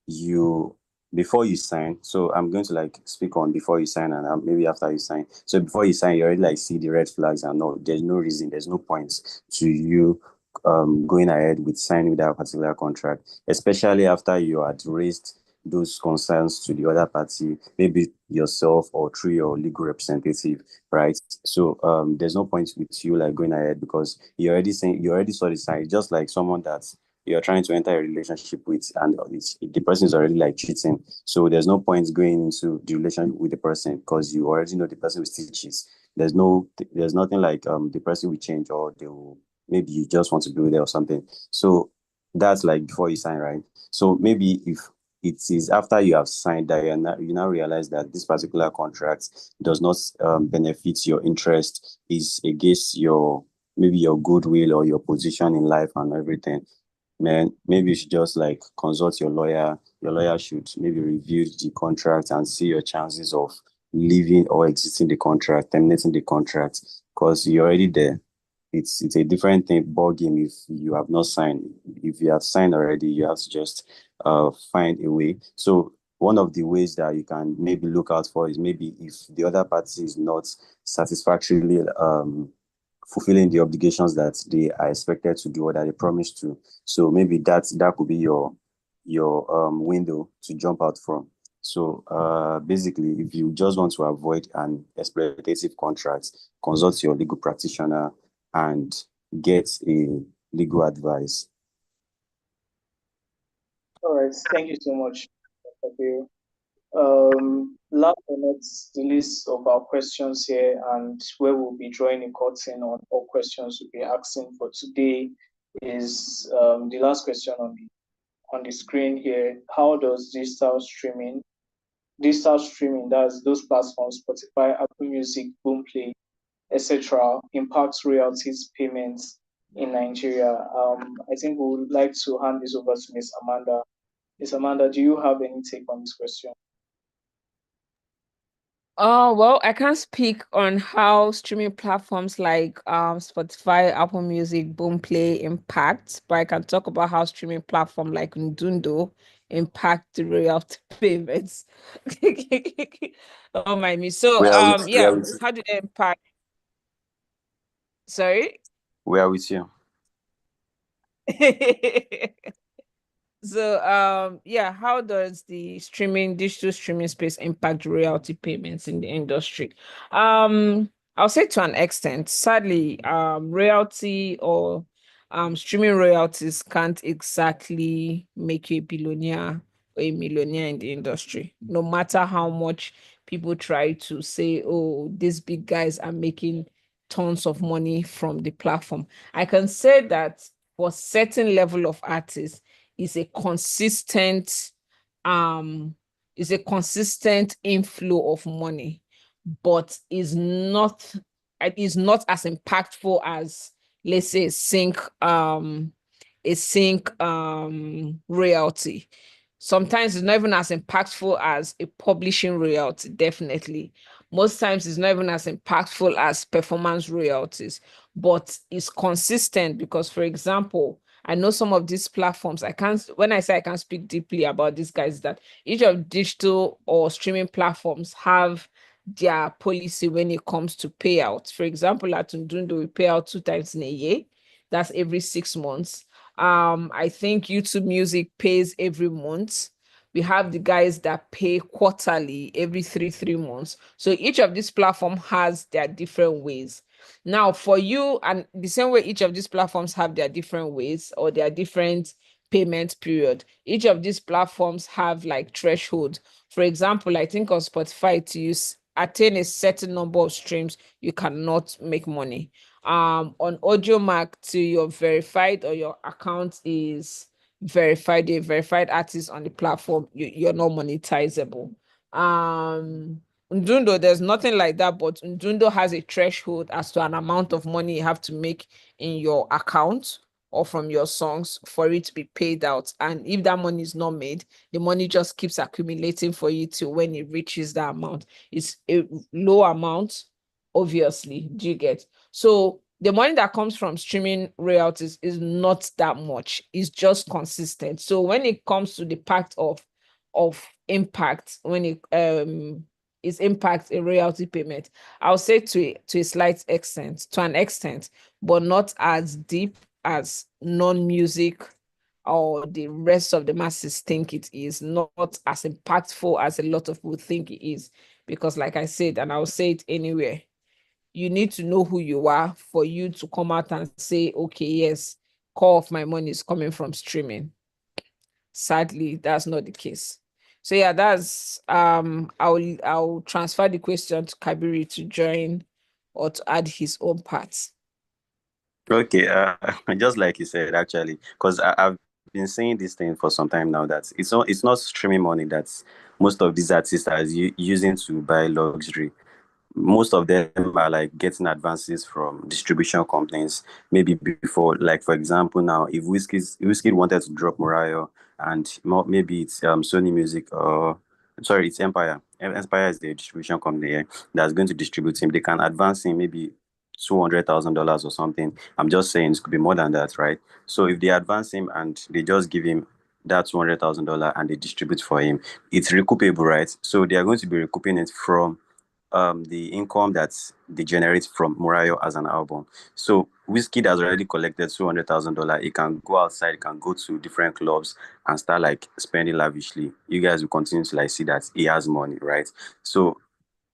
you before you sign, so I'm going to like speak on before you sign and maybe after you sign. So before you sign, you already like see the red flags and no, there's no reason, there's no point to you going ahead with signing with that particular contract, especially after you had raised those concerns to the other party, maybe yourself or through your legal representative, right? So there's no point with you like going ahead because you already saw the sign, just like someone that you're trying to enter a relationship with and the person is already like cheating. So there's no point going into the relationship with the person because you already know the person will still cheat. There's nothing like the person will change or they will maybe you just want to be there or something. So that's like before you sign, right? So maybe if it is after you have signed that you now realize that this particular contract does not benefit your interest, is against your maybe your goodwill or your position in life and everything, man, maybe you should just like consult your lawyer. Your lawyer should maybe review the contract and see your chances of leaving or exiting the contract, terminating the contract, because you're already there. It's a different thing ball game if you have not signed. If you have signed already, you have to just find a way. So one of the ways that you can maybe look out for is maybe if the other party is not satisfactorily fulfilling the obligations that they are expected to do or that they promised to. So maybe that could be your window to jump out from. So basically, if you just want to avoid an exploitative contract, consult your legal practitioner and get a legal advice. All right, thank you so much, Kabir. Last but not the list of our questions here, and where we'll be drawing a curtain on all questions we'll be asking for today, is the last question on the screen here. How does digital streaming, that's those platforms, Spotify, Apple Music, Boomplay, etc., impacts royalties payments in Nigeria? I think we would like to hand this over to Ms. Amanda. Ms. Amanda, do you have any take on this question? Oh, well, I can't speak on how streaming platforms like Spotify, Apple Music, Boomplay impact, but I can talk about how streaming platform like Ndundo impact the royalty payments. Oh my me. So We are with yeah, how do they impact? Sorry? we are with you. So yeah, how does the digital streaming space impact royalty payments in the industry? I'll say to an extent. Sadly, royalty or streaming royalties can't exactly make you a billionaire or a millionaire in the industry. No matter how much people try to say, oh, these big guys are making tons of money from the platform. I can say that for certain level of artists is a consistent um inflow of money, but is not as impactful as, let's say, a sync royalty. Sometimes it's not even as impactful as a publishing royalty, definitely. Most times it's not even as impactful as performance royalties, but it's consistent because, for example, I know some of these platforms, when I say I can't speak deeply about these guys, that each of digital or streaming platforms have their policy when it comes to payouts. For example, at Ndundo, we pay out 2 times in a year. That's every 6 months. I think YouTube Music pays every month. We have the guys that pay quarterly, every three months. So each of these platforms has their different ways. Now, for you, and the same way each of these platforms have their different ways or their different payment period. Each of these platforms have like threshold. For example, I think on Spotify, to use attain a certain number of streams, you cannot make money. On AudioMac, to your verified or your account is verified, a verified artist on the platform, you're not monetizable. Ndundo, there's nothing like that, but Ndundo has a threshold as to an amount of money you have to make in your account or from your songs for it to be paid out. And if that money is not made, the money just keeps accumulating for you till when it reaches that amount. It's a low amount, obviously. Do you get? So the money that comes from streaming royalties is not that much. It's just consistent. So when it comes to the part of impact, when it is impact a royalty payment, I'll say to a slight extent, to an extent, but not as deep as non-music or the rest of the masses think it is, not as impactful as a lot of people think it is. Because like I said, and I'll say it anywhere, you need to know who you are for you to come out and say, okay, yes, core of my money is coming from streaming. Sadly, that's not the case. So yeah, that's I'll transfer the question to Kabiri to join or to add his own parts. Okay, just like you said, actually, because I've been saying this thing for some time now that it's not streaming money that most of these artists are using to buy luxury. Most of them are like getting advances from distribution companies. Maybe before, like for example, now if Whiskey wanted to drop Mariah and maybe it's Sony Music or sorry, it's Empire. Empire is the distribution company that's going to distribute him. They can advance him maybe $200,000 or something. I'm just saying it could be more than that, right? So if they advance him and they just give him that $200,000 and they distribute for him, it's recoupable, right? So they are going to be recouping it from the income that they generate from Mariah as an album. So Whiskey has already collected $200,000. It can go outside, it can go to different clubs and start like spending lavishly. You guys will continue to like see that he has money, right? So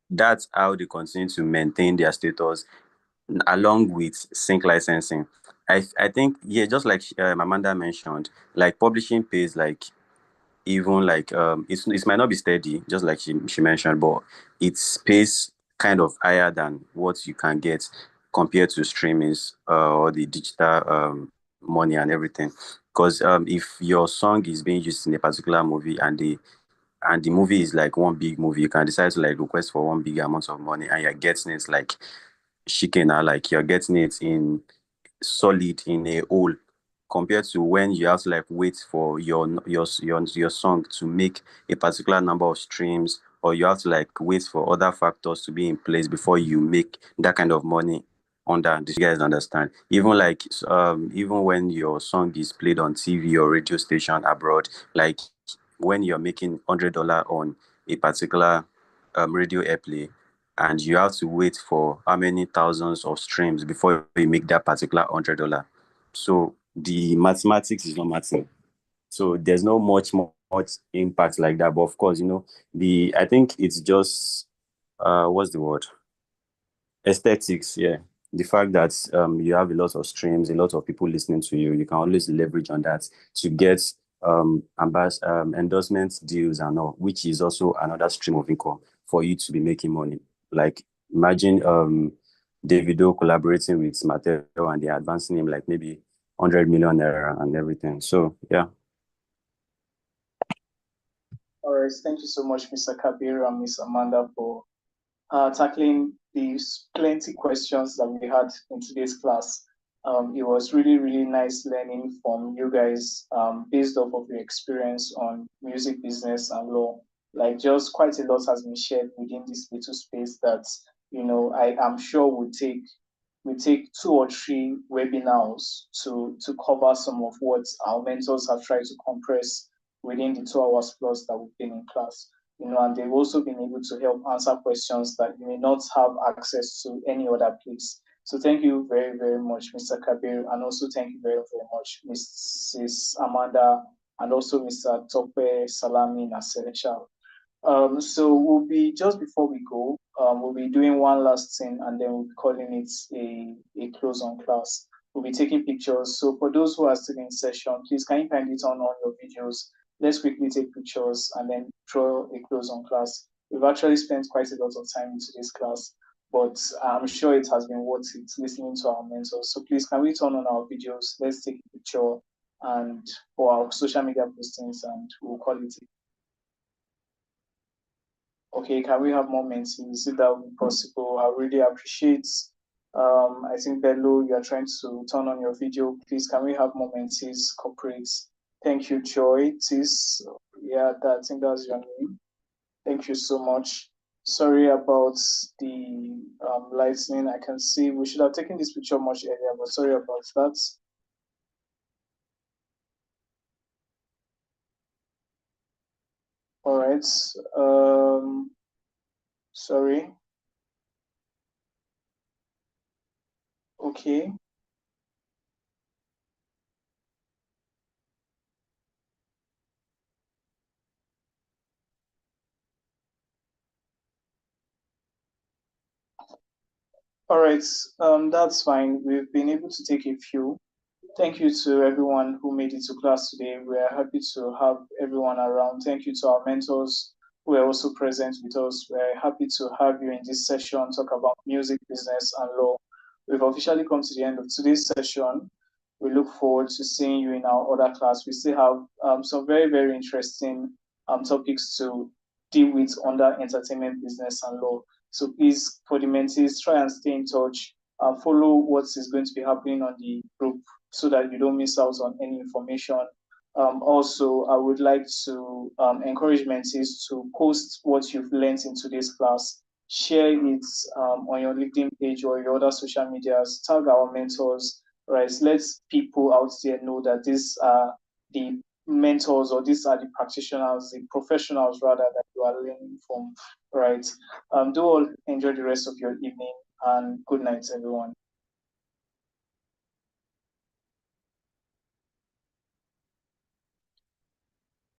that's how they continue to maintain their status along with sync licensing. I think yeah, just like Amanda mentioned, like publishing pays like even like it might not be steady, just like she mentioned, but it pays kind of higher than what you can get compared to streamings or the digital money and everything. Because if your song is being used in a particular movie and the movie is like one big movie, you can decide to like request for one big amount of money and you're getting it like chicken, like you're getting it in solid in a whole compared to when you have to like wait for your song to make a particular number of streams or you have to like wait for other factors to be in place before you make that kind of money under this. You guys understand, even like even when your song is played on TV or radio station abroad, like when you're making $100 on a particular radio airplay and you have to wait for how many thousands of streams before you make that particular $100. So the mathematics is not mathing. So there's no much impact like that. But of course, I think it's just what's the word? Aesthetics, yeah. The fact that you have a lot of streams, a lot of people listening to you, you can always leverage on that to get endorsement deals and all, which is also another stream of income for you to be making money. Like imagine Davido collaborating with Mattel and they're advancing him like maybe 100 million naira and everything. So yeah. All right, thank you so much, Mr. Kabir and Miss Amanda, for tackling these plenty questions that we had in today's class. It was really, really nice learning from you guys based off of your experience on music business and law. Like just quite a lot has been shared within this little space that, I am sure we take 2 or 3 webinars to cover some of what our mentors have tried to compress within the 2 hours plus that we've been in class. And they've also been able to help answer questions that you may not have access to any other place. So thank you very, very much, Mr. Kabir, and also thank you very, very much, Mrs. Amanda, and also Mr. Tope Salami Naseresha. So we'll be, just before we go, we'll be doing one last thing, and then we'll be calling it a close on class. We'll be taking pictures. So for those who are still in session, please can you kindly turn on your videos? Let's quickly take pictures and then draw a close on class. We've actually spent quite a lot of time into this class, but I'm sure it has been worth it listening to our mentors. So please can we turn on our videos? Let's take a picture and for our social media postings, and we'll call it. Okay, can we have more mentees? If that would be possible, I really appreciate. I think Bello, you are trying to turn on your video. Please, can we have more mentees, corporates? Thank you, Joy. Tis, yeah, I think that's your name. Thank you so much. Sorry about the lightning. I can see we should have taken this picture much earlier, but sorry about that. All right. Sorry. Okay. All right. That's fine. We've been able to take a few. Thank you to everyone who made it to class today. We are happy to have everyone around. Thank you to our mentors who are also present with us. We're happy to have you in this session, talk about music, business, and law. We've officially come to the end of today's session. We look forward to seeing you in our other class. We still have some very, very interesting topics to deal with under entertainment, business, and law. So please, for the mentees, try and stay in touch. Follow what is going to be happening on the group so that you don't miss out on any information. Also, I would like to encourage mentees to post what you've learned in today's class. Share it on your LinkedIn page or your other social medias. Tag our mentors, right? Let people out there know that these are the mentors, or these are the practitioners, the professionals rather, that you are learning from, right? Do all enjoy the rest of your evening, and good night, everyone.